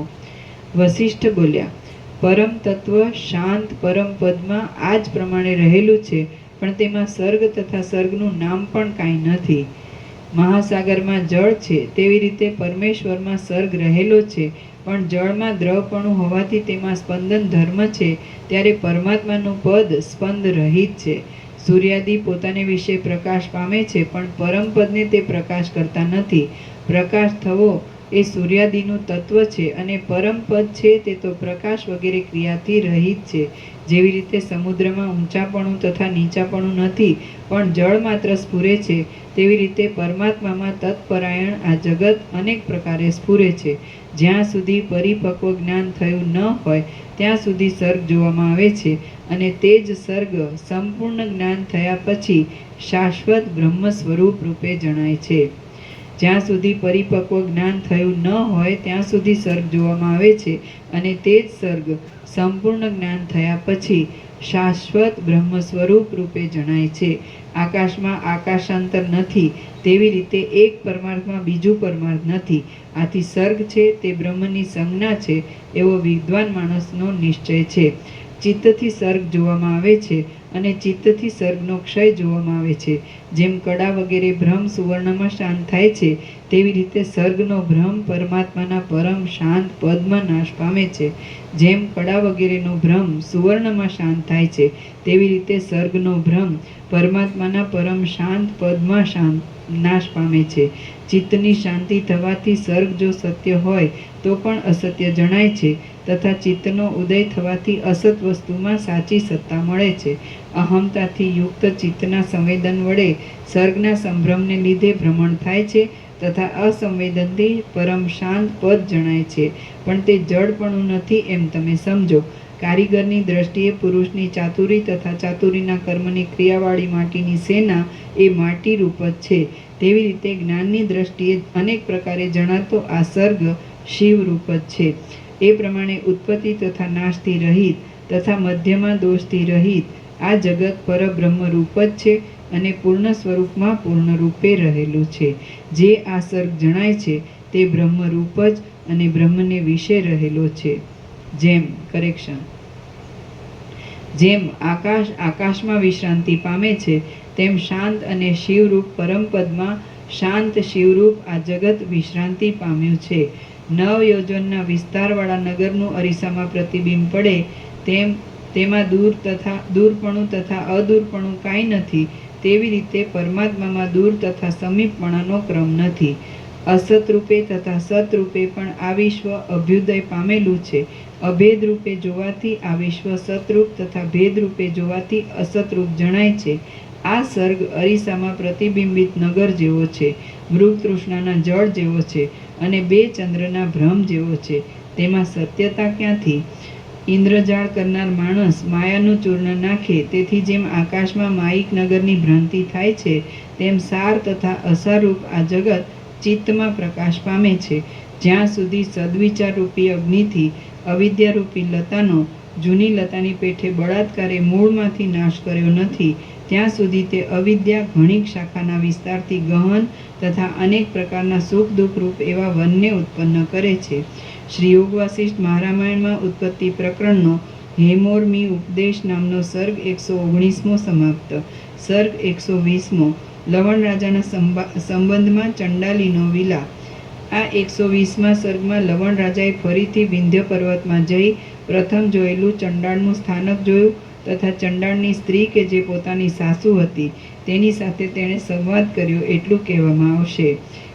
વસિષ્ઠ બોલ્યા, પરમ તત્વ શાંત પરમ પદમાં આ જ પ્રમાણે રહેલું છે, પણ તેમાં સર્ગ તથા સર્ગનું નામ પણ કાંઈ નથી. મહાસાગરમાં જળ છે તેવી રીતે પરમેશ્વરમાં સર્ગ રહેલો છે, પણ જળમાં દ્રવપણું હોવાથી તેમાં સ્પંદન ધર્મ છે, ત્યારે પરમાત્માનું પદ સ્પંદ રહિત છે. સૂર્યાદિ પોતાને વિશે પ્રકાશ પામે છે, પણ પરમપદને તે પ્રકાશ કરતા નથી. પ્રકાશ થવો એ સૂર્યાદિનું તત્વ છે અને પરમપદ છે તે તો પ્રકાશ વગેરે ક્રિયાથી રહિત છે. જેવી રીતે સમુદ્રમાં ઊંચાપણું તથા નીચાપણું નથી, પણ જળ માત્ર સ્ફુરે છે, તેવી રીતે પરમાત્મામાં તત્પરાયણ આ જગત અનેક પ્રકારે સ્ફુરે છે. જ્યાં સુધી પરિપક્વ જ્ઞાન થયું ન હોય ત્યાં સુધી સર્ગ જોવામાં આવે છે, અને તે જ સર્ગ સંપૂર્ણ જ્ઞાન થયા પછી શાશ્વત બ્રહ્મ સ્વરૂપ રૂપે જણાય છે. જ્યાં સુધી પરિપક્વ જ્ઞાન થયું ન હોય ત્યાં સુધી સર્ગ જોવામાં આવે છે, અને તે જ સર્ગ સંપૂર્ણ જ્ઞાન થયા પછી શાશ્વત બ્રહ્મ સ્વરૂપ રૂપે જણાય છે. આકાશમાં આકાશાંતર નથી, તેવી રીતે એક પરમાર્થમાં બીજું પરમાર્થ નથી. આથી સર્ગ છે તે બ્રહ્મની સંજ્ઞા છે એવો વિદ્વાન માણસનો નિશ્ચય છે. ચિત્તથી સર્ગ જોવામાં આવે છે અને ચિત્તથી સર્ગનો ક્ષય જોવામાં આવે છે. જેમ કડા વગેરે ભ્રમ સુવર્ણમાં શાંત થાય છે, તેવી રીતે સર્ગનો ભ્રમ પરમાત્માના પરમ શાંત પદમાં નાશ પામે છે. જેમ કડા વગેરેનો ભ્રમ સુવર્ણમાં શાંત થાય છે, તેવી રીતે સર્ગનો ભ્રમ પરમાત્માના પરમ શાંત પદમાં નાશ પામે છે. ચિત્તની શાંતિ થવાથી સર્ગ જો સત્ય હોય તો પણ અસત્ય જણાય છે, તથા ચિત્તનો ઉદય થવાથી અસત વસ્તુમાં સાચી સત્તા મળે છે. અહમતાથી યુક્ત ચિત્તના સંવેદન વડે સર્ગના સંભ્રમને લીધે ભ્રમણ થાય છે, તથા અસંવેદનથી પરમ શાંત પદ જણાય છે, પણ તે જડપણું નથી એમ તમે સમજો. કારીગરની દ્રષ્ટિએ પુરુષની ચાતુરી તથા ચાતુરીના કર્મની ક્રિયાવાળી માટીની સેના એ માટી રૂપ જ છે. તેવી રીતે જ્ઞાનની દ્રષ્ટિએ અનેક પ્રકારે જણાતો આ સર્ગ શિવ રૂપ જ છે. એ પ્રમાણે ઉત્પત્તિ તથા નાશથી રહિત તથા મધ્યમાં દોષથી રહિત આ જગત પરબ્રહ્મ રૂપ જ છે અને પૂર્ણ સ્વરૂપમાં પૂર્ણ રૂપે રહેલું છે. જે આ સર્ગ જણાય છે તે બ્રહ્મ રૂપ જ અને બ્રહ્મને વિશે રહેલો છે. જેમ આકાશ આકાશમાં વિશ્રાંતિ પામે છે, તેમ શાંત અને શિવરૂપ પરમપદમાં શાંત શિવરૂપ આ જગત વિશ્રાંતિ પામ્યું છે. 9 યોજનના વિસ્તારવાળા નગરનું અરીસામાં પ્રતિબિંબ પડે તેમાં દૂરપણું તથા અદૂરપણું કાંઈ નથી, તેવી રીતે પરમાત્મામાં દૂર તથા સમીપપણાનો ક્રમ નથી. અસતરૂપે તથા સતરૂપે પણ આ વિશ્વ અભ્યુદય પામેલું છે. અભેદ રૂપે જોવાથી આ વિશ્વ સતરૂપ તથા ભેદ રૂપે જોવાથી અસતરૂપ જણાય છે. આ સર્ગ અરીસામાં પ્રતિબિંબિત નગર જેવો છે, મૃગ તૃષ્ણાના જળ જેવો છે અને 2 ચંદ્રના ભ્રમ જેવો છે. તેમાં સત્યતા ક્યાંથી? ઇન્દ્રજાળ કરનાર માણસ માયાનું ચૂર્ણ નાખે તેથી જેમ આકાશમાં માયિક નગરની ભ્રાંતિ થાય છે, તેમ સાર તથા અસારરૂપ આ જગત ચિત્તમાં પ્રકાશ પામે છે. જ્યાં સુધી સદ્વિચારરૂપી અગ્નિથી અવિદ્યારૂપી લતાનો જૂની લતાની પેઠે બળાત્કારે મૂળમાંથી નાશ કર્યો નથી, ત્યાં સુધી તે અવિદ્યા ઘણી શાખાના વિસ્તારથી ગહન તથા અનેક પ્રકારના સુખ દુઃખ રૂપ એવા વનને ઉત્પન્ન કરે છે. શ્રી યોગ વાસિષ્ઠ મહારામાયણમાં ઉત્પત્તિ પ્રકરણનો હેમોરમી ઉપદેશ નામનો સર્ગ 119મો સમાપ્ત. સર્ગ 120મો લવણ રાજાના સંબંધમાં ચંડાલીનો વિલાપ. આ 120મા સર્ગમાં લવણ રાજાએ ફરીથી વિંધ્ય પર્વતમાં જઈ પ્રથમ જોયેલું ચંડાળનું સ્થાનક જોયું તથા ચંડાળની સ્ત્રી કે જે પોતાની સાસુ હતી તેની સાથે તેણે સંવાદ કર્યો એટલું કહેવામાં આવશે.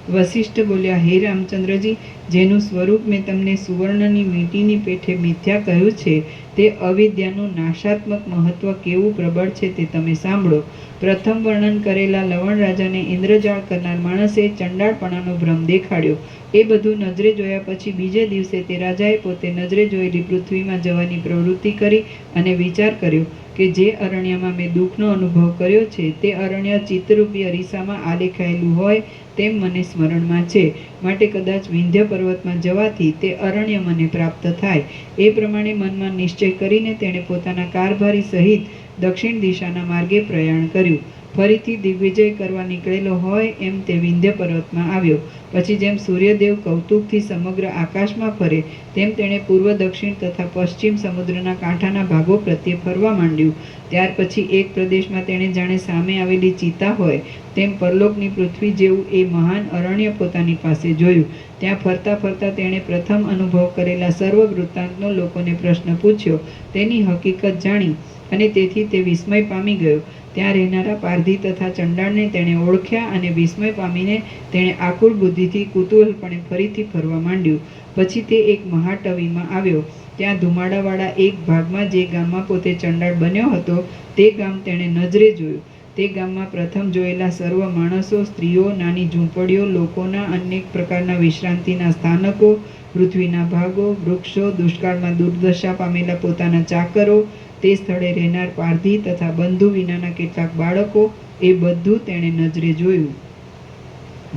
વશિષ્ઠ બોલ્યા, હે રામચંદ્રજી, જેનું સ્વરૂપ મેં તમને સુવર્ણની વીંટીની પેઠે મિથ્યા કહ્યું છે તે અવિદ્યાનું નાશાત્મક મહત્વ કેવું પ્રબળ છે તે તમે સાંભળો. પ્રથમ વર્ણન કરેલા લવણ રાજાને ઇન્દ્રજાળ કરનાર માણસે ચંડાળપણાનો ભ્રમ દેખાડ્યો. એ બધું નજરે જોયા પછી બીજે દિવસે તે રાજાએ પોતે નજરે જોયેલી પૃથ્વીમાં જવાની પ્રવૃત્તિ કરી અને વિચાર કર્યો કે જે અરણ્યમાં મેં દુઃખનો અનુભવ કર્યો છે તે અરણ્ય ચિત્તરૂપી અરીસામાં આલેખાયેલું હોય તેમ મને સ્મરણમાં છે, માટે કદાચ વિંધ્ય પર્વતમાં જવાથી તે અરણ્ય મને પ્રાપ્ત થાય. એ પ્રમાણે મનમાં નિશ્ચય કરીને તેણે પોતાના કારભારી સહિત દક્ષિણ દિશાના માર્ગે પ્રયાણ કર્યું. ફરીથી દિગ્વિજય કરવા નીકળેલો હોય એમ તે વિંધ્ય પર્વતમાં આવ્યો. પછી જેમ સૂર્યદેવ કૌતુકથી સમગ્ર આકાશમાં ફરે તેમ તેણે પૂર્વ દક્ષિણ તથા પશ્ચિમ સમુદ્રના કાંઠાના ભાગો પ્રત્યે ફરવા માંડ્યું. ત્યાર પછી એક પ્રદેશમાં તેણે જાણે સામે આવેલી ચિતા હોય તેમ પરલોકની પૃથ્વી જેવું એ મહાન અરણ્ય પોતાની પાસે જોયું. ત્યાં ફરતા ફરતા તેણે પ્રથમ અનુભવ કરેલા સર્વ વૃત્તાંતનો લોકોને પ્રશ્ન પૂછ્યો, તેની હકીકત જાણી અને તેથી તે વિસ્મય પામી ગયો. ત્યાં રહેનારા પારધી તથા ચંડાળને તેણે ઓળખ્યા અને વિસ્મય પામીને તેણે આકુળ બુદ્ધિથી કુતૂહલપણે ફરીથી ફરવા માંડ્યું. પછી તે એક મહાટવીમાં આવ્યો. ત્યાં ધુમાડાવાળા એક ભાગમાં જે ગામમાં પોતે ચંડાળ બન્યો હતો તે ગામ તેણે નજરે જોયું. તે ગામમાં પ્રથમ જોયેલા સર્વ માણસો, સ્ત્રીઓ, નાની ઝૂંપડીઓ, લોકોના અનેક પ્રકારના વિશ્રાંતિના સ્થાનકો, પૃથ્વીના ભાગો, વૃક્ષો, દુષ્કાળમાં દુર્દશા પામેલા પોતાના ચાકરો, તે સ્થળે રહેનાર પારધી તથા બંધુ વિનાના કેટલાક બાળકો, એ બધું તેણે નજરે જોયું,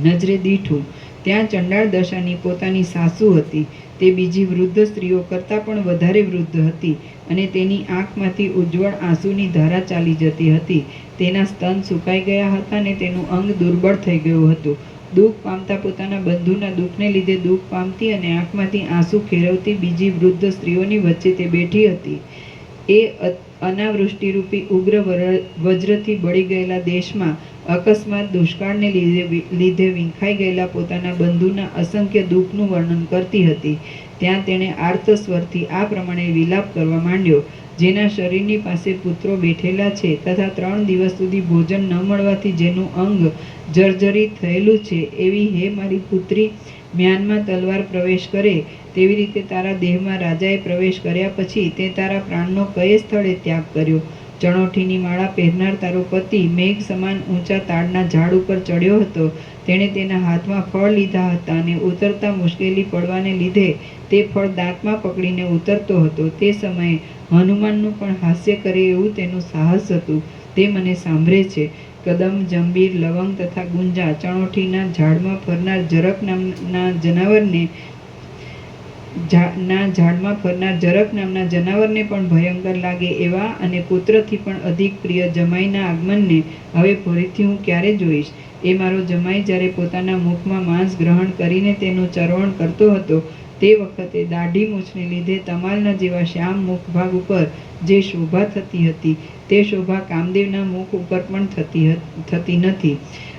નજરે દીઠું. ત્યાં ચંડાળ દશાની પોતાની સાસુ હતી. તે બીજી વૃદ્ધ સ્ત્રીઓ કરતાં પણ વધારે વૃદ્ધ હતી અને તેની આંખમાંથી ઉજ્જવળ આંસુની ધારા ચાલી જતી હતી. તેના સ્તન સુકાઈ ગયા હતા અને તેનું અંગ દુર્બળ થઈ ગયું હતું. દુઃખ પામતા પોતાના બંધુના દુઃખને લીધે દુઃખ પામતી અને આંખમાંથી આંસુ ખેરવતી બીજી વૃદ્ધ સ્ત્રીઓની વચ્ચે તે બેઠી હતી. એ અનાવૃષ્ટિરૂપી ઉગ્ર વજ્રથી બળી ગયેલા દેશમાં અકસ્માત દુષ્કાળને લીધે વિંખાઈ ગયેલા પોતાના બંધુના અસંખ્ય દુઃખનું વર્ણન કરતી હતી. ત્યાં તેણે આર્ત સ્વરથી આ પ્રમાણે વિલાપ કરવા માંડ્યો, જેના શરીરની પાસે પુત્રો બેઠેલા છે તથા 3 દિવસ સુધી ભોજન ન મળવાથી જેનું અંગ જર્જરિત થયેલું છે, એવી હે મારી પુત્રી, મ્યાનમાં તલવાર પ્રવેશ કરે તેવી રીતે તારા દેહમાં રાજાએ પ્રવેશ કર્યા પછી તે તારા પ્રાણનો કયે સ્થળે ત્યાગ કર્યો. ચણોઠીની માળા પહેરનાર તારો પતિ મેઘ સમાન ઊંચા તાડના ઝાડ ઉપર ચડ્યો હતો. તેણે તેના હાથમાં ફળ લીધા હતા અને ઉતરતા મુશ્કેલી પડવાને લીધે તે ફળ દાંતમાં પકડીને ઉતરતો હતો. તે સમયે હનુમાનનું પણ હાસ્ય કરે એવું તેનું સાહસ હતું. તે મને સાંભળે છે. કદમ, જંબીર, લવંગ તથા ગુંજા ચણોઠીના ઝાડમાં ફરનાર જરક નામના જનાવરને પણ ભયંકર લાગે એવા અને પુત્રથી પણ અધિક પ્રિય જમાઈના આગમનને હવે ફરીથી હું ક્યારે જોઈશ? એ મારો જમાઈ જ્યારે પોતાના મુખમાં માંસ ગ્રહણ કરીને તેનું ચરવણ કરતો હતો તે વખતે દાઢી મૂછને લીધે તમાલના જેવા શ્યામ મુખભાગ ઉપર જે શોભા થતી હતી તે શોભા કામદેવના મુખ ઉપર પણ થતી નથી.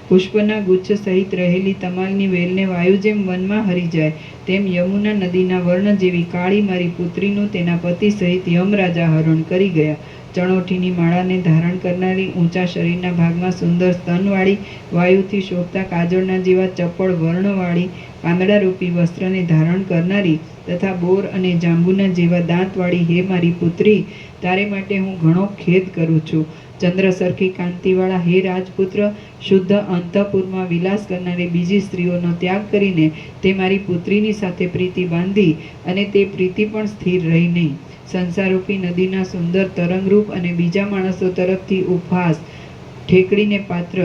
પુષ્પના ગુચ્છ સહિત રહેલી તમાલની વેલને વાયુ જેમ વનમાં હરી જાય તેમ યમુના નદીના વર્ણ જેવી કાળી મારી પુત્રીનું તેના પતિ સહિત યમરાજા હરણ કરી ગયા. ચણોઠીની માળાને ધારણ કરનારી, ઊંચા શરીરના ભાગમાં સુંદર સ્તનવાળી, વાયુથી શોભતા કાજળના જેવા ચપળ વર્ણવાળી પાંદડારૂપી વસ્ત્રને ધારણ કરનારી તથા બોર અને જાંબુના જેવા દાંતવાળી હે મારી પુત્રી, તારે માટે હું ઘણો ખેદ કરું છું. ચંદ્ર સરખી કાંતિવાળા હે રાજપુત્ર, શુદ્ધ અંતઃપુરમાં વિલાસ કરનારી બીજી સ્ત્રીઓનો ત્યાગ કરીને તે મારી પુત્રીની સાથે પ્રીતિ બાંધી અને તે પ્રીતિ પણ સ્થિર રહી નહીં. સંસારરૂપી નદીના સુંદર તરંગરૂપ અને બીજા માણસો તરફથી ઉપહાસ ઠેકડીને પાત્ર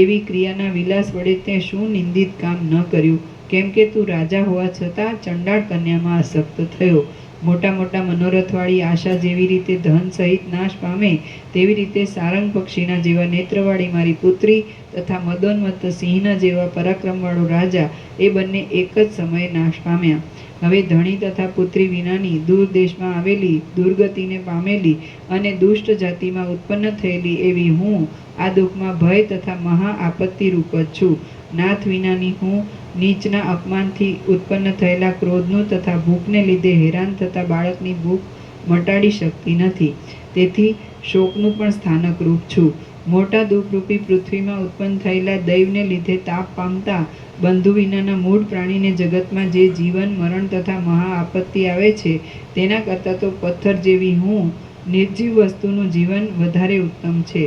એવી ક્રિયાના વિલાસ વડે તે શું નિંદિત કામ ન કર્યું? કેમ કે તું રાજા હોવા છતાં ચંડાળ કન્યામાં આસક્ત થયો. મોટા મોટા મનોરથવાળી આશા જેવી રીતે ધન સહિત નાશ પામે, તેવી રીતે સારંગ પક્ષીના જેવા નેત્રવાળી મારી પુત્રી તથા મદોન્મત્ત સિંહના જેવા પરાક્રમવાળો રાજા એ બંને એક જ સમયે નાશ પામ્યા. હવે ધણી તથા પુત્રી વિનાની દૂર દેશમાં આવેલી, દુર્ગતિને પામેલી અને દુષ્ટ જાતિમાં ઉત્પન્ન થયેલી એવી હું આ દુઃખમાં ભય તથા મહા આપત્તિ રૂપ જ છું. નાથ વિનાની હું નીચના અપમાનથી ઉત્પન્ન થયેલા ક્રોધનું તથા ભૂખને લીધે હેરાન થતા બાળકની ભૂખ મટાડી શકતી નથી, તેથી શોકનું પણ સ્થાનક રૂપ છું. મોટા દુઃખરૂપી પૃથ્વીમાં ઉત્પન્ન થયેલા દૈવને લીધે તાપ પામતા બંધુ વિનાના મૂળ પ્રાણીને જગતમાં જે જીવન મરણ તથા મહા આપત્તિ આવે છે, તેના કરતાં તો પથ્થર જેવી હું નિર્જીવ વસ્તુનું જીવન વધારે ઉત્તમ છે.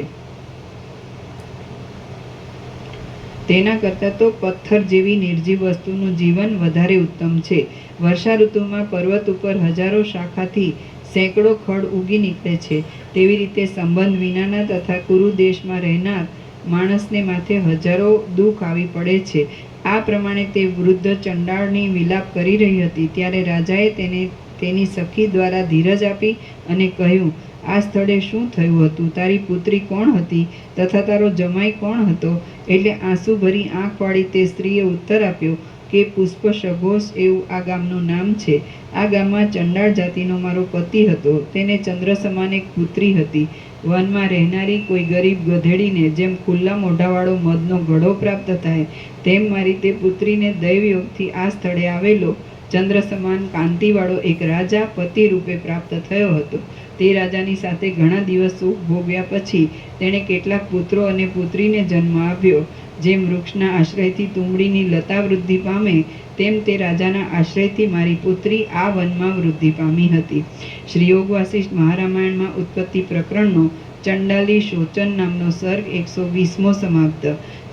તેના કરતાં તો પથ્થર જેવી નિર્જીવ વસ્તુનું જીવન વધારે ઉત્તમ છે. વર્ષા ઋતુમાં પર્વત ઉપર હજારો શાખાથી સેંકડો ખડ ઉગી નીકળે છે, તેવી રીતે સંબંધ વિનાના તથા કુરુ દેશમાં રહેનાર માણસને માથે હજારો દુઃખ આવી પડે છે. આ પ્રમાણે તે વૃદ્ધ ચંડાળની વિલાપ કરી રહી હતી, ત્યારે રાજાએ તેને તેની સખી દ્વારા ધીરજ આપી અને કહ્યું, આ સ્થળે શું થયું હતું? તારી પુત્રી કોણ હતી તથા તારો જમાઈ કોણ હતો? એટલે આંસુ ભરી આંખવાળી તે સ્ત્રીએ ઉત્તર આપ્યો કે પુષ્પ સઘોષ એવું આ ગામનું નામ છે. આ ગામમાં ચંડાળ જાતિનો મારો પતિ હતો. તેને ચંદ્ર સમાન એક પુત્રી હતી. વનમાં રહેનારી કોઈ ગરીબ ગધેડીને જેમ ખુલ્લા મોઢાવાળો મધનો ઘડો પ્રાપ્ત થાય, તેમ મારી તે પુત્રીને દૈવયોગથી આ સ્થળે આવેલો ચંદ્ર સમાન કાંતિવાળો એક રાજા પતિ રૂપે પ્રાપ્ત થયો હતો. તે રાજાની સાથે ઘણા દિવસ સુખ ભોગવ્યા પછી તેણે કેટલાક પુત્રો અને પુત્રીને જન્મ આપ્યો. જેમ વૃક્ષના આશ્રયથી તુંબડીની લતા વૃદ્ધિ પામે, તેમ તે રાજાના આશ્રયથી મારી પુત્રી આ વનમાં વૃદ્ધિ પામી હતી. શ્રી યોગ વાસિષ્ઠ મહારામાયણમાં ઉત્પત્તિ પ્રકરણનો ચંડાલી શોચન નામનો સર્ગ 120મો સમાપ્ત.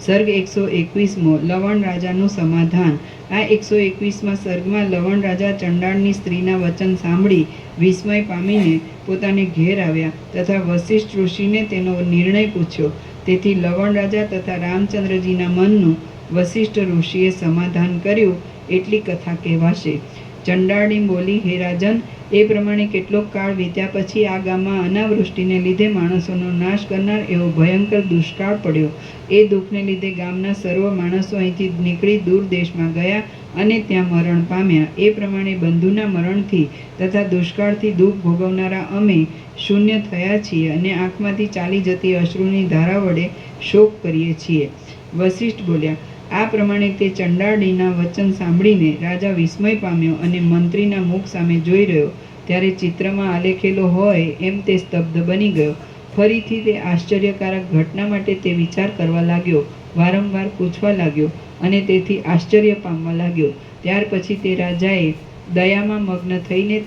સર્ગ 121મો લવણ રાજાનું સમાધાન. આ 121મા સર્ગમાં લવણ રાજા ચંડાળની સ્ત્રીના વચન સાંભળી વિસ્મય પામીને પોતાને ઘેર આવ્યા તથા વસિષ્ઠ ઋષિને તેનો નિર્ણય પૂછ્યો. તેથી લવણ રાજા તથા રામચંદ્રજીના મનનું વસિષ્ઠ ઋષિએ સમાધાન કર્યું એટલી કથા કહેવાશે. ચંડાળની બોલી, હે રાજન, એ પ્રમાણે કેટલોક કાળ વીત્યા પછી આ ગામમાં અનાવૃષ્ટિને લીધે માણસોનો નાશ કરનાર એવો ભયંકર દુષ્કાળ પડ્યો. એ દુઃખને લીધે ગામના સર્વ માણસો અહીંથી નીકળી દૂર દેશમાં ગયા અને ત્યાં મરણ પામ્યા. એ પ્રમાણે બંધુના મરણથી તથા દુષ્કાળથી દુઃખ ભોગવનારા અમે શૂન્ય થયા છીએ અને આંખમાંથી ચાલી જતી અશ્રુની ધારા વડે શોક કરીએ છીએ. વસિષ્ઠ બોલ્યા, આ પ્રમાણે તે ચંડાળીના વચન સાંભળીને રાજા વિસ્મય પામ્યો અને મંત્રીના મુખ સામે જોઈ રહ્યો. ત્યારે ચિત્રમાં આલેખેલો હોય એમ તે સ્તબ્ધ બની ગયો. ફરીથી તે આશ્ચર્યકારક ઘટના માટે તે વિચાર કરવા લાગ્યો, વારંવાર પૂછવા લાગ્યો અને તેથી આશ્ચર્ય પામવા લાગ્યો. ત્યાર પછી તે રાજાએ દયામાં મગ્ન થઈને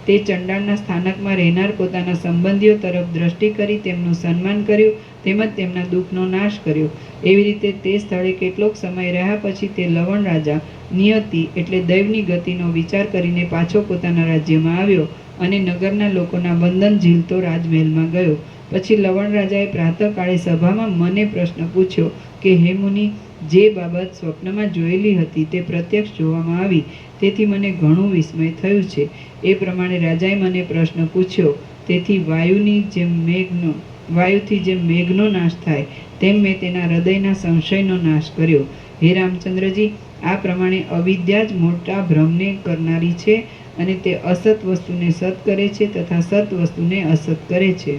તે ચંડાળના સ્થાનકમાં રહેનાર પોતાના સંબંધીઓ તરફ દ્રષ્ટિ કરી તેમનું સન્માન કર્યું, તેમજ તેમના દુઃખનો નાશ કર્યો. એવી રીતે તે સ્થળે કેટલોક સમય રહ્યા પછી તે લવણ રાજા નિયતિ એટલે દૈવની ગતિનો વિચાર કરીને પાછો પોતાના રાજ્યમાં આવ્યો અને નગરના લોકોના વંદન ઝીલતો રાજમહેલમાં ગયો. પછી લવણ રાજાએ પ્રાતઃકાળે સભામાં મને પ્રશ્ન પૂછ્યો કે હે મુનિ, જે બાબત સ્વપ્નમાં જોયેલી હતી તે પ્રત્યક્ષ જોવામાં આવી, તેથી મને ઘણું વિસ્મય થયું છે. એ પ્રમાણે રાજાએ મને પ્રશ્ન પૂછ્યો. તેથી વાયુથી જેમ મેઘનો નાશ થાય, તેમ મેં તેના હૃદયના સંશયનો નાશ કર્યો. હે રામચંદ્રજી, આ પ્રમાણે અવિદ્યા જ મોટા ભ્રમને કરનારી છે અને તે અસત વસ્તુને સત કરે છે તથા સત વસ્તુને અસત કરે છે.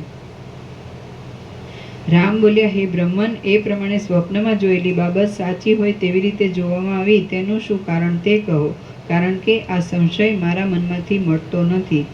રામ બોલ્યા, હે બ્રહ્મન, એ પ્રમાણે સ્વપ્નમાં જોયેલી બાબત સાચી હોય તેવી રીતે જોવામાં આવી, તેનું શું કારણ તે કહો, કારણ કે આ સંશય મારા મનમાંથી મળતો નથી.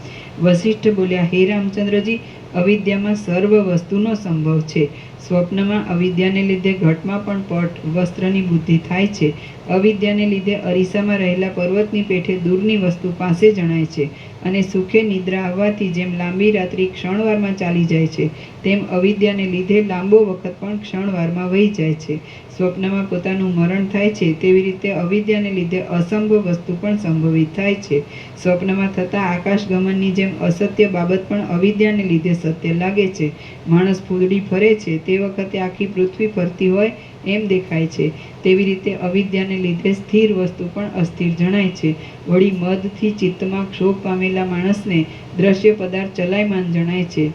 વસિષ્ઠ બોલ્યા, હે રામચંદ્રજી, અવિદ્યામાં સર્વ વસ્તુનો સંભવ છે. સ્વપ્નમાં અવિદ્યાને લીધે ઘટમાં પણ પટ વસ્ત્રની બુદ્ધિ થાય છે. અવિદ્યાને લીધે અરીસામાં રહેલા પર્વતની પેઠે દૂરની વસ્તુ પાસે જણાય છે અને સુખે નિદ્રા આવવાથી જેમ લાંબી રાત્રિ ક્ષણવારમાં ચાલી જાય છે, તેમ અવિદ્યાને લીધે લાંબો વખત પણ ક્ષણવારમાં વહી જાય છે. સ્વપ્નમાં પોતાનું મરણ થાય છે, તેવી રીતે અવિદ્યાને લીધે અસંભવ વસ્તુ પણ સંભવિત થાય છે. સ્વપ્નમાં થતા આકાશગમનની જેમ અસત્ય બાબત પણ અવિદ્યાને લીધે સત્ય લાગે છે. માણસ ફૂલડી ફરે છે તે તે વખતે આખી પૃથ્વી ફરતી હોય એમ દેખાય છે. તેવી રીતે અવિદ્યાને લીધે સ્થિર વસ્તુ પણ અસ્થિર જણાય છે. વળી મદથી ચિત્તમાં ક્ષોભ પામેલા માણસને દ્રશ્ય પદાર્થ ચલાયમાન જણાય છે.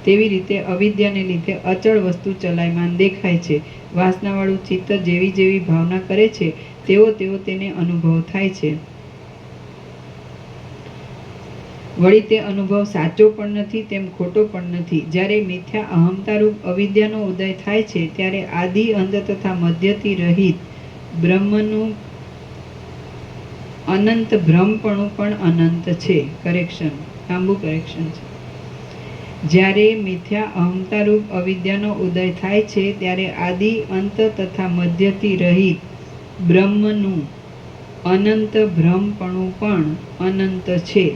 તેવી રીતે અવિદ્યાને લીધે અચળ વસ્તુ ચલાયમાન દેખાય છે. વાસનાવાળું ચિત્ત જેવી જેવી ભાવના કરે છે તેવો તેવો તેને અનુભવ થાય છે. વળી તે અનુભવ સાચો પણ નથી તેમ ખોટો પણ નથી. જ્યારે મિથ્યા અહંતારૂપ અવિદ્યાનો ઉદય થાય છે ત્યારે આદિ અંત તથા મધ્યથી રહિત બ્રહ્મનું અનંત બ્રહ્મપણું પણ અનંત છે. કરેક્શન, લાંબુ કરેક્શન છે. જ્યારે મિથ્યા અહંતારૂપ અવિદ્યાનો ઉદય થાય છે ત્યારે આદિ અંત તથા મધ્યથી રહિત બ્રહ્મનું અનંત બ્રહ્મપણું પણ અનંત છે.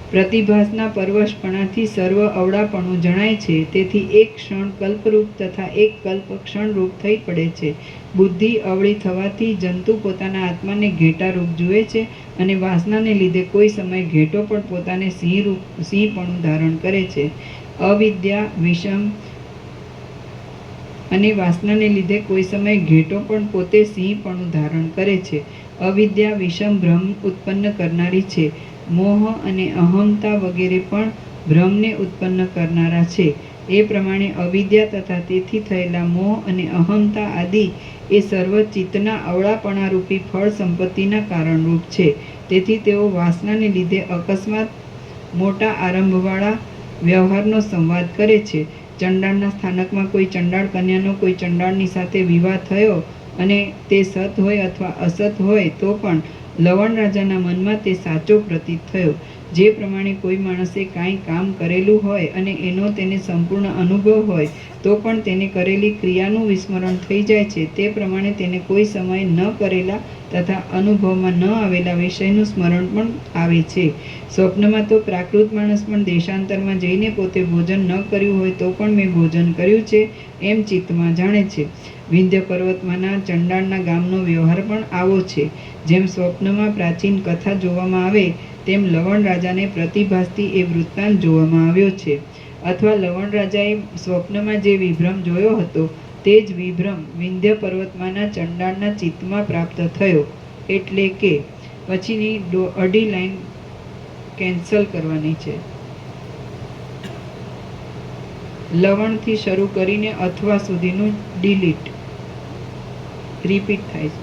પ્રતિભાસના પરવશપણાથી સર્વ અવળાપણું જણાય છે. તેથી એક ક્ષણ કલ્પરૂપ તથા એક કલ્પ ક્ષણરૂપ થઈ પડે છે. બુદ્ધિ અવળી થવાથી જંતુ પોતાના આત્માને ઘેટારૂપ જુએ છે અને વાસનાને લીધે કોઈ સમય ઘેટો પણ પોતાને સિંહપણું ધારણ કરે છે. અવિદ્યા વિષમ અને વાસનાને લીધે કોઈ સમય ઘેટો પણ પોતે સિંહપણું ધારણ કરે છે. અવિદ્યા વિષમ ભ્રમ ઉત્પન્ન કરનારી છે. મોહ અને અહંતા વગેરે પણ ભ્રમને ઉત્પન્ન કરનારા છે. એ પ્રમાણે અવિદ્યા તથા તેથી થયેલા મોહ અને અહંતા આદિ એ સર્વ ચિત્તના અવળાપણારૂપી ફળ સંપત્તિના કારણરૂપ છે. તેથી તેઓ વાસનાને લીધે અકસ્માત મોટા આરંભવાળા વ્યવહારનો સંવાદ કરે છે. ચંડાળના સ્થાનકમાં કોઈ ચંડાળ કન્યાનો કોઈ ચંડાળની સાથે વિવાહ થયો અને તે સત હોય અથવા અસત હોય તો પણ લવણ રાજાના મનમાં તે સાચો પ્રતીત થયો. જે પ્રમાણે કોઈ માણસે કાંઈ કામ કરેલું હોય અને એનો તેને સંપૂર્ણ અનુભવ હોય તો પણ તેને કરેલી ક્રિયાનું વિસ્મરણ થઈ જાય છે, તે પ્રમાણે તેને કોઈ સમય ન કરેલા તથા અનુભવમાં ન આવેલા વિષયનું સ્મરણ પણ આવે છે. સ્વપ્નમાં તો પ્રાકૃત માણસ પણ દેશાંતરમાં જઈને પોતે ભોજન ન કર્યું હોય તો પણ મેં ભોજન કર્યું છે એમ ચિત્તમાં જાણે છે. વિંધ્ય પર્વતમાંના ચંડાળના ગામનો વ્યવહાર પણ આવો છે. જેમ સ્વપ્નમાં પ્રાચીન કથા જોવામાં આવે તેમ લવણ રાજાને પ્રતિભાસથી એ વૃત્તાંત જોવામાં આવ્યો છે. અથવા લવણ રાજાએ સ્વપ્નમાં જે વિભ્રમ જોયો હતો તે જ વિભ્રમ વિંધ્ય પર્વતમાંના ચંડાળના ચિત્તમાં પ્રાપ્ત થયો. એટલે કે પછીની અઢી લાઈન કેન્સલ કરવાની છે. લવણથી શરૂ કરીને અથવા સુધીનું ડિલીટ રિપીટ થાય છે.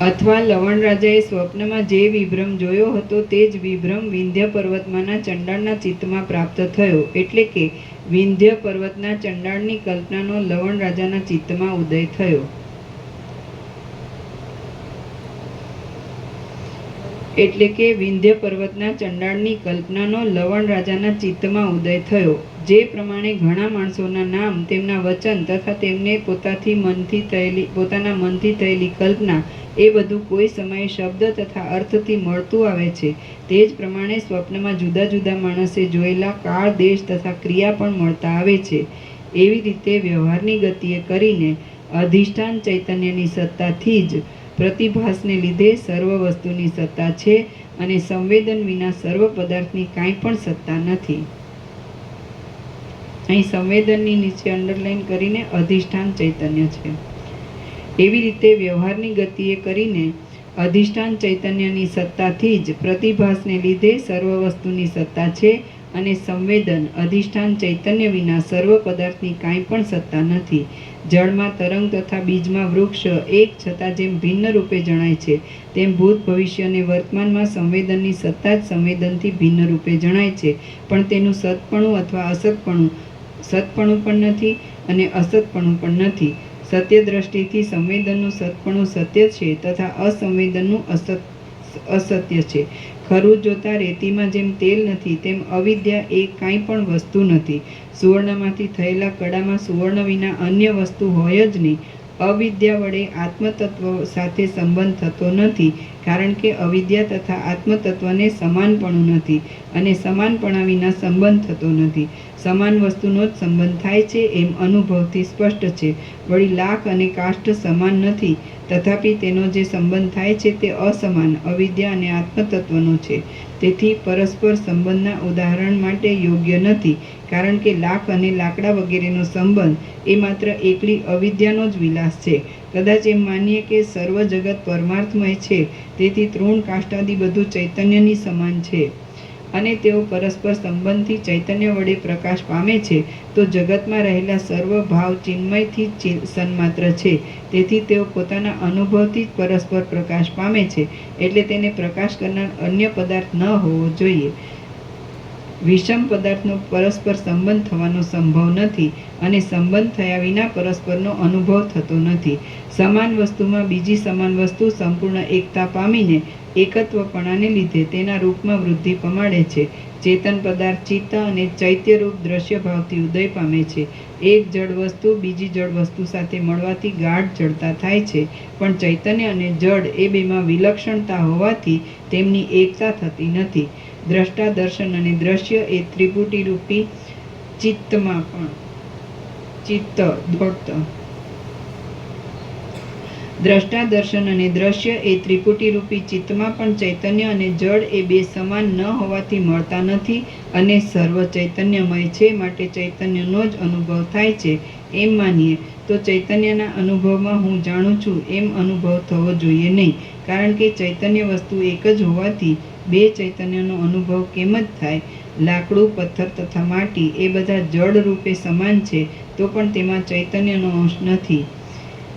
અથવા લવણ રાજાએ સ્વપ્નમાં જે વિભ્રમ જોયો હતો તે જ વિભ્રમ વિંધ્ય પર્વતમાંના ચંડાળના ચિત્તમાં પ્રાપ્ત થયો. એટલે કે વિંધ્ય પર્વતના ચંડાળની કલ્પનાનો લવણ રાજાના ચિત્તમાં ઉદય થયો. એટલે કે વિંધ્ય પર્વતના ચંડાળની કલ્પનાનો લવણ રાજાના ચિત્તમાં ઉદય થયો. જે પ્રમાણે ઘણા માણસોના નામ, તેમના વચન તથા તેમને પોતાના મનથી થયેલી કલ્પના એ બધું કોઈ સમયે શબ્દ તથા અર્થથી મળતું આવે છે. તે જ પ્રમાણે સ્વપ્નમાં જુદા જુદા માણસે જોયેલા કાળ, દેશ તથા ક્રિયા પણ મળતા આવે છે. એવી રીતે વ્યવહારની ગતિએ કરીને અધિષ્ઠાન ચૈતન્યની સત્તાથી જ પ્રતિભાસને લીધે સર્વ વસ્તુની સત્તા છે અને સંવેદન વિના સર્વ પદાર્થની કાંઈ પણ સત્તા નથી. અહીં સંવેદનની નીચે અંડરલાઈન કરીને અધિષ્ઠાન ચૈતન્ય છે. એવી રીતે વ્યવહારની ગતિએ કરીને અધિષ્ઠાન ચૈતન્યની સત્તાથી જ પ્રતિભાસને લીધે સર્વ વસ્તુની સત્તા છે અને સંવેદન અધિષ્ઠાન ચૈતન્ય વિના સર્વ પદાર્થની કાંઈ પણ સત્તા નથી. જળમાં તરંગ તથા બીજમાં વૃક્ષ એક છતાં જેમ ભિન્ન રૂપે જણાય છે તેમ ભૂત ભવિષ્ય અને વર્તમાનમાં સંવેદનની સત્તા જ સંવેદનથી ભિન્ન રૂપે જણાય છે. પણ તેનું સતપણું અથવા અસતપણું સતપણું પણ નથી અને અસતપણું પણ નથી. સત્ય દ્રષ્ટિથી સંવેદનનું સતપણું સત્ય છે તથા અસંવેદનનું અસત્ય છે. ખરું જોતા રેતીમાં જેમ તેલ નથી તેમ અવિદ્યા એ કાંઈ પણ વસ્તુ નથી. સુવર્ણમાંથી થયેલા કડામાં સુવર્ણ વિના અન્ય વસ્તુ હોય જ નહીં. અવિદ્યા વડે આત્મતત્વ સાથે સંબંધ થતો નથી, કારણ કે અવિદ્યા તથા આત્મતત્વને સમાનપણું નથી અને સમાનપણા વિના સંબંધ થતો નથી. સમાન વસ્તુનો જ સંબંધ થાય છે એમ અનુભવથી સ્પષ્ટ છે. વળી લાખ અને કાષ્ઠ સમાન નથી, તથાપિ તેનો જે સંબંધ થાય છે તે અસમાન અવિદ્યા અને આત્મતત્વનો છે. તેથી પરસ્પર સંબંધના ઉદાહરણ માટે યોગ્ય નથી, કારણ કે લાખ અને લાકડા વગેરેનો સંબંધ એ માત્ર એકલી અવિદ્યાનો જ વિલાસ છે. કદાચ એમ માનીએ કે સર્વ જગત પરમાર્થમય છે, તેથી તૃણ કાષ્ટાદિ બધું ચૈતન્યની સમાન છે અને તેઓ પરસ્પર સંબંધથી ચૈતન્ય વડે પ્રકાશ પામે છે, તો જગતમાં રહેલા સર્વ ભાવ ચિન્મયથી જ સન્માત્ર છે. તેથી તેઓ પોતાના અનુભવથી જ પરસ્પર પ્રકાશ પામે છે, એટલે તેને પ્રકાશ કરનાર અન્ય પદાર્થ ન હોવો જોઈએ. વિષમ પદાર્થનો પરસ્પર સંબંધ થવાનો સંભવ નથી અને સંબંધ થયા વિના પરસ્પરનો અનુભવ થતો નથી. સમાન વસ્તુમાં બીજી સમાન વસ્તુ સંપૂર્ણ એકતા પામીને એકત્વપણાને લીધે તેના રૂપમાં વૃદ્ધિ પમાડે છે. ચેતન પદાર્થ ચિત્ત અને ચૈત્યરૂપ દ્રશ્ય ભાવથી ઉદય પામે છે. એક જડ વસ્તુ બીજી જડ વસ્તુ સાથે મળવાથી ગાઢ જડતા થાય છે, પણ ચૈતન્ય અને જડ એ બેમાં વિલક્ષણતા હોવાથી તેમની એકતા થતી નથી. દ્રષ્ટા દર્શન અને દ્રશ્ય એ ત્રિપુટીરૂપી ચિત્તમાં પણ દ્રષ્ટા દર્શન અને દ્રશ્ય એ ત્રિપુટીરૂપી ચિત્તમાં પણ ચૈતન્ય અને જડ એ બે સમાન ન હોવાથી મળતા નથી અને સર્વ ચૈતન્યમય છે, માટે ચૈતન્યનો જ અનુભવ થાય છે. એમ માનીએ તો ચૈતન્યના અનુભવમાં હું જાણું છું એમ અનુભવ થવો જોઈએ નહીં, કારણ કે ચૈતન્ય વસ્તુ એક જ હોવાથી બે ચૈતન્યનો અનુભવ કેમ જ થાય? લાકડું, પથ્થર તથા માટી એ બધા જડ રૂપે સમાન છે, તો પણ તેમાં ચૈતન્યનો અંશ નથી.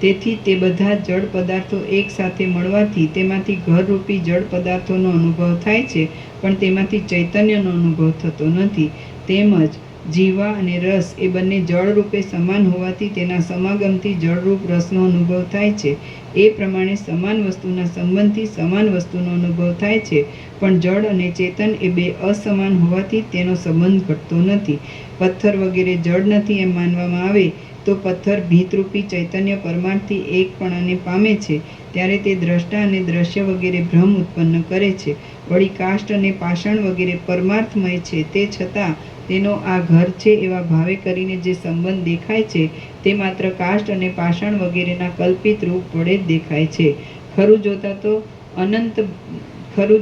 તેથી તે બધા જડ પદાર્થો એક સાથે મળવાથી તેમાંથી ઘરરૂપી જડ પદાર્થોનો અનુભવ થાય છે, પણ તેમાંથી ચૈતન્યનો અનુભવ થતો નથી. તેમજ જીવા અને રસ એ બંને જળ રૂપે સમાન હોવાથી તેના સમાગમથી જળરૂપ રસનો અનુભવ થાય છે. એ પ્રમાણે સમાન વસ્તુના સંબંધથી સમાન વસ્તુનો અનુભવ થાય છે, પણ જળ અને ચેતન એ બે અસમાન હોવાથી તેનો સંબંધ ઘટતો નથી. પથ્થર વગેરે જળ નથી એમ માનવામાં આવે તો પથ્થર ભીતરૂપી ચૈતન્ય પરમાર્થથી એકપણાને પામે છે, ત્યારે તે દ્રષ્ટા અને દ્રશ્ય વગેરે ભ્રમ ઉત્પન્ન કરે છે. વળી કાષ્ઠ અને પાષાણ વગેરે પરમાર્થમય છે, તે છતાં તેનો આ ઘર છે એવા ભાવે કરીને જે સંબંધ દેખાય છે તે માત્ર કાષ્ઠ અને પાષાણ વગેરેના કલ્પિત રૂપ વડે જ દેખાય છે. ખરું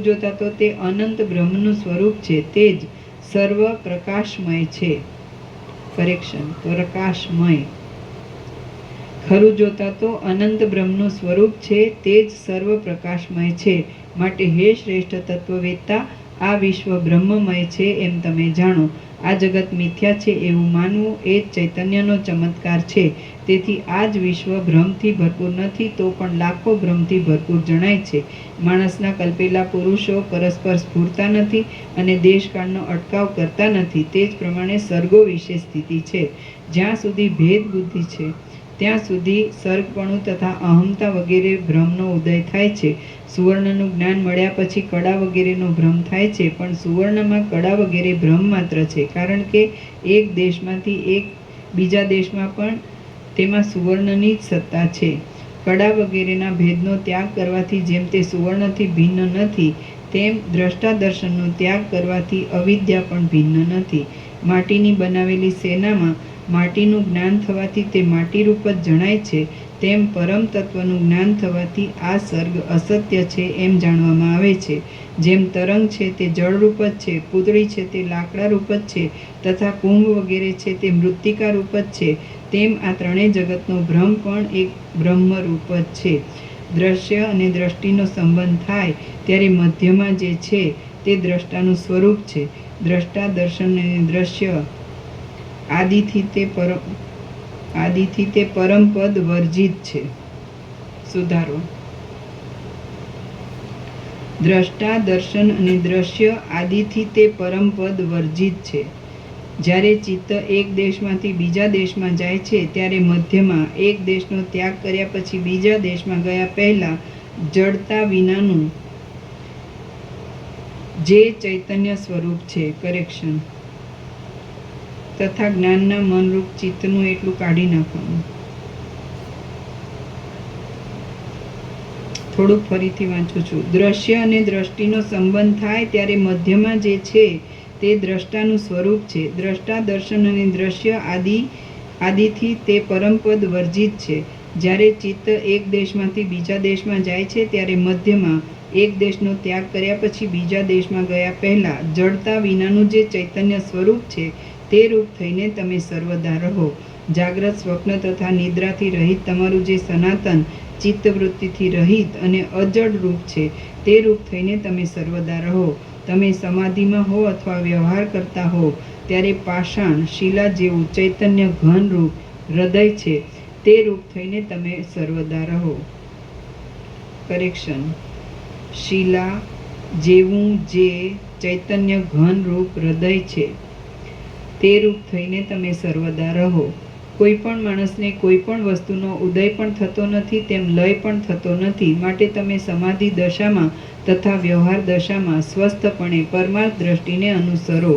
જોતા તો તે અનંત બ્રહ્મનું સ્વરૂપ છે, તે જ સર્વ પ્રકાશમય છે. પ્રકાશમય. ખરું જોતા તો અનંત બ્રહ્મનું સ્વરૂપ છે, તે જ સર્વ પ્રકાશમય છે. માટે હે શ્રેષ્ઠ તત્વવેત્તા, આ વિશ્વ બ્રહ્મમય છે એમ તમે જાણો. આ જગત મિથ્યા છે એવું માનવું એ જ ચૈતન્યનો ચમત્કાર છે. તેથી આ જ વિશ્વ ભ્રમથી ભરપૂર નથી તો પણ લાખો ભ્રમથી ભરપૂર જણાય છે. માણસના કલ્પેલા પુરુષો પરસ્પર સ્ફૂરતા નથી અને દેશકાળનો અટકાવ કરતા નથી. તે જ પ્રમાણે સર્ગો વિશે સ્થિતિ છે. જ્યાં સુધી ભેદ બુદ્ધિ છે ત્યાં સુધી સર્ગપણું તથા અહમતા વગેરે ભ્રમનો ઉદય થાય છે. સુવર્ણનું જ્ઞાન મળ્યા પછી કડા વગેરેનો ભ્રમ થાય છે, પણ સુવર્ણમાં કડા વગેરે ભ્રમ માત્ર છે, કારણ કે એક દેશમાંથી એક બીજા દેશમાં પણ તેમાં સુવર્ણની જ સત્તા છે. કડા વગેરેના ભેદનો ત્યાગ કરવાથી જેમ તે સુવર્ણથી ભિન્ન નથી, તેમ દ્રષ્ટા દર્શનનો ત્યાગ કરવાથી અવિદ્યા પણ ભિન્ન નથી. માટીની બનાવેલી સેનામાં માટીનું જ્ઞાન થવાથી તે માટીરૂપ જ જણાય છે, તેમ પરમ તત્વનું જ્ઞાન થવાથી આ સર્ગ અસત્ય છે એમ જાણવામાં આવે છે. જેમ તરંગ છે તે જળરૂપ જ છે, પૂતળી છે તે લાકડારૂપ જ છે તથા કુંભ વગેરે છે તે મૃત્તિકારૂપ જ છે, તેમ આ ત્રણેય જગતનો ભ્રમ પણ એક બ્રહ્મરૂપ જ છે. દ્રશ્ય અને દ્રષ્ટિનો સંબંધ થાય ત્યારે મધ્યમાં જે છે તે દ્રષ્ટાનું સ્વરૂપ છે. દ્રષ્ટા દર્શન અને દ્રશ્ય આદિથી તે પરમપદ વર્જિત છે. સુધારો. દ્રષ્ટા દર્શન અને દ્રશ્ય આદિથી તે પરમપદ વર્જિત છે. જ્યારે ચિત્ત એક દેશમાંથી બીજા દેશમાં જાય છે ત્યારે મધ્યમાં એક દેશનો ત્યાગ કર્યા પછી બીજા દેશમાં ગયા પહેલા જડતા વિનાનું જે ચૈતન્ય સ્વરૂપ છે તથા જ્ઞાનના મનરૂપ ચિત્તનું એટલું કાઢી નાખવાનું. થોડુંક ફરીથી વાંચું છું. દ્રશ્ય અને દ્રષ્ટિનો સંબંધ થાય ત્યારે મધ્યમાં જે છે તે દ્રષ્ટાનું સ્વરૂપ છે. દ્રષ્ટા દર્શન અને દ્રશ્ય આદિથી તે પરમપદ વર્જિત છે. જ્યારે ચિત્ત એક દેશમાંથી બીજા દેશમાં જાય છે ત્યારે મધ્યમાં એક દેશનો ત્યાગ કર્યા પછી બીજા દેશમાં ગયા પહેલાં જડતા વિનાનું જે ચૈતન્ય સ્વરૂપ છે તે રૂપ થઈને તમે સર્વદા રહો. જાગ્રત, સ્વપ્ન તથા નિદ્રાથી રહિત તમારું જે સનાતન ચિત્તવૃત્તિથી રહિત અને અજડ રૂપ છે તે રૂપ થઈને તમે સર્વદા રહો. તમે સમાધિમાં હો અથવા વ્યવહાર કરતા હો ત્યારે પાષાણ શિલા જેવું ચૈતન્ય ઘન રૂપ હૃદય છે તે રૂપ થઈને તમે સર્વદા રહો. કરેક્શન: શિલા જેવું જે ચૈતન્ય ઘન રૂપ હૃદય છે તે રૂપ થઈને તમે સર્વદા રહો. કોઈ પણ માણસને કોઈ પણ વસ્તુનો ઉદય પણ થતો નથી તેમ લય પણ થતો નથી. માટે તમે સમાધિ દશામાં તથા વ્યવહાર દશામાં સ્વસ્થપણે પરમાર્થ દ્રષ્ટિને અનુસરો.